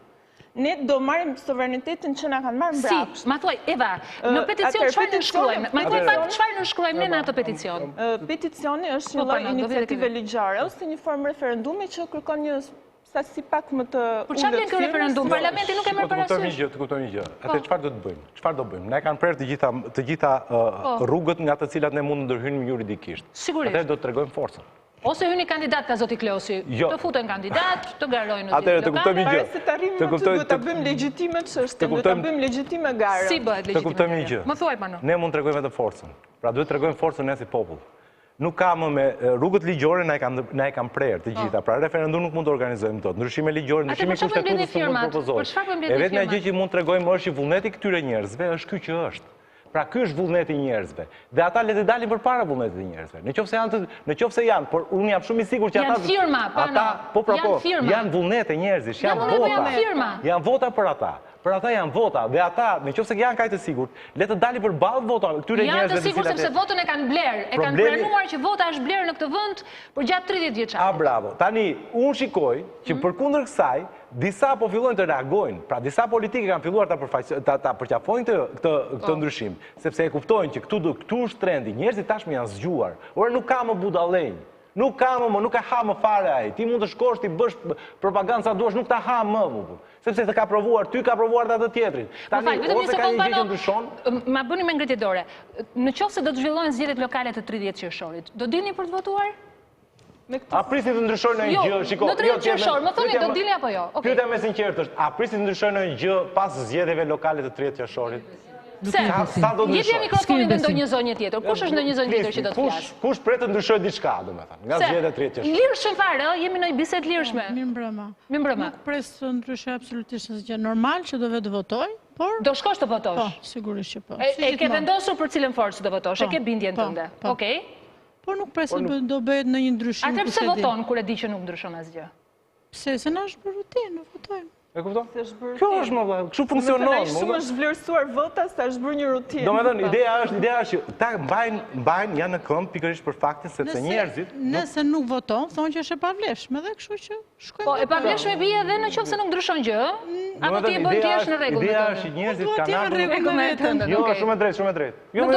Ne do marrim sovranitetin që na kanë marrë mbrapsht. Si, ma thuaj, Eva, në peticion çfarë ne shkruajmë? Ma thuaj pak çfarë ne shkruajmë ne në atë peticion? Peticioni është një lloj iniciative ligjore ose një formë referendumi që kërkon një si pak më të ulët. Por çfarë bën ky referendum? Parlamenti nuk e merr parasysh. Të kuptoj një gjë. Atë çfarë do të bëjmë? Çfarë do bëjmë? Ne kanë prerë të gjitha rrugët nga të cilat ne mund të ndërhyjmë juridikisht. Sigurisht. Atë do të tregojmë forcën. Ose hyni kandidat ka zoti Klosi. Të futen kandidat, të garojnë në zgjedhje lokale. Të kuptojmë një gjë. Se të arrijmë që duhet ta bëjmë legjitime çështën, duhet ta bëjmë legjitime garën. Si bëhet legjitime? Të kuptojmë një gjë. Më thuaj pano. Ne mund të tregojmë vetëm forcën. Pra duhet të tregojmë forcën ne si popull. Nuk ka më me rrugët ligjore na e kanë prerë të gjitha. Pra referendum nuk mund të organizojmë dot. Ndryshime ligjore, ndryshime kushtetutës nuk mund të propozohen. E vetmja gjë që mund të tregojmë është që vullneti këtyre njerëzve është ky që është. Pra ky është vullneti i njerëzve. Dhe ata le të dalin përpara vullnetit të njerëzve. Nëse janë, por unë jam shumë i sigurt që ata janë firma, janë vullnete njerëzish, janë vota. Janë vota për ata. Për ata janë vota, dhe ata, nëse janë kaq të sigurt, le të dalin përballë votave këtyre njerëzve. Janë të sigurt sepse votën e kanë blerë, e kanë pranuar që vota është blerë në këtë vend për gjatë 30 vjeçare. Bravo. Tani unë shikoj që përkundër kësaj, disa po fillojnë të reagojnë. Pra disa politikë kanë filluar ta përqafojnë këtë ndryshim, sepse e kuptojnë që këtu është trendi, njerëzit tashmë janë zgjuar. Ora nuk ka më budallënj. Nuk e ha më fare ai. Ti mund të shkosh ti bësh propagandë sa duash, nuk ta ha më. Sepse të ka provuar, ty ka provuar dhe atë tjetrin. Tani, ose ka një gjë që ndryshon. Ma bëni me ngritje dorë. Në qoftë se do të zhvillohen zgjedhjet lokale të 30 qershorit, do dilni për të votuar? A prisin të ndryshojnë në një gjë? Jo, në 30 qershor, më thoni do dilni apo jo? Pyetja me sinqertë është, a prisin të ndryshojnë në një gjë pas zgjedhjeve lokale të 30 qershorit? Pse? Jepja mikrofonin dhe ndonjë zonjë tjetër. Kush është ndonjë zonjë tjetër që do të flasë? Kush pret të ndryshoj diçka, domethënë, nga zgjedhja e tretë që është. Lirshëm fare, jemi në një bisedë lirshme. Mirëmbrëma. Mirëmbrëma. Nuk pres të ndryshoj absolutisht asgjë. Normal që do vetë votoj, por do shkosh të votosh. Po, sigurisht që po. E ke vendosur për cilën forcë të votosh, e ke bindjen tënde. Okej. Por nuk pres se do bëhet në një ndryshim. Atë pse voton kur e di që nuk ndryshon asgjë? Pse se na është për rutinë, nuk votojmë. E kupton? Kjo është më vëlla, kështu funksionon. Ai shumë është vlerësuar vota sa është bërë një rutinë. Domethënë, ideja është që ta mbajnë janë në këmbë pikërisht për faktin sepse njerëzit nëse nuk voton, thonë që është e pavlefshme dhe kështu që shkojmë. Po, e pavlefshme bie edhe nëse nuk ndryshon gjë, apo ti e bën ti është në rregull. Ideja është që njerëzit kanë ardhur. Jo, shumë drejt, shumë drejt. Jo,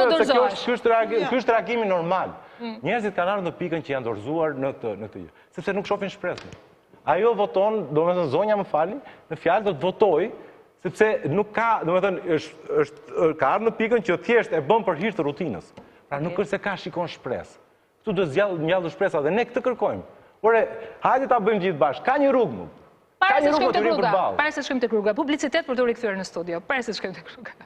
ky është reagimi normal. Njerëzit kanë ardhur në pikën që janë dorëzuar në këtë gjë, sepse nuk shohin shpresën. Ajo voton, domethënë zonja më falni, në fjalë do të votoj, sepse nuk ka, domethënë ka ardhur në pikën që thjesht e bën për hir të rutinës. Pra nuk është se ka shikon shpresë. Ktu do zgjallë shpresa dhe ne këtë kërkojmë. Ore, hajde ta bëjmë gjithë bashkë. Ka një rrugë. Ka një rrugë të ri përballë. Para se shkojmë tek rruga, publicitet për të rikthyer në studio. Para se shkojmë tek rruga.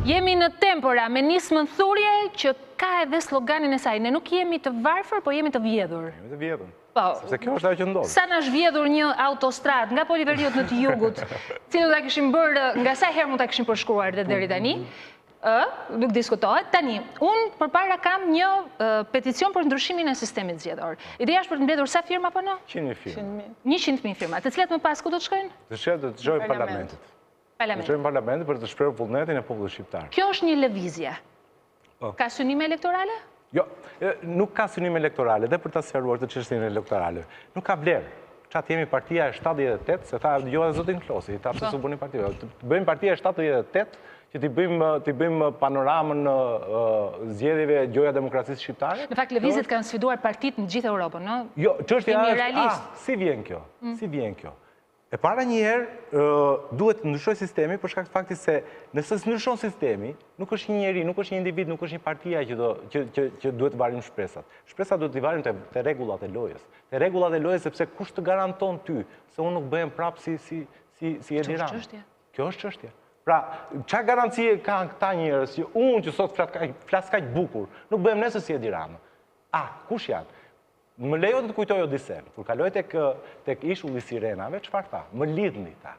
Jemi në Tempora me nismën thurje që ka edhe sloganin e saj. Ne nuk jemi të varfër, po jemi të vjedhur. Jemi të vjedhur. Po. Sepse kjo është ajo që ndodh. Sa na është vjedhur një autostradë nga Poliveriut në të jugut, cilën ta kishim bërë, nga sa herë mund ta kishim përshkruar deri tani? Nuk diskutohet. Tani, unë përpara kam një peticion për ndryshimin e sistemit zgjedhor. Ideja është për të mbledhur sa firma apo në? 100.000 firma. 100.000 firma. Të cilat më pas ku do të shkojnë? Të shkojnë parlamentit. Të shkojnë parlamentit për të shprehur vullnetin e popullit shqiptar. Kjo është një lëvizje. Ka synime elektorale? Jo, nuk ka synime elektorale, dhe për ta sqaruar të çështjen elektorale. Nuk ka vlerë. Çfarë jemi partia e 78, se tha dëgjova zotin Klosi, ta pse s'u bëni parti. Të bëjmë partia e 78 që t'i bëjmë panoramën zgjedhjeve gjoja demokracisë shqiptare. Në fakt lëvizjet kanë sfiduar partitë në gjithë Europën, no? Jo, çështja është, si vjen kjo? Si vjen kjo? E para njëherë duhet të ndryshoj sistemi për shkak të faktit se nëse s'ndryshon sistemi, nuk është një njeri, nuk është një individ, nuk është një partia që duhet të varim shpresat. Shpresat duhet të varim te rregullat e lojës. Te rregullat e lojës sepse kush të garanton ty se unë nuk bëhem prapë si Edi Rama. Kjo është çështja. Pra, çfarë garancie kanë këta njerëz që unë që sot flas kaq bukur, nuk bëhem nesër si Edi Rama? Kush janë? Më lejo të kujtoj Odisen, kur kaloj tek ishulli i sirenave, çfarë tha? Më lidhni ta.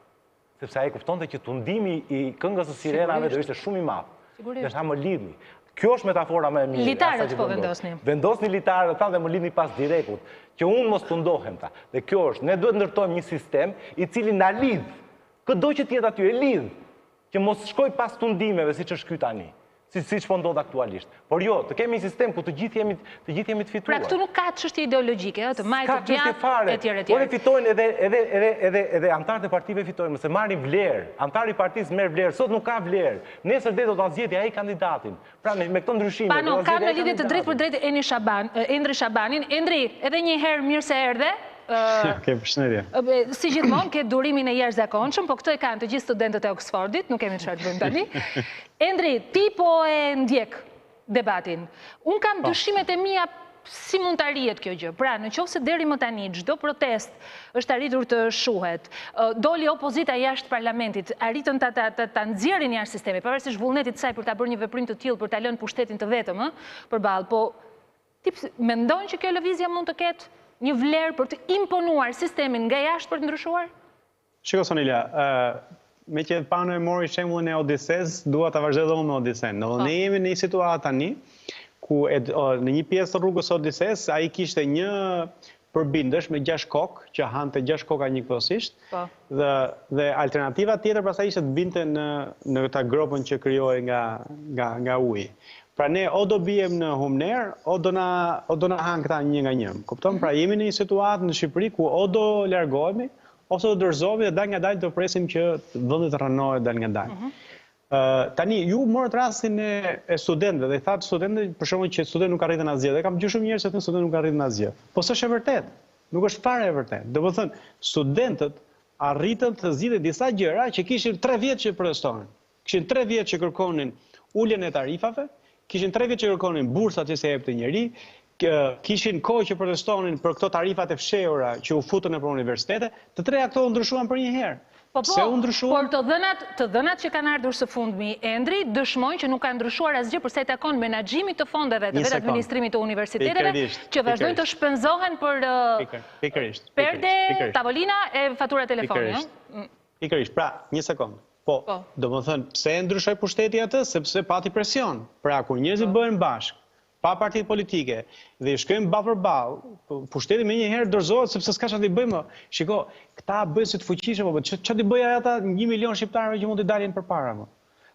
Sepse ai kuptonte që tundimi i këngës së sirenave do ishte shumë i madh. Dhe tha më lidhni. Kjo është metafora më e mirë. Litarët po vendosni. Vendosni litarët ta dhe më lidhni pas direkut, që unë mos tundohem ta. Dhe kjo është, ne duhet ndërtojmë një sistem i cili na lidh. Çdo që të jetë aty e lidh, që mos shkoj pas tundimeve siç është ky tani. Siç po ndodh aktualisht. Por jo, të kemi një sistem ku të gjithë jemi të fituar. Pra këtu nuk ka çështje ideologjike, të majtë të gjatë etj. Por e fitojnë edhe antarët e partive fitojnë, mëse marrin vlerë. Antari i partisë merr vlerë, sot nuk ka vlerë. Nesër do ta zgjidhë ai kandidatin. Pra me këto ndryshime. Pano, kam në lidhje të drejtë për drejtë Endri Shabanin. Endri, edhe një herë mirë se erdhe. Ke përshëndetje. Si gjithmonë, ke durimin e jashtëzakonshëm, po këtë e kanë të gjithë studentët e Oxfordit, nuk kemi çfarë të bëjmë tani. Endri, ti po e ndjek debatin. Un kam dyshimet e mia si mund të arrihet kjo gjë. Pra, nëse deri më tani çdo protest është arritur të shuhet, doli opozita jashtë parlamentit, arritën ta nxjerrin jashtë sistemit, pavarësisht vullnetit të saj për ta bërë një veprim të tillë për ta lënë pushtetin të vetëm, përballë, po ti mendon që kjo lëvizje mund të ketë një vlerë për të imponuar sistemin nga jashtë për të ndryshuar? Shiko Sonila, me që Pano e mori shembullin e Odises, dua ta vazhdoj edhe unë me Odisen. Ne jemi në një situatë tani ku në një pjesë të rrugës së Odises ai kishte një përbindësh me 6 kokë, që hante 6 koka njëkohësisht, dhe alternativa tjetër pastaj ishte të binte në këtë gropën që krijohej nga uji. Pra ne o do bijem në humner, o do na hanë këta një nga një. Kupton? Pra jemi në një situatë në Shqipëri ku o do largohemi, ose do dorëzohemi dhe dal nga dal do presim që vendi të rënohet dal nga dal. Tani, ju morët rastin e studentëve dhe i thatë studentëve, për shembull që studentët nuk arritën asgjë, dhe kam dëgjuar shumë njerëz që thonë studentët nuk arritën asgjë. Po s'është e vërtetë. Nuk është fare e vërtetë. Domethënë, studentët arritën të zgjidhin disa gjëra që kishin 3 vjet që protestonin. Kishin 3 vjet që kërkonin uljen e tarifave, kishin 3 vjet që kërkonin bursat që se jepte njëri, kishin kohë që protestonin për këto tarifat e fshehura që u futën nëpër universitete, të treja këto u ndryshuan për një herë. Por të dhënat që kanë ardhur së fundmi, Endri, dëshmojnë që nuk ka ndryshuar asgjë përsa i takon menaxhimit të fondeve të vetë administrimit të universiteteve, që vazhdojnë të shpenzohen për perde, tavolina e fatura telefoni. Pikërisht, pra, një sekond. Po, do më thënë, pse ndryshoj pushteti atë? Sepse pati presion. Pra, kur njerëzit bëhen bashkë, pa partitë politike, dhe i shkojmë ballë për ballë, pushteti me një herë dorëzohet sepse s'ka çfarë të bëjmë. Shiko, këta bëjnë si të fuqishëm, po çfarë të bëjë ata 1 milion shqiptarëve që mund të dalin përpara më?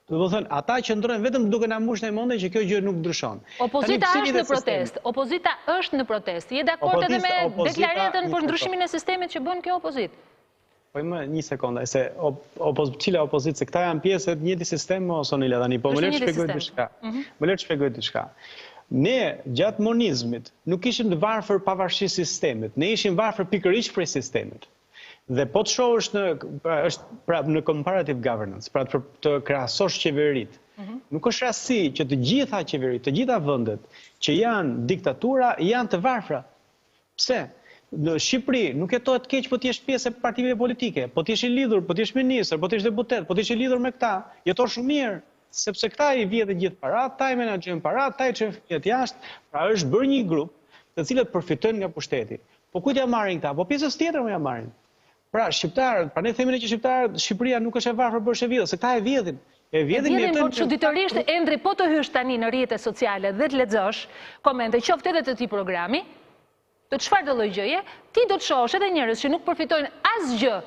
Do të thënë, ata qëndrojnë vetëm duke na mbushur në mendje që kjo gjë nuk ndryshon. Opozita është në protestë. Opozita është në protestë. Je dakord edhe me deklaratën për ndryshimin e sistemit që bën kjo opozitë? Po më një sekondë, se cila opozitë, se këta janë pjesë e të njëjtit sistem ose Sonila tani, po më le të shpjegoj diçka. Më le të shpjegoj diçka. Ne, gjatë monizmit, nuk ishim të varfër pavarësisht sistemit, ne ishim varfër pikërisht prej sistemit. Dhe po të shohësh në comparative governance, pra të krahasosh qeverit, nuk është rasti që të gjitha qeverit, të gjitha vendet që janë diktatura, janë të varfra. Pse? Në Shqipëri nuk jetohet keq po t'jesh pjesë e partive politike, po t'jesh i lidhur, po t'jesh ministër, po t'jesh deputet, po t'jesh i lidhur me këta, jeton shumë mirë. Sepse këta i vjedhin gjithë parat, ta i menaxhojnë parat, ta i çojnë fëmijët jashtë, pra është bërë një grup të cilët përfitojnë nga pushteti. Po kujt ja marrin këta? Po pjesës tjetër më ja marrin. Pra shqiptarët, pra ne themi që Shqipëria nuk është e varfër për shëvillë, se këta e vjedhin. E vjedhin por çuditërisht Endri po të hysh tani në rrjetet sociale dhe të lexosh komente qoftë edhe të këtij programi, të çfarë do lloj gjëje, ti do të shohësh edhe njerëz që nuk përfitojnë asgjë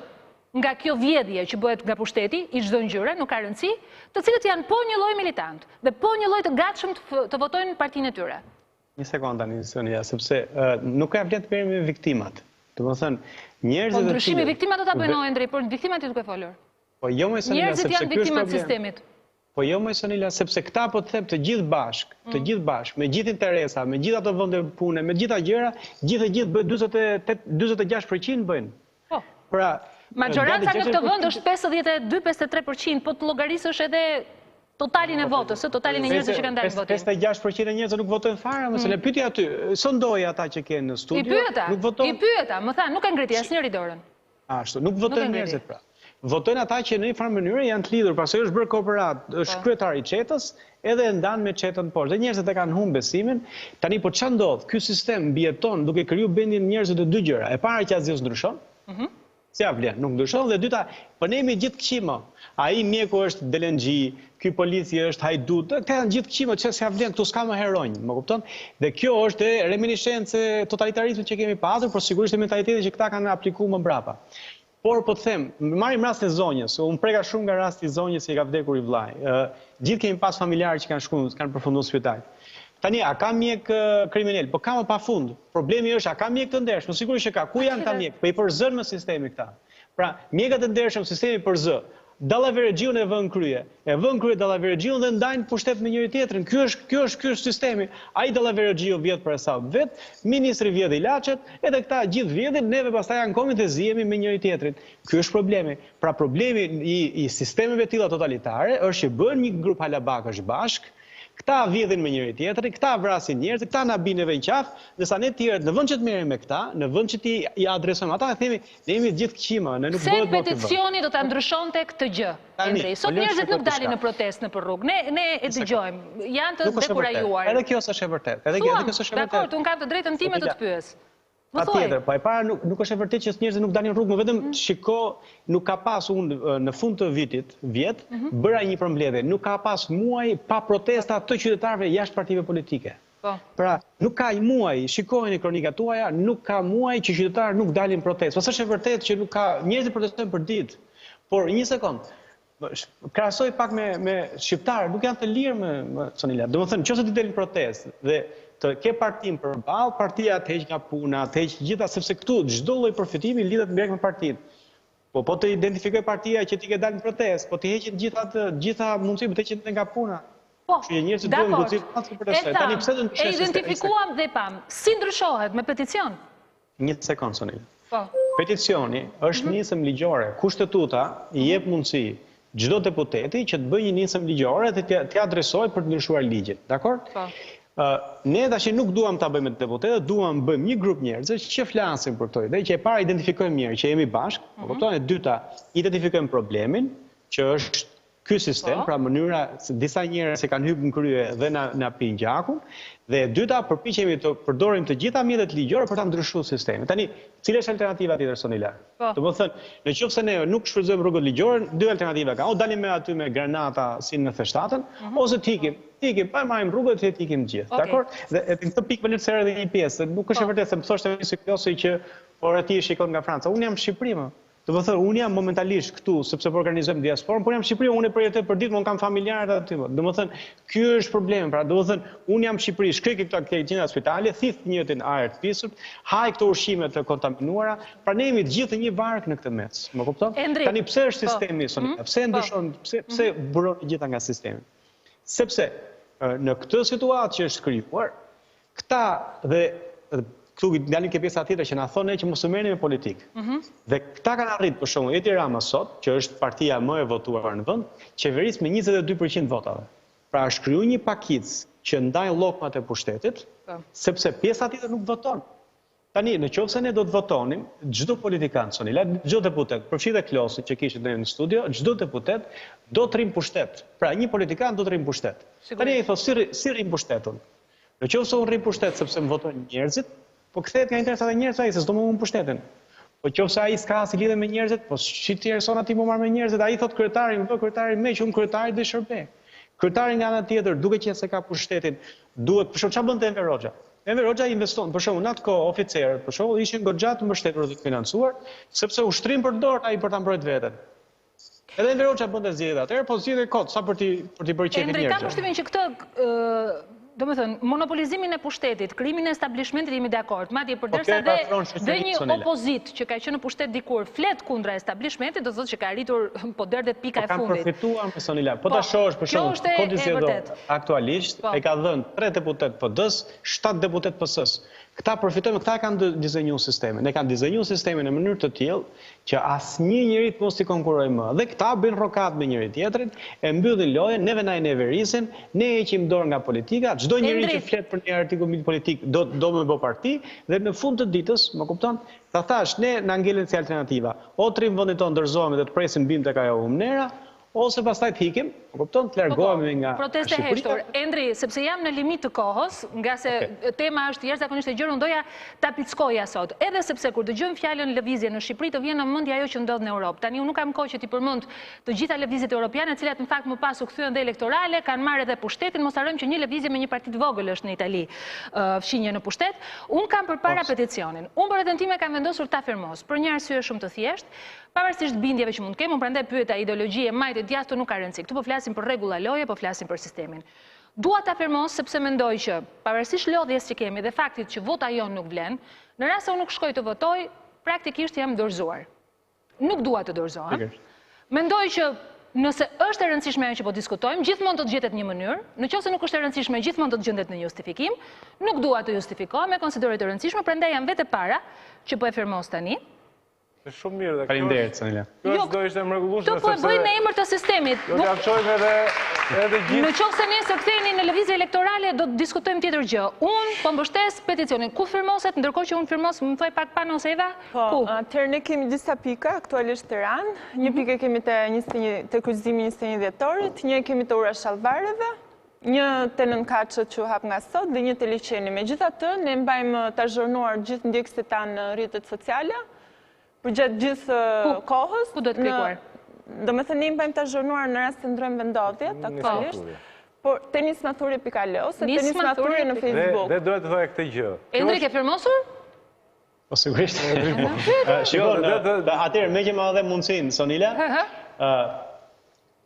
nga kjo vjedhje që bëhet nga pushteti, i çdo ngjyre, nuk ka rëndësi, të cilët janë po një lloj militant dhe po një lloj të gatshëm të votojnë partinë e tyre. Një sekondë tani, Sonia, sepse nuk ka vlerë të merremi me viktimat. Domethënë, njerëzit po ndryshimi viktimat do ta bëjnë Endri, por viktimat ti nuk e folur. Po jo më Sonila, sepse njerëzit janë viktimat të sistemit. Po jo më Sonila, sepse këta po të them të gjithë bashk, me gjithë interesa, me gjithë ato vende pune, me gjitha gjëra, gjithë bëjnë 46% bëjnë. Po. Pra majoranca në këtë vend është 52-53%, po të llogarisësh edhe totalin e votës, totalin e njerëzve që kanë dalë në votim. 56% e njerëzve nuk votojnë fare, mëse le pyetja aty, sondoi ata që kanë në studio, nuk votojnë. I pyeta, më tha, nuk e ngriti asnjëri dorën. Ashtu, nuk votojnë njerëzit pra. Votojnë ata që në një farë mënyrë janë të lidhur, pastaj është bërë kooperat, është kryetari i çetës, edhe ndan me çetën poshtë. Dhe njerëzit e kanë humbur besimin. Tani po ç'a ndodh? Ky sistem mbijeton duke kriju bindjen njerëzve të dy gjëra. E para që asgjë s'ndryshon. Si ja vlen, nuk ndryshon, dhe dyta, po ne jemi gjithë këqima. Ai mjeku është delengji, ky polici është hajdut, këta janë gjithë këqima që s'ja vlen, këtu s'ka më heronj, më kupton? Dhe kjo është reminiscencë e totalitarizmit që kemi pasur, por sigurisht e mentalitetit që këta kanë aplikuar më mbrapa. Por po të them, marrim rastin e zonjës, unë preka shumë nga rasti i zonjës që ka vdekur i vllai. Gjithë kemi pas familjarë që kanë përfunduar në spital. Tani, a ka mjek kriminal? Po ka më pa fund. Problemi është, a ka mjek të ndershëm? Po sigurisht që ka. Ku janë këta mjek? Po i përzën më sistemi këta. Pra, mjekët të ndershëm, sistemi përzë. Dallaveregjiun e vën krye. E vën krye dallaveregjiun dhe ndajnë pushtet me njëri tjetrin. Ky është sistemi. Ai dallaveregjiu vjet për sa vet, ministri vjet ilaçet, edhe këta gjithë vjedhin, neve pastaj ankohemi të zihemi me njëri tjetrin. Ky është problemi. Pra problemi i sistemeve tilla totalitare është që bën një grup halabakësh bashk. Këta vjedhin me njëri tjetrin, këta vrasin njerëz, këta na binë në qaf, ndërsa ne të tjerët në vend që të merrem me këta, në vend që i adresojmë ata, themi ne jemi gjithë këqima, ne nuk bëhet dot. Se peticioni do ta ndryshonte këtë gjë. Andrej, sot njerëzit nuk dalin në protestë nëpër rrugë. Ne e dëgjojmë, janë të dekurajuar. Edhe kjo s'është e vërtetë. Edhe kjo s'është e vërtetë. Dakor, unë kam të drejtën time të të pyes. Patjetër, po e para nuk është e vërtetë që njerëzit nuk dalin në rrugë, vetëm shiko, nuk ka pas unë në fund të vjet, bëra një përmbledhje, nuk ka pas muaj pa protesta të qytetarëve jashtë partive politike. Pra, nuk ka muaj, shikojeni kronikat tuaja, nuk ka muaj që qytetarët nuk dalin në protestë. Po s'është e vërtetë që nuk ka njerëzit protestojnë për ditë. Por një sekond, krahasoj pak me shqiptarët, nuk janë të lirë me Sonila. Domethënë, nëse ti del në protestë dhe të ke partin përballë, partia të heq nga puna, të heq gjitha, sepse këtu çdo lloj përfitimi lidhet direkt me partinë. Po të identifikoj partia që ti ke dalë në protestë, po të heqin gjitha mundësitë të heqin nga puna. Po, dakor. E identifikuam dhe pam. Si ndryshohet me peticion? Një sekond, Sonil. Peticioni është nisëm ligjore. Kushtetuta i jep mundësi çdo deputeti që të bëjë një nisëm ligjore dhe të adresojë për të ndryshuar ligjin. Dakor? Ne tash nuk duam ta bëjmë deputetët, duam bëjmë një grup njerëzish që flasin për këto ide, që e para identifikojmë mirë që jemi bashkë, kupton, e dyta identifikojmë problemin, që është ky sistem, pra mënyra se disa njerëz që kanë hyrë në krye dhe na pinë gjakun, dhe e dyta përpiqemi të përdorim të gjitha mjetet ligjore për ta ndryshuar sistemin. Tani, cila është alternativa tjetër Sonila? Domethënë, nëse ne nuk shfrytëzojmë rrugët ligjore, dy alternativa ka. O dalim me aty me granata si në 97-ën, ose tikim, pa marrim rrugët e tikim të gjithë. Dakor? Dhe në këtë pikë më le të serë edhe një pjesë, nuk është e vërtetë se më thoshte si Klosi që por aty shikon nga Franca. Unë jam në Shqipëri më. Do të thënë, unë jam momentalisht këtu, sepse po organizojmë diasporën, por jam në Shqipëri, unë e përjetoj për ditë, unë kam familjarët aty. Do të thënë, ky është problemi. Pra, do të thënë, unë jam në Shqipëri, shkoj këto gjëra spitale, thith njëtin ajër të pisur, haj këto ushqime të kontaminuara, pra ne jemi të gjithë një varg në këtë mes. Më kupton? Tani pse është sistemi Sonila? Pse ndryshon, pse buron gjitha nga sistemi? Sepse në këtë situatë që është krijuar, këta dhe këtu dalim ke pjesa tjetër që na thonë që mos u merrni me politikë. Dhe këta kanë arritur për shembull Edi Rama sot, që është partia më e votuar në vend, qeverisë me 22% votave. Pra është krijuar një pakicë që ndaj llokmat e pushtetit, sepse pjesa tjetër nuk voton. Tani, nëse ne do të votonim, çdo politikan, Sonila, çdo deputet, përfshi dhe Klosi që kishit në studio, çdo deputet do të rrim pushtet. Pra një politikan do të rrim pushtet. Tani ai thotë si rrim pushtetun. Nëse unë rrim pushtet sepse më votojnë njerëzit, po kthehet nga interesa e njerëzve ai se s'do më humbë pushtetin. Po qofse ai s'ka as lidhje me njerëzit, po shi ti persona ti më marr me njerëzit, ai thot kryetari, më kryetari më që un kryetari do shërbej. Kryetari nga ana tjetër, duke qenë se ka pushtetin, duhet për shkak çfarë bënte Enver Hoxha? Enver Hoxha investon, për shembull, në atë kohë oficerët, për shembull, ishin goxha të mbështetur dhe të financuar, sepse ushtrim përdor ai për ta mbrojtur veten. Edhe Enver Hoxha bënte zgjedhje atëherë, po zgjedhje kot sa për ti bërë qefi njerëzve. Kam përshtypjen që këtë do më thënë, monopolizimin e pushtetit, krimin e establishmentit jemi dakord, madje përderisa dhe një opozit që ka qenë në pushtet dikur flet kundra establishmentit, do të thotë që ka arritur poder dhe pika e fundit. Po kanë përfituar me Sonila. Po ta shohësh për shembull, kodi zgjedhor aktualisht e ka dhënë 3 deputet PD-s, 7 deputet PS-s. Këta përfitojnë, këta kanë dizenjuar sistemin. Ne kanë dizenjuar sistemin në mënyrë të tillë që asnjë njeri të mos i konkurrojë më. Dhe këta bëjnë rokat me njëri tjetrin, e mbyllin lojën, neve na e neverisin, ne heqim dorë nga politika, çdo njeri që flet për një artikull politik do më bë parti dhe në fund të ditës, më kupton? Ta thash, ne na ngelen si alternativa. O trim vendin tonë ndërzohemi dhe të presim bim tek ajo humnera, ose pastaj të hikim, kupton, të largohemi nga proteste heshtur. Endri, sepse jam në limit të kohës, nga se tema është jashtëzakonisht e gjerë, unë doja ta pickoja sot. Edhe sepse kur dëgjojmë fjalën lëvizje në Shqipëri, të vjen në mendje ajo që ndodh në Europë. Tani unë nuk kam kohë që ti përmend të gjitha lëvizjet europiane, të cilat në fakt më pas u kthyen dhe elektorale, kanë marrë edhe pushtetin, mos harrojmë që një lëvizje me një parti të vogël është në Itali, fshinje në pushtet. Unë kam përpara peticionin. Unë për veten time kam vendosur ta firmos për një arsye shumë të thjeshtë, pavarësisht bindjeve që mund të kem, unë prandaj pyeta ideologjie majtë djathtë nuk ka rëndësi. Këtu po flasim për rregulla loje, po flasim për sistemin. Dua ta firmos sepse mendoj që pavarësisht lodhjes që kemi dhe faktit që vota jon nuk vlen, në rast se unë nuk shkoj të votoj, praktikisht jam dorëzuar. Nuk dua të dorëzohem. Mendoj që nëse është e rëndësishme ajo që po diskutojmë, gjithmonë do të gjetet një mënyrë. Nëse nuk është e rëndësishme, gjithmonë do të gjendet në justifikim. Nuk dua të justifikohem, e konsideroj të rëndësishme, prandaj jam vetë para që po e firmos tani. Është shumë mirë dhe faleminderit Sonila. Kjo do ishte mrekullueshme sepse po e bëj në emër të sistemit. Do t'ja çojmë edhe gjithë. Nëse nesër ktheheni në lëvizje elektorale do të diskutojmë tjetër gjë. Unë po mbështes peticionin. Ku firmoset ndërkohë që unë firmos, më thoj pak pa ose Eva? Po, atëherë ne kemi disa pika aktualisht Tiranë. Një pikë kemi te kryqëzimi 21 dhjetorit, një kemi te ura shallvareve, një të nënkaçët që hap nga sot dhe një të liçeni. Megjithatë, ne mbajmë të azhurnuar gjithë ndjekësit tanë në rrjetet sociale. Për gjatë gjithë kohës. Ku do të klikuar? Do me thënë, ne mbajmë të azhurnuar në rast të ndrojmë vendodhjet, aktualisht. Por tenismathuri.al ose tenismathuri në Facebook. Dhe duhet të thoj këtë gjë. Endri, ke firmosur? Po sigurisht. Shikon, atëherë me që më dhe mundësinë, Sonila,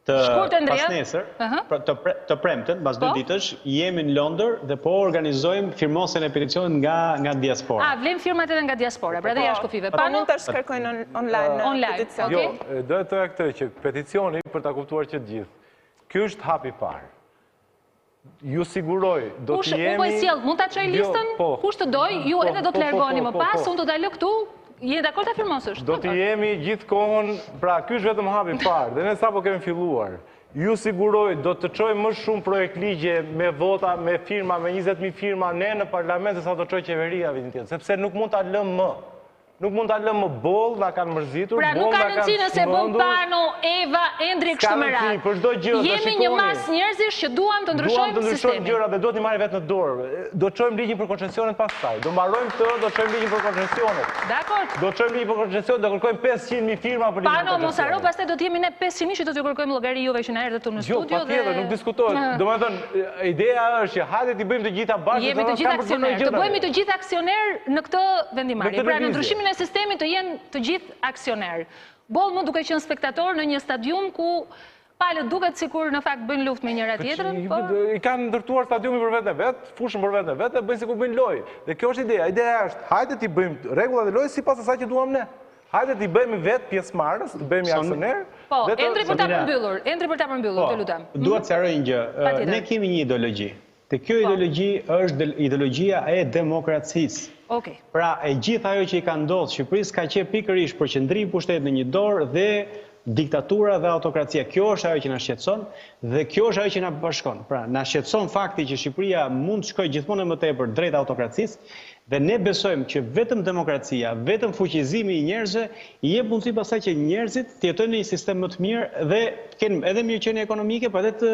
pas nesër, të premten, pas 2 ditësh, jemi në Londër dhe po organizojmë firmosjen e peticionit nga diaspora. Vlem firmat edhe nga diaspora, pra dhe jashtë kufive. Po mund të shkarkojnë online peticion. Jo, do të thoya këtë që peticioni, për ta kuptuar që të gjithë, ky është hapi i parë. Ju siguroj, do të jemi... Unë po e sjell, mund ta çoj listën? Kush të doj, ju edhe do të largoheni më pas, unë do ta lë këtu. Je dakord ta firmosësh? Do të jemi gjithë kohën, pra ky është vetëm hapi i parë, dhe ne sapo kemi filluar. ju siguroj, do të çojmë më shumë projekt ligje me vota, me firma, me 20.000 firma ne në parlament se sa do çojë qeveria vitin tjetër, sepse nuk mund ta lëm më. Nuk mund ta lëm më boll, na kanë mërzitur, pra nuk ka rëndësi nëse bën Pano, Eva, Endri kështu me radhë. Për çdo gjë, jemi një mas njerëzish që duam të ndryshojmë sistemin. Gjërat dhe duhet t'i marrim vetë në dorë. Do çojmë ligjin për koncesionet pastaj. Do mbarojmë këtë, do çojmë ligjin për koncesionet. Dakor. Do çojmë ligjin për koncesionet, do kërkojmë 500.000 firma për ligjin për koncesionet. Pano, mos haro, pastaj do të jemi ne 500.000 që do t'ju kërkojmë llogari juve që na erdhët tu në studio dhe. Jo, patjetër, nuk diskutohet. Domethënë, ideja është që hajde t'i bëjmë të gjitha bashkë. Jemi të gjithë aksioner. Të bëhemi të gjithë aksioner në këtë vendimarrje. Pra në ndryshimin e sistemit të jenë të gjithë aksioner. Boll mund duke qenë spektator në një stadium ku palët duket sikur në fakt bëjnë luftë me njëra tjetrën, po i kanë ndërtuar stadiumin për veten e vet, fushën për veten e vet, bëjnë sikur bëjnë lojë. Dhe kjo është ideja. Ideja është, hajde t'i bëjmë rregullat e lojës sipas asaj që duam ne. Hajde t'i bëjmë vet pjesëmarrës, të bëhemi aksioner. Po, Endri për ta përmbyllur, të lutem. Dua të sqaroj një gjë. Ne kemi një ideologji. Te kjo ideologji është ideologjia e demokracisë. Pra, e gjithë ajo që i ka ndodhur Shqipërisë ka qenë pikërisht përqendrimi i pushtetit në një dorë dhe diktatura dhe autokracia. Kjo është ajo që na shqetëson dhe kjo është ajo që na bashkon. Pra, na shqetëson fakti që Shqipëria mund të shkojë gjithmonë më tepër drejt autokracisë dhe ne besojmë që vetëm demokracia, vetëm fuqizimi i njerëzve i jep mundësi pastaj që njerëzit të jetojnë në një sistem më të mirë dhe të kenë edhe mirëqenie ekonomike, por edhe të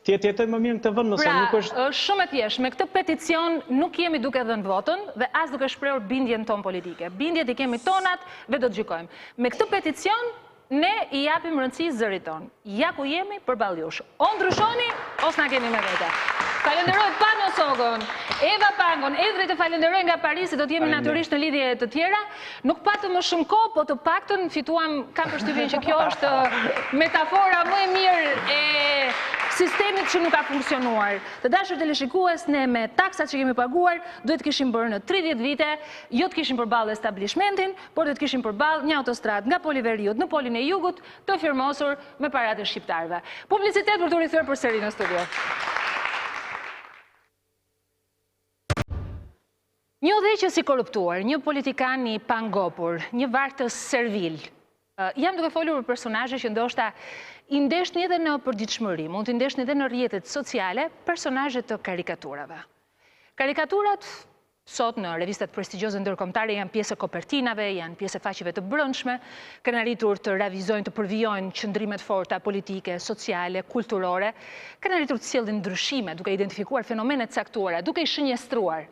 jetojnë më mirë në këtë vend, nëse nuk është. Pra, është shumë e thjeshtë. Me këtë peticion nuk jemi duke dhënë votën dhe as duke shprehur bindjen tonë politike. Bindjet i kemi tonat dhe do të gjykojmë. Me këtë peticion ne i japim rëndësi zërit tonë. Ja ku jemi përballë jush. O ndryshoni, ose na keni me vete. Falenderoj Pano Sogon, Eva Pangon, Endri të falenderoj nga Parisi, do të jemi natyrisht në lidhje të tjera. Nuk patëm më shumë kohë, po të paktën fituam, kam përshtypjen që kjo është metafora më e mirë e sistemit që nuk ka funksionuar. Të dashur teleshikues, ne me taksat që kemi paguar, duhet kishim bërë në 30 vite, jo të kishim përballë establishmentin, por duhet kishim përballë një autostradë nga Poli Veriut në Polin e Jugut, të firmosur me paratë e shqiptarëve. Publicitet për të rithyer përsëri në studio. Një udhëheqës i korruptuar, një politikan i pangopur, një vartës servil. Jam duke folur për personazhe që ndoshta i ndeshni edhe në përditshmëri, mund të ndeshni edhe në rrjetet sociale, personazhe të karikaturave. Karikaturat sot në revistat prestigjioze ndërkombëtare janë pjesë e kopertinave, janë pjesë e faqeve të brendshme, kanë arritur të ravizojnë, të përvijojnë qëndrimet forta politike, sociale, kulturore, kanë arritur të sjellin ndryshime duke identifikuar fenomene të caktuara, duke i shënjestruar.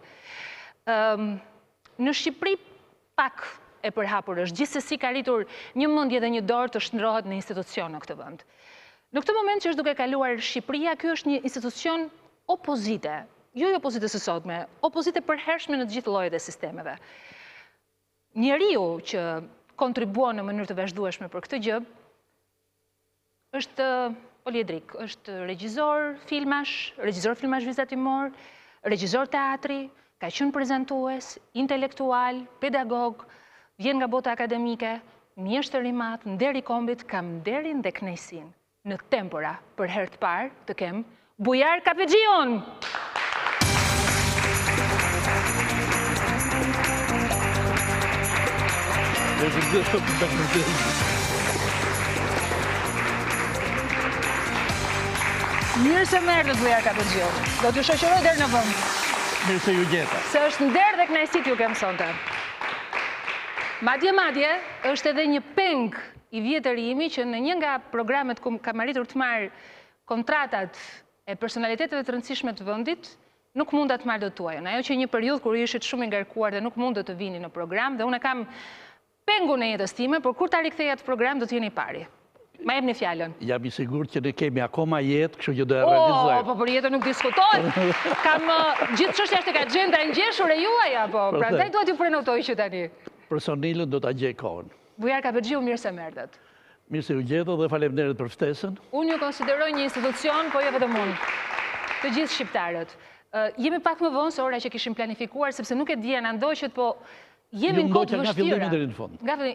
Në Shqipëri pak e përhapur është, gjithsesi ka arritur një mendje dhe një dorë të shndrohet në institucion në këtë vend. Në këtë moment që është duke kaluar Shqipëria, ky është një institucion opozite, jo opozite së sotme, opozite përhershme në të gjithë llojet e sistemeve. Njeriu që kontribuon në mënyrë të vazhdueshme për këtë gjë është poliedrik, është regjisor filmash vizatimor, regjisor teatri, ka qenë prezantues, intelektual, pedagog, vjen nga bota akademike, mjeshtër i madh, nder i kombit, kam nderin dhe kënaqësinë në Tempora për herë të parë të kem Bujar Kapexhiun. Mirë se merret Bujar Kapexhiu. Do t'ju shoqëroj deri në vend. Mirë se ju gjeta. Se është nder dhe kënaqësi t'ju kem sonte. Madje është edhe një peng i vjetër i imi që në një nga programet ku kam arritur të marr kontratat e personaliteteve të rëndësishme të vendit, nuk munda të marr dot tuajën. Ajo që një periudhë kur ishit shumë i ngarkuar dhe nuk mundët të vini në program dhe unë kam pengun e jetës time, por kur ta riktheja të program do të jeni i pari. Ma jepni fjalën. Jam i sigurt që ne kemi akoma jetë, kështu që do e realizojmë. Po për jetën nuk diskutohet. Kam gjithë çështja është tek agjenda e ngjeshur e juaj apo, prandaj duhet ju prenotoj që tani. Personilën do ta gjej kohën. Bujar Kapexhiu, mirë se erdhët. Mirë se u gjeta dhe faleminderit për ftesën. Unë ju konsideroj një institucion, po jo vetëm unë. Të gjithë shqiptarët. Jemi pak më vonë se ora që kishim planifikuar, sepse nuk e dija na ndoqet, po jemi në kohë vështira.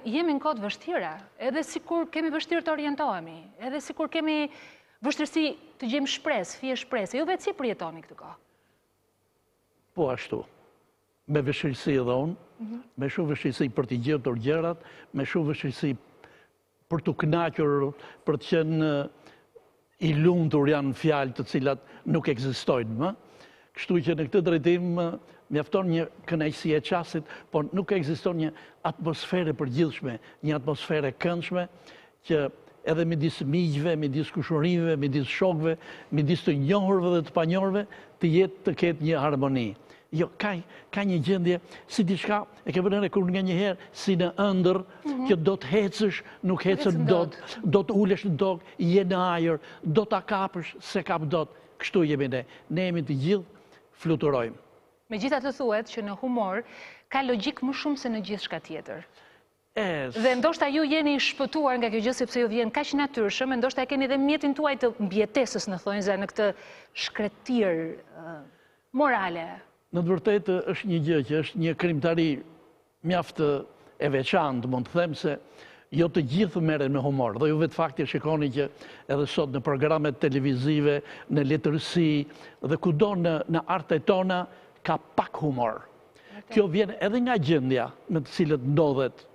Jemi në kohë vështira, edhe sikur kemi vështirë të orientohemi, edhe sikur kemi vështirësi të gjejmë shpresë, fije shpresë. Ju vetë si përjetoni këtë kohë? Po ashtu. Me vështirësi edhe unë, me shumë vështirësi për t'i gjetur gjërat, me shumë vështirësi për t'u kënaqur, për të qenë i lumtur janë fjalë të cilat nuk ekzistojnë më. Kështu që në këtë drejtim mjafton një kënaqësi e çastit, por nuk ekziston një atmosferë përgjithshme, një atmosferë këndshme që edhe midis miqve, midis kushërinjve, midis shokëve, midis të njohurve dhe të panjohurve, të ketë një harmoni. Jo, ka një gjendje si diçka, e ke vënë kur nganjëherë si në ëndër, që do të hecësh, nuk hecën dot, do të ulesh në tokë, je në ajër, do ta kapësh, se kap dot. Kështu jemi ne. Ne jemi të gjithë fluturojmë. Megjithatë thuhet që në humor ka logjik më shumë se në gjithçka tjetër. Dhe ndoshta ju jeni shpëtuar nga kjo gjë sepse ju vjen kaq natyrshëm, ndoshta e keni edhe mjetin tuaj të mbjetesës, në thonjza, në këtë shkretir morale. Në të vërtetë është një gjë që është një krimtari mjaft e veçantë, mund të them se jo të gjithë merren me humor. Dhe ju vetë fakti shikoni që edhe sot në programet televizive, në letërsi dhe kudo në artet tona ka pak humor. Kjo vjen edhe nga gjendja në të cilët ndodhet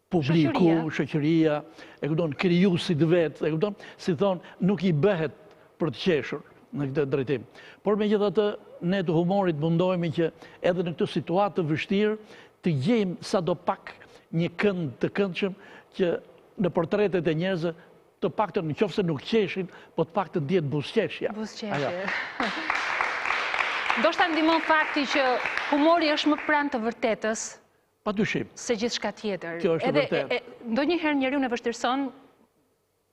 publiku, shoqëria, e kupton, krijuesit vetë, e kupton, si thon, nuk i bëhet për të qeshur në këtë drejtim. Por megjithatë, ne të humorit mundohemi që edhe në këtë situatë të vështirë të gjejmë sadopak një kënd të këndshëm që në portretet e njerëzve të paktën nëse nuk qeshin, po të paktën dihet buzëqeshja. Buzëqeshje. Ndoshta ndihmon fakti që humori është më pranë të vërtetës. Padyshim. Se gjithçka tjetër. Kjo është e vërtetë. Ndonjëherë njeriu e vështirëson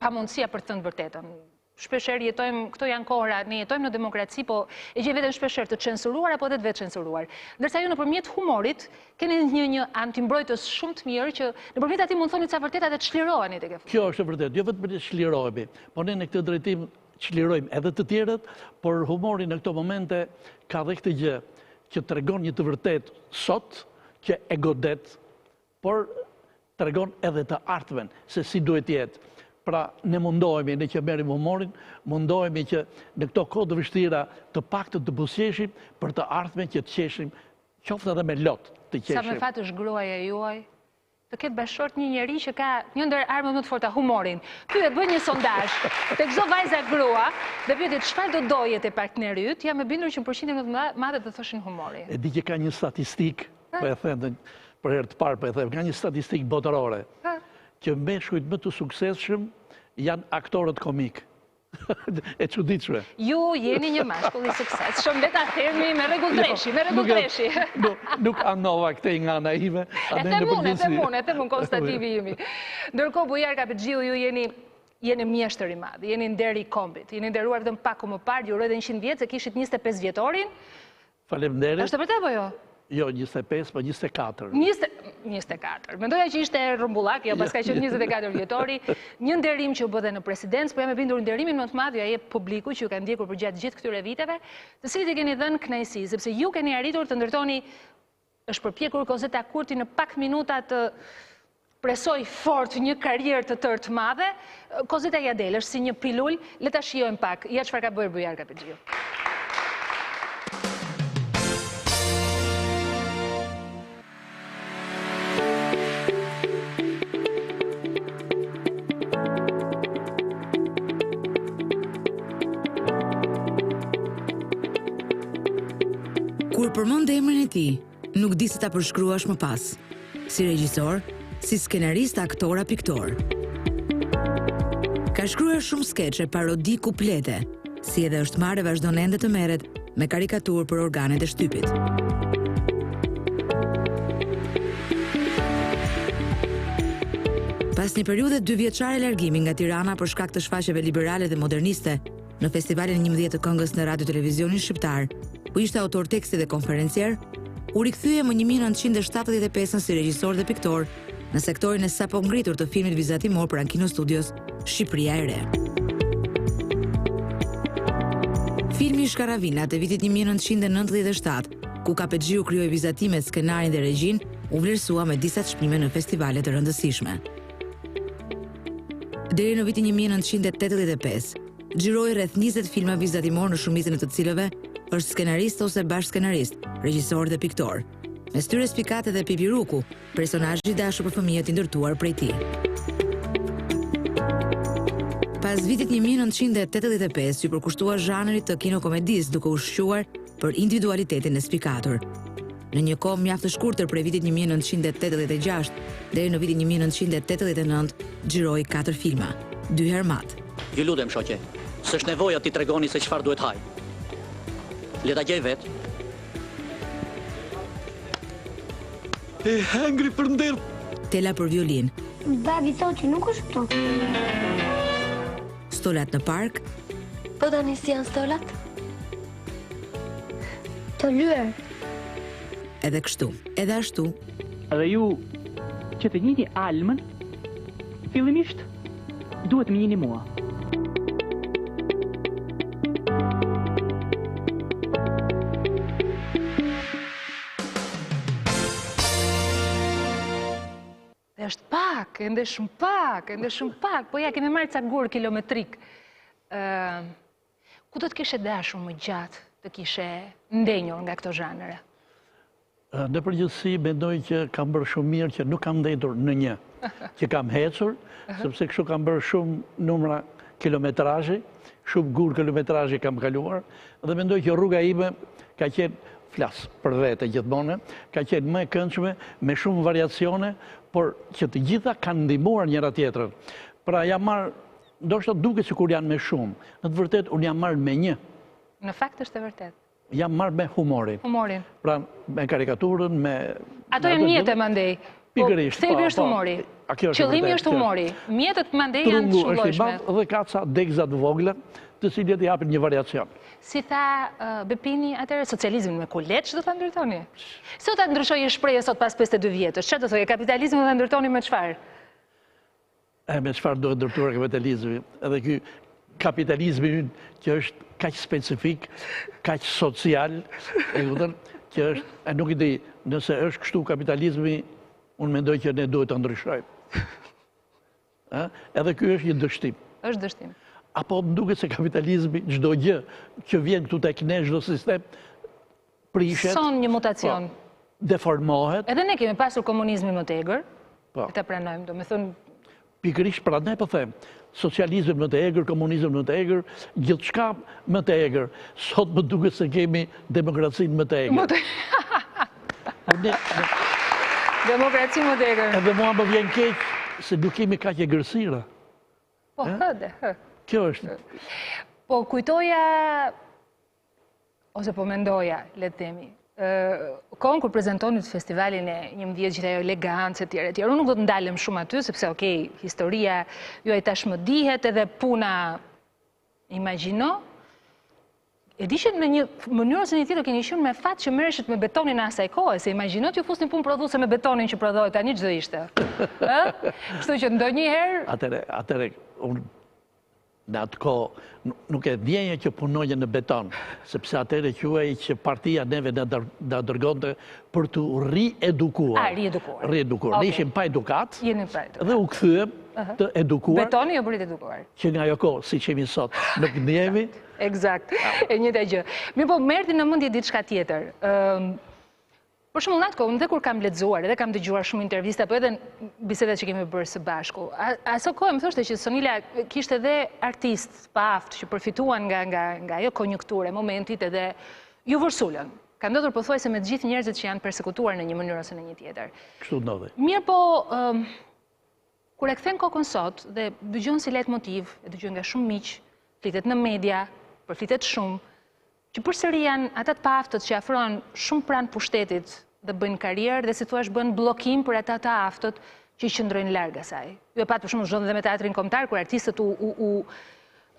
pamundësia për të thënë vërtetën. Shpeshherë jetojmë, këto janë kohra, ne jetojmë në demokraci, po e gjej veten shpeshherë të censuruar apo të vetë censuruar. Ndërsa ju nëpërmjet humorit keni një antimbrojtës shumë të mirë që nëpërmjet atij mund thoni ca vërteta dhe të çliroheni tek e fundit. Kjo është e vërtetë, jo vetëm të çlirohemi, por ne në këtë drejtim çlirojmë edhe të tjerët, por humori në këto momente ka dhe këtë gjë që tregon një të vërtetë sot që e godet, por tregon edhe të ardhmen se si duhet jetë. Pra, ne mundohemi, ne që merrim humorin, mundohemi që në këto kohë të vështira të paktën të buzëqeshim për të ardhmen që të qeshim, qoftë edhe me lot të qeshim. Sa me fat është gruaja juaj, të ketë bashkëshort një njeri që ka një ndër armët më të forta, humorin. Pyet, bëj një sondazh tek çdo vajza grua dhe pyetet çfarë do doje te partneri yt, jam e bindur që në përqindje më të madhe do thoshin humori. E di që ka një statistikë, po e them për herë të parë, po e them, ka një statistikë botërore që meshkujt më të suksesshëm janë aktorët komik. E çuditshme. Ju jeni një mashkull i suksesshëm, le ta themi me rregull treshi, Nuk anova këtë nga ana ime. E them unë konstatimi imi. Ndërkohë Bujar Kapexhiu, ju jeni mjeshtër i madh, jeni nder i kombit, jeni nderuar vetëm pak më parë, ju uroj edhe 100 vjet se kishit 25 vjetorin. Faleminderit. Është vërtet apo jo? Jo, 25, po 24. 24. Mendoja që ishte rrumbullak, jo, paska qenë 24 vjetori. Një nderim që u bë në presidencë, po jam e bindur nderimin më të madh ja jep publiku që ju ka ndjekur përgjatë gjithë këtyre viteve, të cilët i keni dhënë kënaqësi, sepse ju keni arritur të ndërtoni, është përpjekur Kozeta Kurti në pak minuta të presoj fort një karrierë të tërë të madhe. Kozeta ja del, është si një pilul, le ta shijojmë pak. Ja çfarë ka bërë Bujar Kapexhiu. Kur përmend emrin e tij, nuk di si ta përshkruash më pas. Si regjisor, si skenarist, aktor, piktor. Ka shkruar shumë skeçe, parodi, kuplete, si edhe është marrë vazhdon ende të merret me karikaturë për organet e shtypit. Pas një periudhe 2 vjeçare largimi nga Tirana për shkak të shfaqjeve liberale dhe moderniste, në festivalin 11 të këngës në Radio Televizionin Shqiptar, ku ishte autor teksti dhe konferencier, u rikthye më 1975 si regjisor dhe piktor në sektorin e sapo ngritur të filmit vizatimor për Kino Studios Shqipëria e Re. Filmi Shkaravinat e vitit 1997, ku Kapexhiu krijoi vizatimet, skenarin dhe regjin, u vlerësua me disa çmime në festivale të rëndësishme. Deri në vitin 1985, xhiroi rreth 20 filma vizatimor në shumicën e të cilëve është skenarist ose bashkëskenarist, regjisor dhe piktor. Mes tyre Spikate dhe Pipiruku, personazhi i dashur për fëmijët i ndërtuar prej tij. Pas Pas vitit 1985, që përkushtua zhanrit të kinokomedisë duke u shquar për individualitetin e spikatur. Në një kohë mjaft të shkurtër prej vitit 1986 deri në vitin 1989 xhiroi 4 filma, 2 herë mat. Ju lutem shoqe, s'është nevoja ti tregoni se çfarë duhet haj. Le ta gjej vet. E hengri për nder. Tela për violin. Babi thot që nuk është këtu. Stolat në park. Po tani si janë stolat? Të lyer. Edhe kështu, edhe ashtu. Edhe ju që të njihni Almën, fillimisht duhet më njihni mua. Është pak, ende shumë pak, po ja kemi marrë ca gur kilometrik. Ku do të kishe dashur më gjatë të kishe ndenjur nga këto zhanre? Në përgjithësi, mendoj që kam bërë shumë mirë që nuk kam ndenjur në një, që kam hecur, sepse kështu kam bërë shumë numra kilometrazhe, shumë gur kilometrazhe kam kaluar, dhe mendoj që rruga ime ka qenë, flas për vete gjithmonë, ka qenë më e këndshme, me shumë variacione, por që të gjitha kanë ndihmuar njëra tjetrën. Pra jam marrë, ndoshta duket sikur janë me shumë, në të vërtetë unë jam marrë me një. Në fakt është e vërtetë. Jam marrë me humorin. Humorin. Pra me karikaturën, me... Ato janë mjetë mandej. Pikërisht. Thelbi është humori. Qëllimi është humori. Mjetët mandej janë të shëllojshme. Trungu është i madh dhe ka ca degza të vogla, të cilët i japin një variacion. Si tha Bepini atëherë, socializmin me kuleç do ta ndërtoni? Sot ta ndryshojë shprehje sot pas 52 vjetësh. Çfarë do thojë kapitalizmin do ta ndërtoni me çfarë? Me çfarë do të ndërtuar kapitalizmi? Edhe ky kapitalizmi që është kaq specifik, kaq social, e kupton, që është nuk i di, nëse është kështu kapitalizmi, unë mendoj që ne duhet ta ndryshojmë. Edhe ky është një dështim. Është dështim. Apo më duket se kapitalizmi, çdo gjë që vjen këtu tek ne, çdo sistem prishet. Son një mutacion. Deformohet. Edhe ne kemi pasur komunizmin më të egër. E ta pranojmë, domethënë. Pikërisht pra ne po them, socializmi më të egër, komunizmi më të egër, gjithçka më të egër. Sot më duket se kemi demokracinë më të egër. Demokraci më të egër. Edhe mua më vjen keq se nuk kemi kaq egërsira. Po, hëde. Kjo është. Po kujtoja, ose po mendoja, le të themi, kohën kur prezentonit festivalin e 11 gjithë ajo elegancë e tjere. Unë nuk do të ndalem shumë aty, sepse, okej, historia juaj tashmë dihet edhe puna imagjino. E dishin në një mënyrë ose një tjetër keni qenë me fat që merreshet me betonin e asaj kohe, se imagjino t'ju fusnin punë prodhuese me betonin që prodhohet tani çdo ishte. Kështu që ndonjëherë... Atëre, unë në atë kohë nuk e djenja që punonje në beton, sepse atëre quaj që partia neve në dërgonte për të riedukuar. Riedukuar. Ne ishim pa edukat dhe u kthyem të edukuar. Betoni jo për të edukuar. Që nga ajo kohë, si që jemi sot, nuk ndjemi. Eksakt, e njëjta gjë. Mirë po, merrti në mendje diçka tjetër. Për shembull, në atë kohë, dhe kur kam lexuar, edhe kam dëgjuar shumë intervista, po edhe bisedat që kemi bërë së bashku. Aso kohë më thoshte që Sonila kishte edhe artist paaft që përfituan nga ajo konjunkturë e momentit edhe ju vërsulën. Ka ndodhur pothuajse me të gjithë njerëzit që janë persekutuar në një mënyrë ose në një tjetër. Kështu ndodhi. Mirë po, kur e kthen kokën sot dhe dëgjon si leitmotiv, e dëgjon nga shumë miq, flitet në media, përflitet shumë, që përsëri janë ata të paaftët që afrohen shumë pranë pushtetit dhe bëjnë karrierë dhe si thua bëjnë bllokim për ata të aftët që i qëndrojnë larg asaj. Ju e pat për shembull zhdon dhe me teatrin kombëtar kur artistët u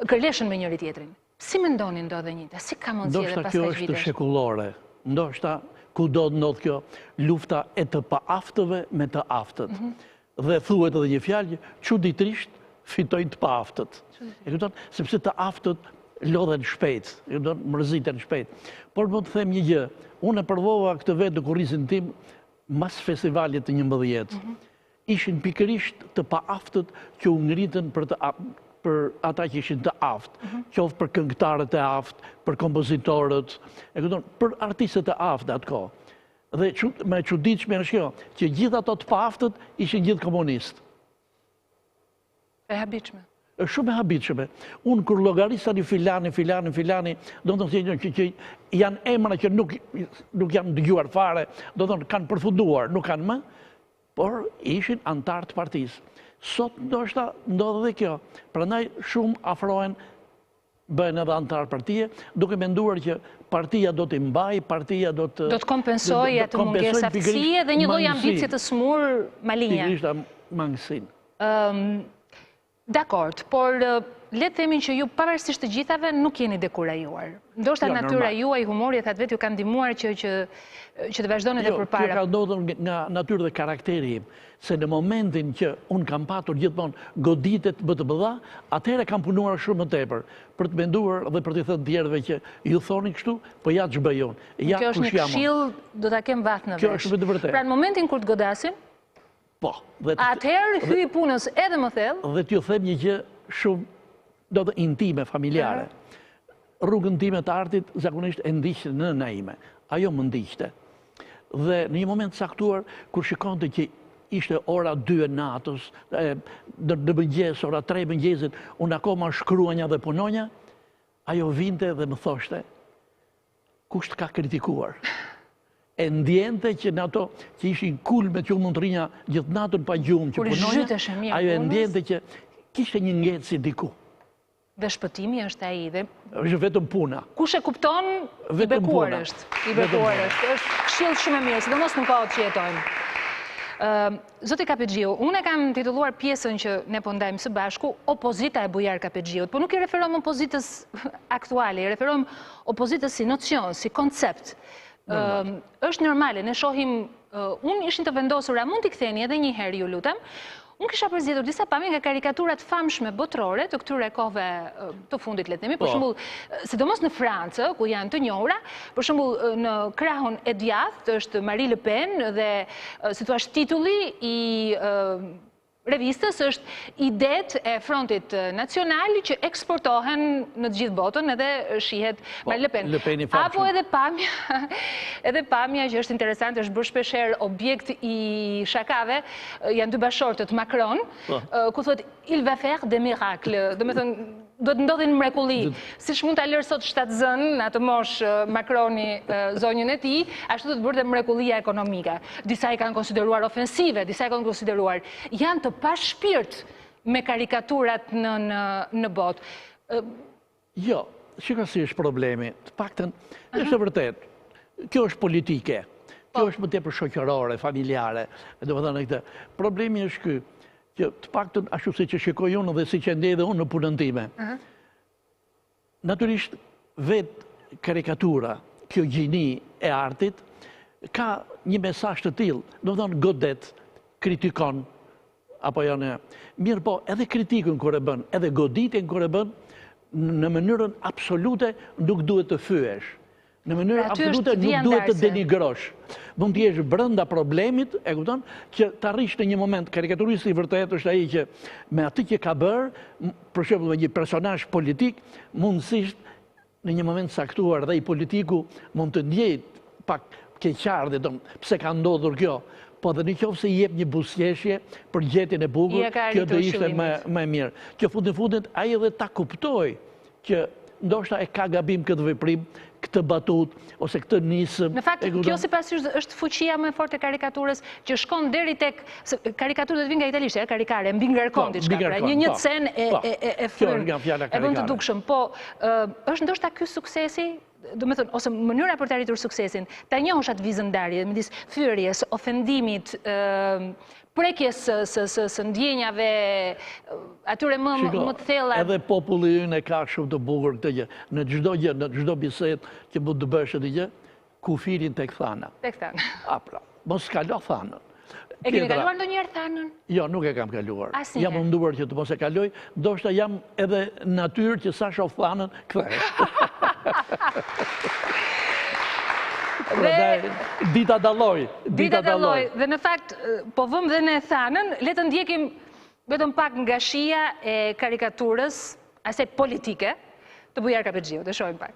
kërleshën me njëri tjetrin. Si mendoni ndodhe njëjta? Si ka mundësi edhe pas kaq vitesh? Ndoshta kjo është shekullore. Ndoshta kudo ndodh kjo lufta e të paaftëve me të aftët. Dhe thuhet edhe një fjalë, çuditërisht fitojnë të paaftët. E kupton? Sepse të aftët lodhen shpejt, mërziten shpejt. Por më të them një gjë, unë e provova këtë vetë në kurrizin tim mas festivalit të 11. Ishin pikërisht të paaftët që u ngritën për ata që ishin të aftë, qoftë për këngëtarët e aftë, për kompozitorët, për artistët e aftë atë kohë. Dhe me çuditshme është kjo, që gjithë ato të paaftët ishin gjithë komunistë. E habitshme. është shumë e habitshme. Unë kur llogaris tani filani, do të thonë që janë emra që nuk janë dëgjuar fare, do të thonë kanë përfunduar, nuk kanë më, por ishin antar të partisë. Sot ndoshta ndodhe dhe kjo. Prandaj shumë afrohen bëhen edhe antar partije, duke menduar që partia do të mbaj, partia do të kompensoj atë mungesë aftësie dhe një lloj ambicie të smur malinja. Pikërisht mangësinë. Dakord, por le të themin që ju pavarësisht të gjithave nuk jeni dekurajuar. Ndoshta natyra juaj, humori e thatë vetë ju kanë ndihmuar që të vazhdoni edhe përpara. Kjo ka ndodhur nga natyrë dhe karakteri im, se në momentin që unë kam patur gjithmonë goditet më të mëdha, atëherë kam punuar shumë më tepër për të menduar dhe për të thënë tjerëve që ju thoni kështu, po ja ç'bëj unë. Ja kjo është një këshill, do ta kem vath në vesh. Kjo është vetë vërtet. Pra në momentin kur të godasin, po, atëherë hyj punës edhe më thellë. Dhe t'ju them një gjë shumë do të intime, familjare. Rrugën time të artit zakonisht e ndiqte nëna ime. Ajo më ndiqte. Dhe në një moment saktuar, kur shikonte që ishte ora 2 e natës, në mëngjes, ora 3 mëngjesit, unë akoma shkruanja dhe punonja, ajo vinte dhe më thoshte, kush të ka kritikuar? E ndjente që në ato që ishin kulme që unë mund të rinja gjithë natën pa gjumë që punonja, ajo e ndjente që kishte një ngecë diku. Dhe shpëtimi është ai dhe është vetëm puna. Kush e kupton, i bekuar është. I bekuar është. Është këshill shumë e mirë, sidomos në kohët që jetojmë. Zoti Kapexhiu, unë e kam titulluar pjesën që ne po ndajmë së bashku Opozita e Bujar Kapexhiut, por nuk i referohem opozitës aktuale, i referohem opozitës si nocion, si koncept. Është normale, ne shohim, unë ishin të vendosur, a mund t'i ktheni edhe një herë ju lutem, unë kisha përzgjedhur disa pamje nga karikaturat famshme botërore të këtyre kohëve të fundit, le të themi, për shembull, sidomos në Francë, ku janë të njohura, për shembull në krahun e djathtë është Marie Le Pen dhe si thua titulli i revistës është Idet e Frontit Nacional që eksportohen në të gjithë botën edhe shihet Marie Le Pen. Apo edhe pamja që është interesante, është bërë shpeshherë objekt i shakave, janë dy bashortët Macron, ku thotë il va faire des miracles, do të thënë do të ndodhin mrekulli. Siç mund ta lër sot shtatzën në atë moshë Macroni zonjën e tij, ashtu do të bërë dhe mrekullia ekonomike. Disa i kanë konsideruar ofensive, disa i kanë konsideruar janë të pashpirt me karikaturat në botë. Jo, shikoj si është problemi. Të paktën është vërtet. Kjo është politike. Kjo është më tepër shoqërore, familjare. Domethënë këtë. Problemi është ky që të paktën ashtu siç e shikoj unë dhe siç e ndjej edhe unë në punën time. Natyrisht vetë karikatura, kjo gjini e artit, ka një mesazh të tillë, do të thonë godet, kritikon, apo jo në... Mirë po, edhe kritikën kur e bën, edhe goditjen kur e bën, në mënyrën absolute nuk duhet të fyesh. Në mënyrë absolute nuk duhet të denigrosh. Mund të jesh brenda problemit, e kupton, që të arrish në një moment, karikaturisti i vërtet është ai që me atë që ka bërë, për shembull me një personazh politik, mundësisht në një moment saktuar dhe i politiku mund të ndjej pak keqardhje, pse ka ndodhur kjo. Po dhe në qoftë se i jep një buzëqeshje për gjetjen e bukur, kjo do ishte më e mirë. Që fundit ai edhe ta kuptoj që ndoshta e ka gabim këtë veprim, këtë batut, ose këtë nisëm. Në fakt, kjo sipas jush është fuqia më e fortë e karikaturës, që shkon deri tek karikaturët vinë nga italisht, karikare, mbi ngarkon diçka, pra një cen e fryn, e bën të dukshëm. Po, është ndoshta ky suksesi, do me thënë, ose mënyra për të arritur suksesin, ta njohësh atë vizëndarje, midis fyerjes, ofendimit, prekjes së ndjenjave atyre më të thella. Edhe populli ynë e ka shumë të bukur këtë gjë. Në çdo gjë, në çdo bisedë që mund të bësh atë gjë, kufirin tek thana. Tek thana. Pra, mos kalo thanën. E keni kaluar ndonjëherë thanën? Jo, nuk e kam kaluar. Jam munduar që të mos e kaloj, ndoshta jam edhe natyrë që sa shoh thanën, kthehet. Dita dalloj. Dhe në fakt, po vëm dhe në thanën, le të ndjekim vetëm pak nga shija e karikaturës, asaj politike, të Bujar Kapexhiut. Të shohim pak.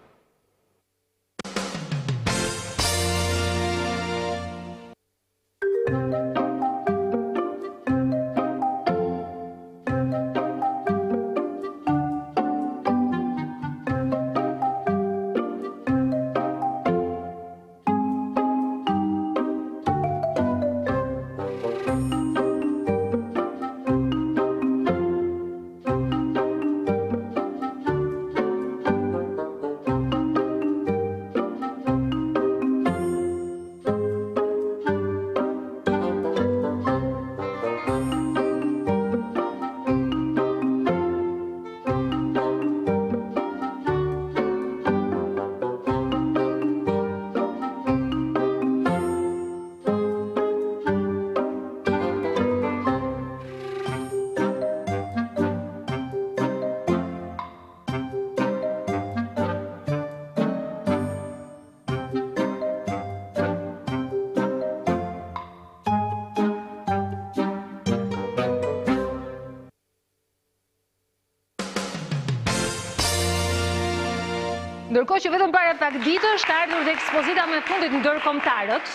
Ndërkohë që vetëm para pak ditësh ka ardhur dhe ekspozita me fundit ndërkombëtarët.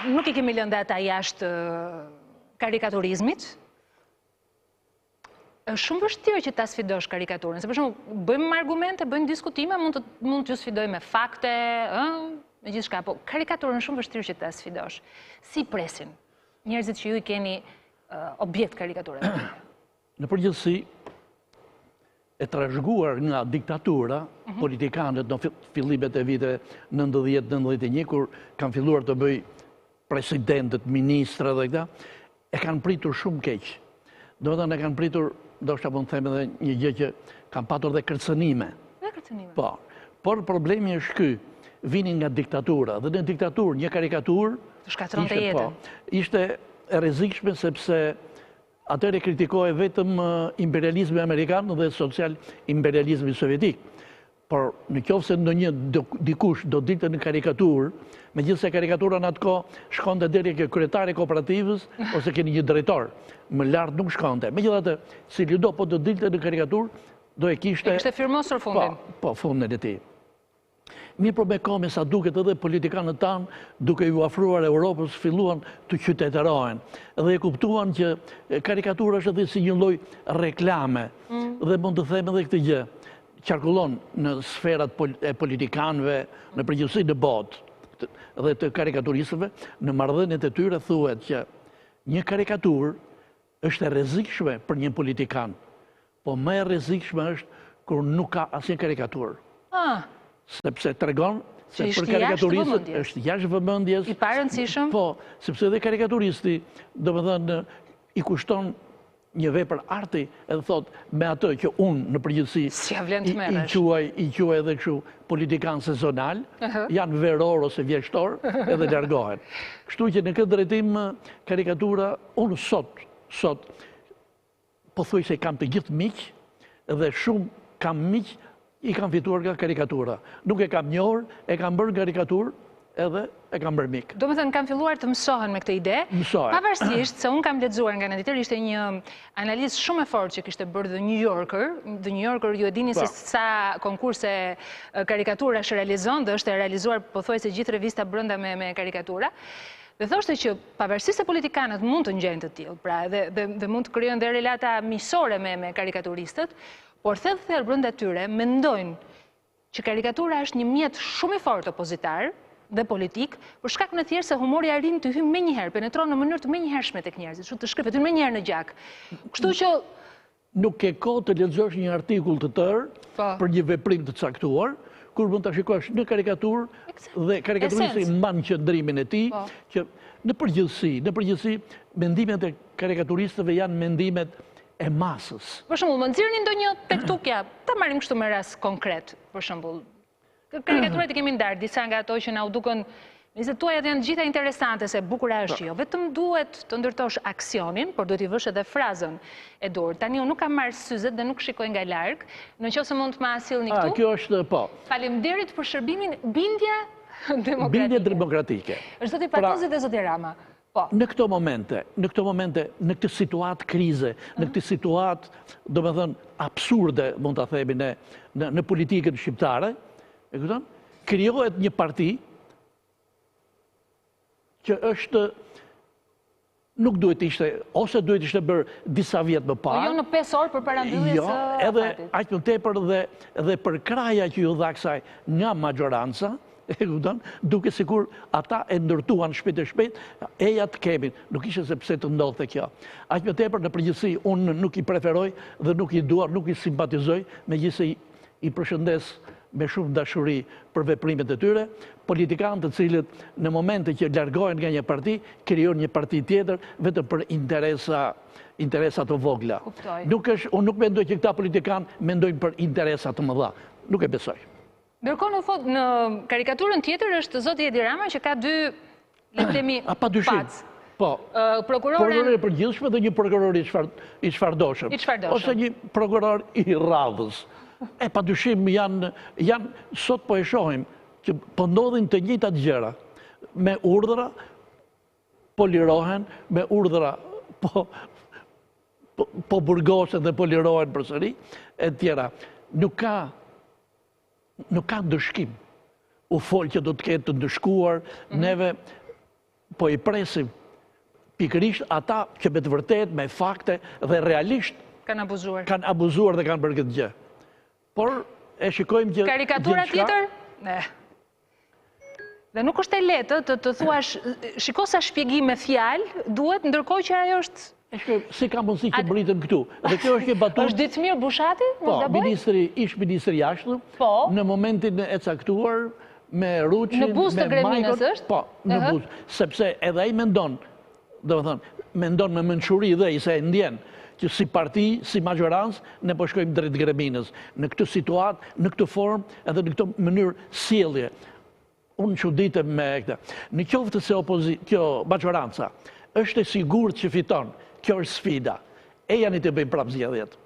Nuk I kemi lënë ata jashtë karikaturizmit. Është shumë vështirë që ta sfidosh karikaturën. Se për shembull, bëjmë argumente, bëjmë diskutime, mund të sfidoj me fakte, me gjithçka, po karikaturën është shumë vështirë që ta sfidosh. Si presin njerëzit që ju I keni objekt karikaturë? Në përgjithësi, e trashëguar nga diktatura, politikanët në fillimet e viteve 90-91, kur kanë filluar të bëj presidentët, ministra dhe këta, e kanë pritur shumë keq. Do të thënë e kanë pritur, do shta mund të them edhe një gjë që kanë patur dhe kërcënime. Dhe kërcënime? Po. Por problemi është ky, vinin nga diktatura, dhe në diktaturë një karikaturë shkatronte jetën. Ishte e rrezikshme sepse atëre kritikohej vetëm imperializmi amerikan dhe social imperializmi sovjetik. Por në qoftë se ndonjë dikush do dilte në karikaturë, megjithëse karikatura në atë kohë shkonte deri ke kryetari I kooperativës ose ke një drejtor, më lart nuk shkonte. Megjithatë, cili do po do dilte në karikaturë, do e kishte firmosur fundin. Po, fundin e tij. Mirë po me kohë sa duket edhe politikanët tanë, duke ju afruar Europës, filluan të qytetërohen. Dhe e kuptuan që karikatura është edhe si një lloj reklame. Dhe mund të them edhe këtë gjë. Qarkullon në sferat e politikanëve, në përgjithësi në botë dhe të karikaturistëve, në marrëdhëniet e tyre thuhet që një karikaturë është e rrezikshme për një politikan, po më e rrezikshme është kur nuk ka asnjë karikaturë. Sepse tregon se për karikaturistët është jashtë vëmendjes. I parëndësishëm? Po, sepse edhe karikaturisti, domethënë, I kushton një vepër arti, edhe thot me atë që unë në përgjithësi I quaj edhe kështu politikan sezonal, janë veror ose vjeshtor, edhe largohen. Kështu që në këtë drejtim karikatura, unë sot po thuj se kam të gjithë miq, dhe shumë kam miq I kam fituar nga karikatura. Nuk e kam njohur, e kam bërë karikaturë, edhe e kam bërë mik. Do më thënë, kam filluar të mësohen me këtë ide, pavarësisht se unë kam lexuar nga në tjetër, ishte një analizë shumë e fortë që kishte bërë The New Yorker. The New Yorker, ju e dini se sa konkurse karikatura është realizon, dhe është e realizuar pothuajse gjithë revista brenda me karikatura. Dhe thoshte që pavarësisht se politikanët mund të ngjajnë të tillë, pra dhe mund të krijojnë dhe relata miqësore me karikaturistët, por thellë brenda tyre mendojnë që karikatura është një mjet shumë I fortë opozitar dhe politik, për shkak në thjesht se humori arrin të hyjë menjëherë, penetron në mënyrë të menjëhershme tek njerëzit, kështu të shkëpet menjëherë në gjak. Kështu që nuk ke kohë të lexosh një artikull të tërë për një veprim të caktuar, kur mund ta shikosh në karikaturë dhe karikaturisti mban qëndrimin e tij, që në përgjithësi mendimet e karikaturistëve janë mendimet e masës. Për shembull, më nxirni ndonjë tektukja, ta marrim kështu me rast konkret, për shembull. Karikaturat I kemi ndarë, disa nga ato që na u dukën, nëse tuajat janë gjitha interesante, se bukura është jo, vetëm duhet të ndërtosh aksionin, por duhet I vësh edhe frazën e dur. Tani unë nuk kam marrë syzet dhe nuk shikoj nga larg, nëse mund të ma sillni këtu. Kjo është po. Faleminderit për shërbimin Bindja Demokratike. Bindje demokratike. Është zoti Patozi dhe zoti Rama. Në këto momente, në këtë situatë krize, në këtë situatë, do me thënë, absurde, mund të themi, në politikën shqiptare, krijohet një parti që është, nuk duhet ishte, ose duhet ishte bërë disa vjetë më parë. Jo në 5 orë për parandyljes Jo, edhe aq më tepër dhe për kraja që ju dha kësaj nga majoranca, duke sikur ata e ndërtuan shpejt e shpejt, eja të kemi, nuk ishe se pse të ndodhte kjo. Aq më tepër në përgjithësi unë nuk I preferoj dhe nuk I dua, nuk I simpatizoj, megjithëse I përshëndes me shumë dashuri për veprimet e tyre, politikanë të cilët në momente që largohen nga një parti, krijon një parti tjetër vetëm për interesa të vogla. Unë nuk mendoj që këta politikanë mendojnë për interesa të mëdha. Nuk e besoj. Ndërkohë në karikaturën tjetër është zoti Edi Rama që ka dy, le të themi, pac. Po. Prokurore e përgjithshme dhe një prokuror I çfarëdoshëm. Ose një prokuror I radhës. Padyshim janë sot po e shohim që po ndodhin të njëjtat gjëra. Me urdhra po lirohen, me urdhra po burgosen dhe po lirohen përsëri, e tjera. Nuk ka nuk ka ndëshkim. U folë që do të ketë të ndëshkuar, neve po i presim pikërisht ata që me të vërtet, me fakte dhe realisht kanë abuzuar dhe kanë bërë këtë gjë. Por e shikojmë që karikatura tjetër? Dhe nuk është e letë të thuash, shiko sa shpjegim me fjalë duhet, ndërkohë që ajo është... Si ka mundësi që britëm këtu? Dhe kjo është një batut... është Ditmir Bushati? Po, ish ministri jashtëm, në momentin e caktuar, me Ruqin, në buzë të Greminës është? Po, në buzë. Sepse edhe ai mendon, do të thonë, mendon me mençuri dhe i se e ndjen, që si parti, si majorancë, ne po shkojmë drejt Greminës. Në këtë situatë, në këtë formë, edhe në këtë mënyrë sjellje. Unë çuditem me këtë. Në qoftë se kjo majoranca është e sigurt që fiton, kjo është sfida. E janë të bëjmë prapë zgjedhjet.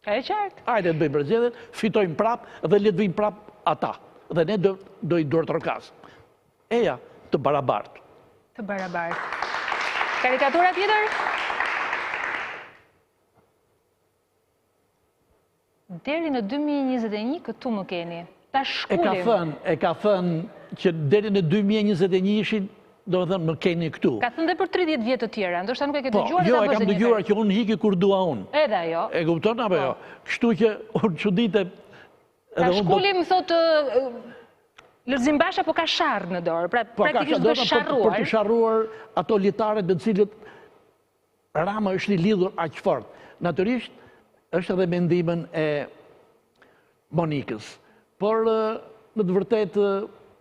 E qartë. Hajde të bëjmë zgjedhjet, fitojmë prapë dhe le të vinë prapë ata. Dhe ne do i dorë trokas. Eja të barabartë. Të barabartë. Karikatura tjetër? Deri në 2021 këtu më keni. Ta shkullim. E ka thënë që deri në 2021 ishin, do të thënë, më keni këtu. Ka thënë dhe për 30 vjetë të tjera, ndoshta nuk e ke dëgjuar. Jo, e kam dëgjuar që unë hiki kur dua unë. Edhe ajo. E kupton apo jo? Kështu që unë çuditem. Ta shkullim, thotë Lulzim Basha, po ka sharrë në dorë, pra praktikisht do sharruar. Për të sharruar ato litaret me cilët Rama është i lidhur aq fort. Natyrisht, është edhe mendimin e Monikës. Por, në të vërtet,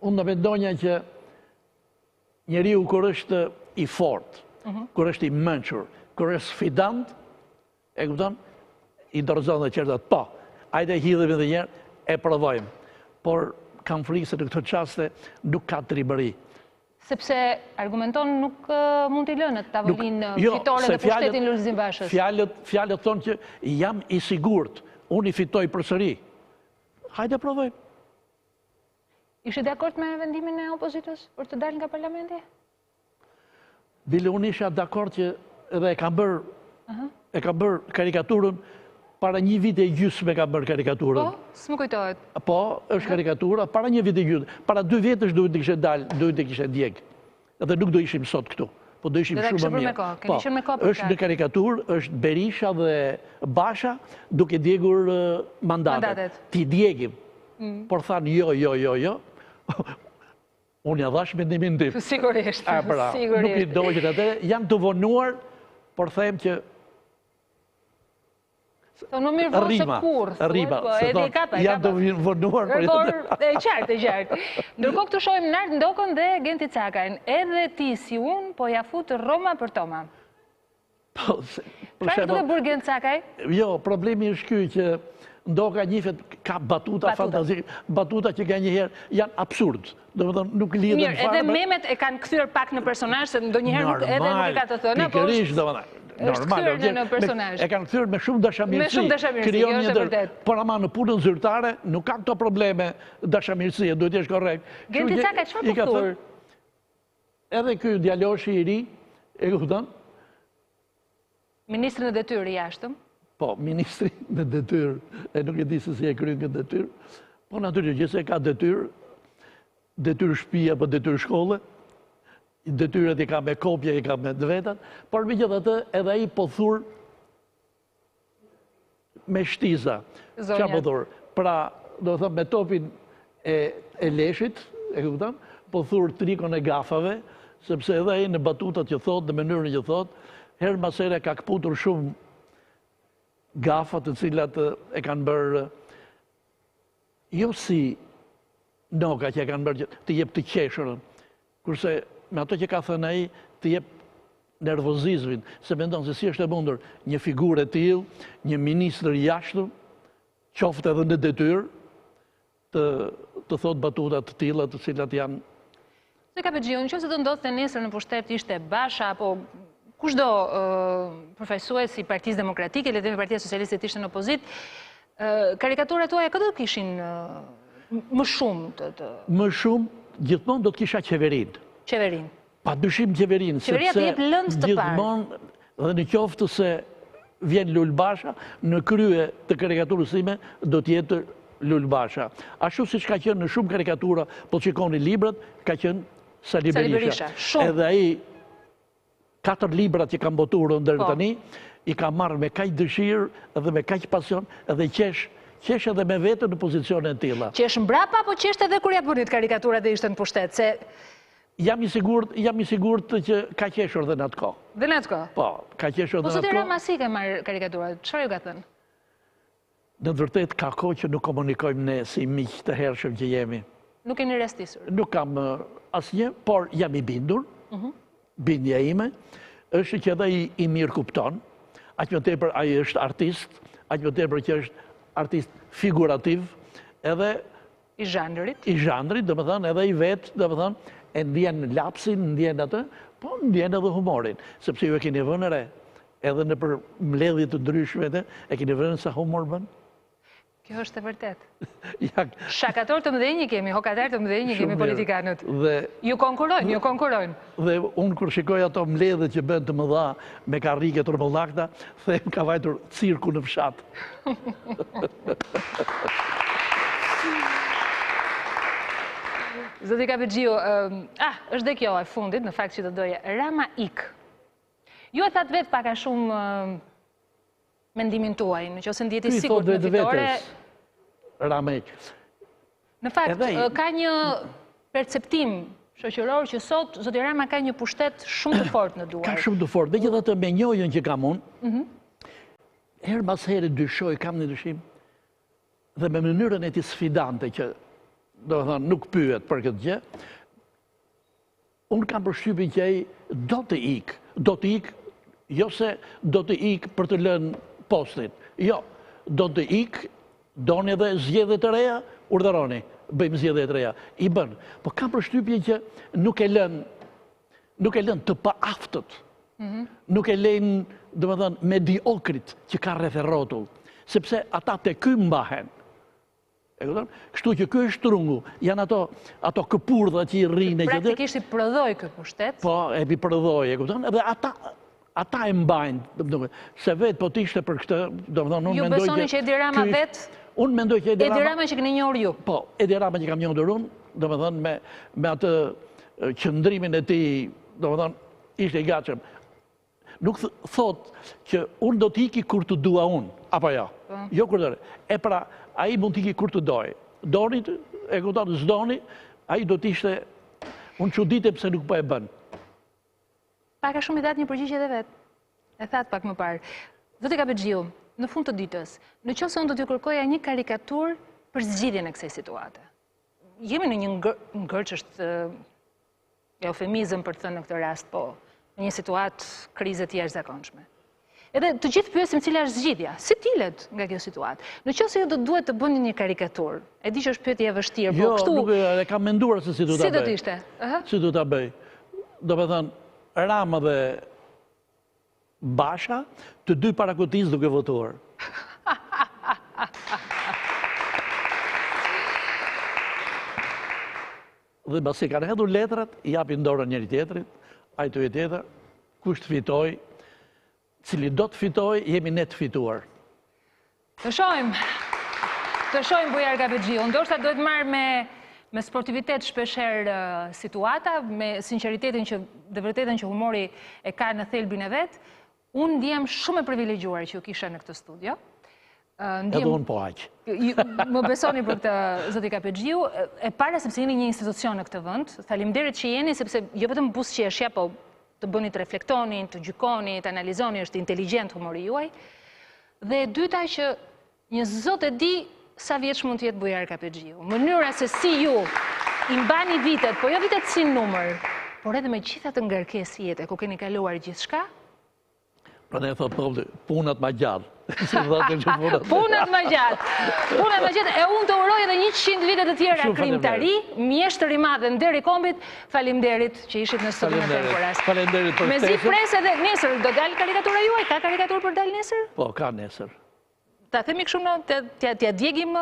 unë në mendonja që njeriu kur është i fort, kur është i mençur, kur është sfidant, e kupton, i dorëzon dhe qertat, po, hajde hidhemi edhe një herë, e provojmë. Por, kam frikë se në këtë çaste nuk ka trimëri. Sepse argumenton nuk mund t'i lënë të tavolinë fitore dhe pushtetin Lulzim Bashës. Fjalët thonë që jam i sigurt, unë i fitoj përsëri. Hajde provojmë. Ishe dakord me vendimin e opozitës për të dalë nga parlamenti? Bile, unë isha dakord që edhe e kam bërë karikaturën para një vit e gjysmë ka bërë karikaturën. Po, s'më kujtohet. Po, është karikatura, para një vit e gjysmë. Para 2 vjetësh duhet të kishe dalë, duhet të kishe djegë. Edhe nuk do ishim sot këtu. Po do ishim shumë më mirë. Po, është në karikaturë, është Berisha dhe Basha duke djegur mandatet. Ti djegim. Por thanë jo. Unë ja dhash mendimin tim. Sigurisht. Nuk i dojnë atë. Janë të vonuar, por them që Në mirë vërë se kur, janë të vonuar. E qartë. Ndërkohë këtu shojmë Nart Ndokën dhe Genti Cakajn. Edhe ti si unë, po ja futë Roma për Toma. Çfarë duke bërë Genti Cakaj? Jo, problemi është ky që Ndoka njifet ka batuta fantazi, batuta që ka njëherë janë absurd. Do të thonë nuk lidhen fare. Mirë, edhe memet e kanë kthyer pak në personazh, se ndonjëherë edhe nuk e ka të thënë, po është kthyer në personazh. E kanë kthyer me shumë dashamirësi. Krijon një vërtet. Por ama në punën zyrtare nuk ka këto probleme dashamirësie, duhet të jesh korrekt. Genti Cakaj çfarë po thur? Edhe ky djaloshi i ri, e kupton? Ministri në detyrë i jashtëm. Po, ministri në detyrë, e nuk e di se si e kryen këtë detyrë, po natyrisht gjithse ka detyrë shtëpie apo detyrë shkolle, detyrat i ka me kopje, i ka me vetat, por megjithatë edhe ai po thur me shtiza. Çfarë po thur? Pra, do të them me topin e leshit, e kupton? Po thur trikon e gafave, sepse edhe ai në batutat që thot, në mënyrën që thot, herë pas here ka kputur shumë gafa të cilat e kanë bërë jo si Noka që e kanë bërë të jep të qeshërën, kurse me ato që ka thënë ai të jep nervozizmin, se mendon se si është e mundur një figurë e tillë, një ministër i jashtëm, qoftë edhe në detyrë, të thot batuta të tilla të cilat janë. Se ka përgjigju, nëse do ndodhte nesër në pushtet ishte Basha apo kushdo përfaqësues i Partisë Demokratike, le të themi Partia Socialiste ishte në opozit, karikaturat tuaja këtë do kishin më shumë Më shumë, gjithmonë do të kisha qeverinë. Qeverinë. Padyshim qeverinë. Qeveria të jep lëndë të parë. Gjithmonë, dhe në qoftë se vjen Lul Basha, në krye të karikaturës time do të jetë Lul Basha. Ashtu si që ka qenë në shumë karikatura, po qikoni librat, ka qenë Sali Berisha. Edhe ai 4 librat që kam boturë ndër tani, i ka marrë me kaq dëshirë edhe me kaq pasion edhe qesh edhe me vetën në pozicione të tilla. Qesh mbrapa apo qesh edhe kur ja bënit karikaturat dhe ishte në pushtet? Se jam i sigurt që ka qeshur dhe në atë kohë. Dhe në atë kohë? Po, ka qeshur dhe në atë kohë. Po sot e Rama si ka marrë karikaturat? Çfarë ju ka thënë? Në të vërtetë ka kohë që nuk komunikojmë ne si miq të hershëm që jemi. Nuk keni restisur? Nuk kam asnjë, por jam i bindur. Bindja ime është që edhe i mirë kupton. Aq më tepër ai është artist, aq më tepër që është artist figurativ, edhe i zhandrit. I zhandrit, domethënë edhe i vet, domethënë e ndjen lapsin, ndjen atë, po ndjen edhe humorin, sepse ju e keni vënë re, edhe në për mbledhje të ndryshme e keni vënë sa humor bën. Kjo është e vërtet. Shakator të mëdhenj kemi, hokatar të mëdhenj kemi politikanët. Ju konkurojnë. Dhe unë kur shikoj ato mbledhjet që bën të mëdha me karrike të rëmëllakta, them ka vajtur cirku në fshat. Zoti Kapexhiu, është dhe kjo e fundit, në fakt që të doje, Rama ik. Ju e thatë vetë pak a shumë mendimin tuaj, në që ose ndjeti sigur në fitore... Rama ik. Në fakt, ka një perceptim shoqëror që sot, zoti Rama ka një pushtet shumë të fort në duar. Ka shumë të fort, dhe që dhe të me njojën që kam unë, herë mas herë dyshoj, kam një dyshim, dhe me mënyrën e ti sfidante që, do të thënë, nuk pyet për këtë gjë, unë kam përshtypjen që ai do të ik, jo se do të ik për të lënë postin. Jo, do të ik, doni edhe zgjedhje të reja, urdhëroni, bëjmë zgjedhje të reja. I bën. Po kam përshtypjen që nuk e lën të paaftët. Nuk e lën, domethënë, mediokrit që ka rreth e rrotull, sepse ata te ky mbahen. E kupton? Kështu që ky është trungu, janë ato këpurdha që i rrinë. Praktikisht i prodhoi ky pushtet. Po, e bi prodhoi, e kupton? Edhe ata e mbajnë, se vetë po t'ishte për këtë, domethënë unë mendoj që... Ju besoni që Edi Rama vetë? Unë mendoj që Edi Rama që keni njohur ju? Po, Edi Rama që kam njohur unë, domethënë me atë qëndrimin e tij, domethënë ishte i gatshëm. Nuk thot që unë do t'iki kur të dua unë, apo jo? Jo kur dore. E pra, ai mund t'iki kur të doj. Doni, e kupton, s'doni, ai do t'ishte... Unë çuditem pse nuk po e bën. Paka shumë i datë një përgjigje dhe vetë. E thatë pak më parë. Zoti Kapexhiu, në fund të ditës, në qoftë se unë do t'ju kërkoja një karikatur për zgjidhjen e kësaj situate. Jemi në një ngërç është eufemizëm për të thënë në këtë rast, po në një situatë krize të jashtëzakonshme. Edhe të gjithë pyesim cila është zgjidhja, si dilet nga kjo situatë. Në qoftë se ju do duhet të bëni një karikaturë, e di që është pyetje e vështirë, po kështu... Jo, nuk e kam menduar se si do ta bëj. Si do t'ishte? Si do ta bëj? Do të thënë, Rama dhe Basha, të dy parakotis duke votuar. Dhe basi kanë hedhur letrat, i japin dorën njëri tjetrit, ai të tjetër, kush të fitoj, cili do të fitoj, jemi ne të fituar. Të shojmë Bujar Kapexhiu, ndoshta duhet marrë me sportivitet shpesher situata, me sinceritetin që dhe vërtetën që humori e ka në thelbin e vetë, unë ndjem shumë e privilegjuar që ju kisha në këtë studio. Edhe unë po aq. Më besoni për këtë, zoti Kapexhiu, e para sepse jeni një institucion në këtë vend, faleminderit që jeni, sepse jo vetëm buzëqeshja, po të bëni të reflektoni, të gjykoni, të analizoni, është inteligjent humori juaj. Dhe e dyta që një zot e di sa vjeç mund të jetë Bujar Kapexhiu. Mënyra se si ju i mbani vitet, po jo vitet si numër, por edhe me gjitha të ngarkesë jete, ku keni kaluar gjithçka. Prandaj thot populli, punat më gjatë. Punat më gjatë. E unë të uroj edhe 100 vite të tjera krimtari, mjeshtër i madh dhe nder i kombit. Faleminderit që ishit në studion e Temporas. Faleminderit për ftesën. Mezi presë edhe nesër do dal karikatura juaj, ka karikaturë për dal nesër? Po, ka nesër. Ta themi kështu në, t'ja djegim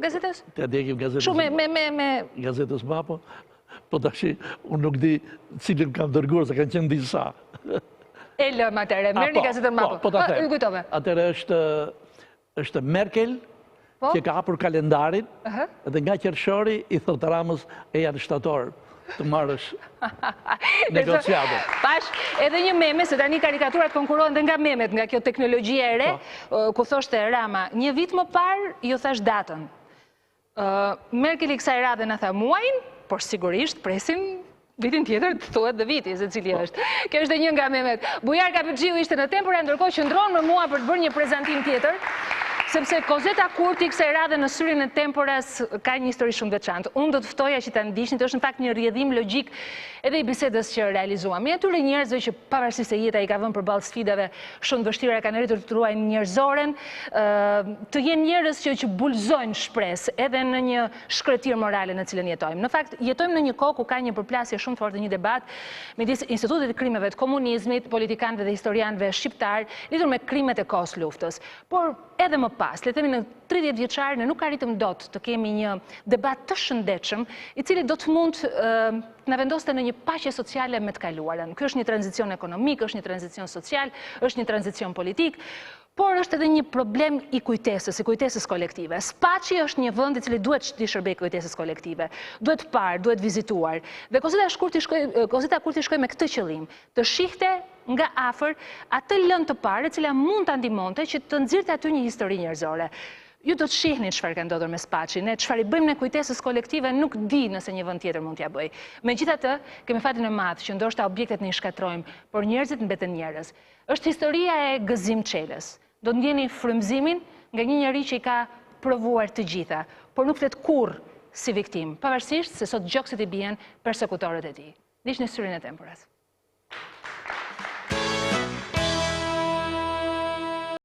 gazetës? T'ja djegim gazetës. Shumë me... Gazetës mapo, po tashi, unë nuk di cilin kam dërguar, se kanë qenë disa. E lëm atëre, merë një gazetën mapo. Po ta them, atëre është Merkel, që ka hapur kalendarin, dhe nga qershori i thotë Ramës e janë shtator të marrësh negociatën. Pash, edhe një meme, se tani karikaturat konkurohen dhe nga memet, nga kjo teknologjia e re, ku thoshte Rama, një vit më parë ju thash datën. Merkel i kësaj radhe në tha muajin, por sigurisht presin vitin tjetër të thuhet dhe viti, se cili është. Kjo është dhe një nga memet. Bujar Kapëxhiu ishte në Tempora, ndërkohë që ndronë me mua për të bërë një prezantim tjetër, sepse Kozeta Kurti kësaj radhe në syrin e Temporas ka një histori shumë veçantë. Unë do të ftoja që ta ndiqni, është në fakt një rrjedhim logjik edhe i bisedës që realizuam. Me atyre njerëzve që pavarësisht se jeta i ka vënë përballë sfidave shumë vështira, kanë arritur të ruajnë njerëzoren, të jenë njerëz që bulzojnë shpresë edhe në një shkretir morale në cilën jetojmë. Në fakt, jetojmë në një kohë ku ka një përplasje shumë fortë, një debat midis Institutit të Krimeve të Komunizmit, politikanëve dhe historianëve shqiptar lidhur me krimet e kohës luftës. Por edhe më pas, le themi në 30 vjeçar, ne nuk arritëm dot të kemi një debat të shëndetshëm, i cili do të mund na vendoste në një paqe sociale me të kaluarën. Ky është një tranzicion ekonomik, është një tranzicion social, është një tranzicion politik, por është edhe një problem i kujtesës kolektive. Spaçi është një vend i cili duhet të shërbejë kujtesës kolektive, duhet parë, duhet vizituar. Dhe Kozeta Kurti shkoi me këtë qëllim, të shihte nga afër atë lëndë të parë, e cila mund ta ndihmonte që të nxirrte aty një histori njerëzore. Ju do të shihni çfarë ka ndodhur me Spaçin, ne çfarë i bëjmë ne kujtesës kolektive nuk di nëse një vend tjetër mund t'ja bëj. Megjithatë, kemi fatin e madh që ndoshta objektet ne i shkatrojmë, por njerëzit mbeten njerëz. Është historia e Gëzim Çelës. Do të ndjeni frymëzimin nga një njerëz që i ka provuar të gjitha, por nuk flet kurrë si viktim, pavarësisht se sot gjoksit i bien persekutorët e tij. Ndiqni syrin e Temporës.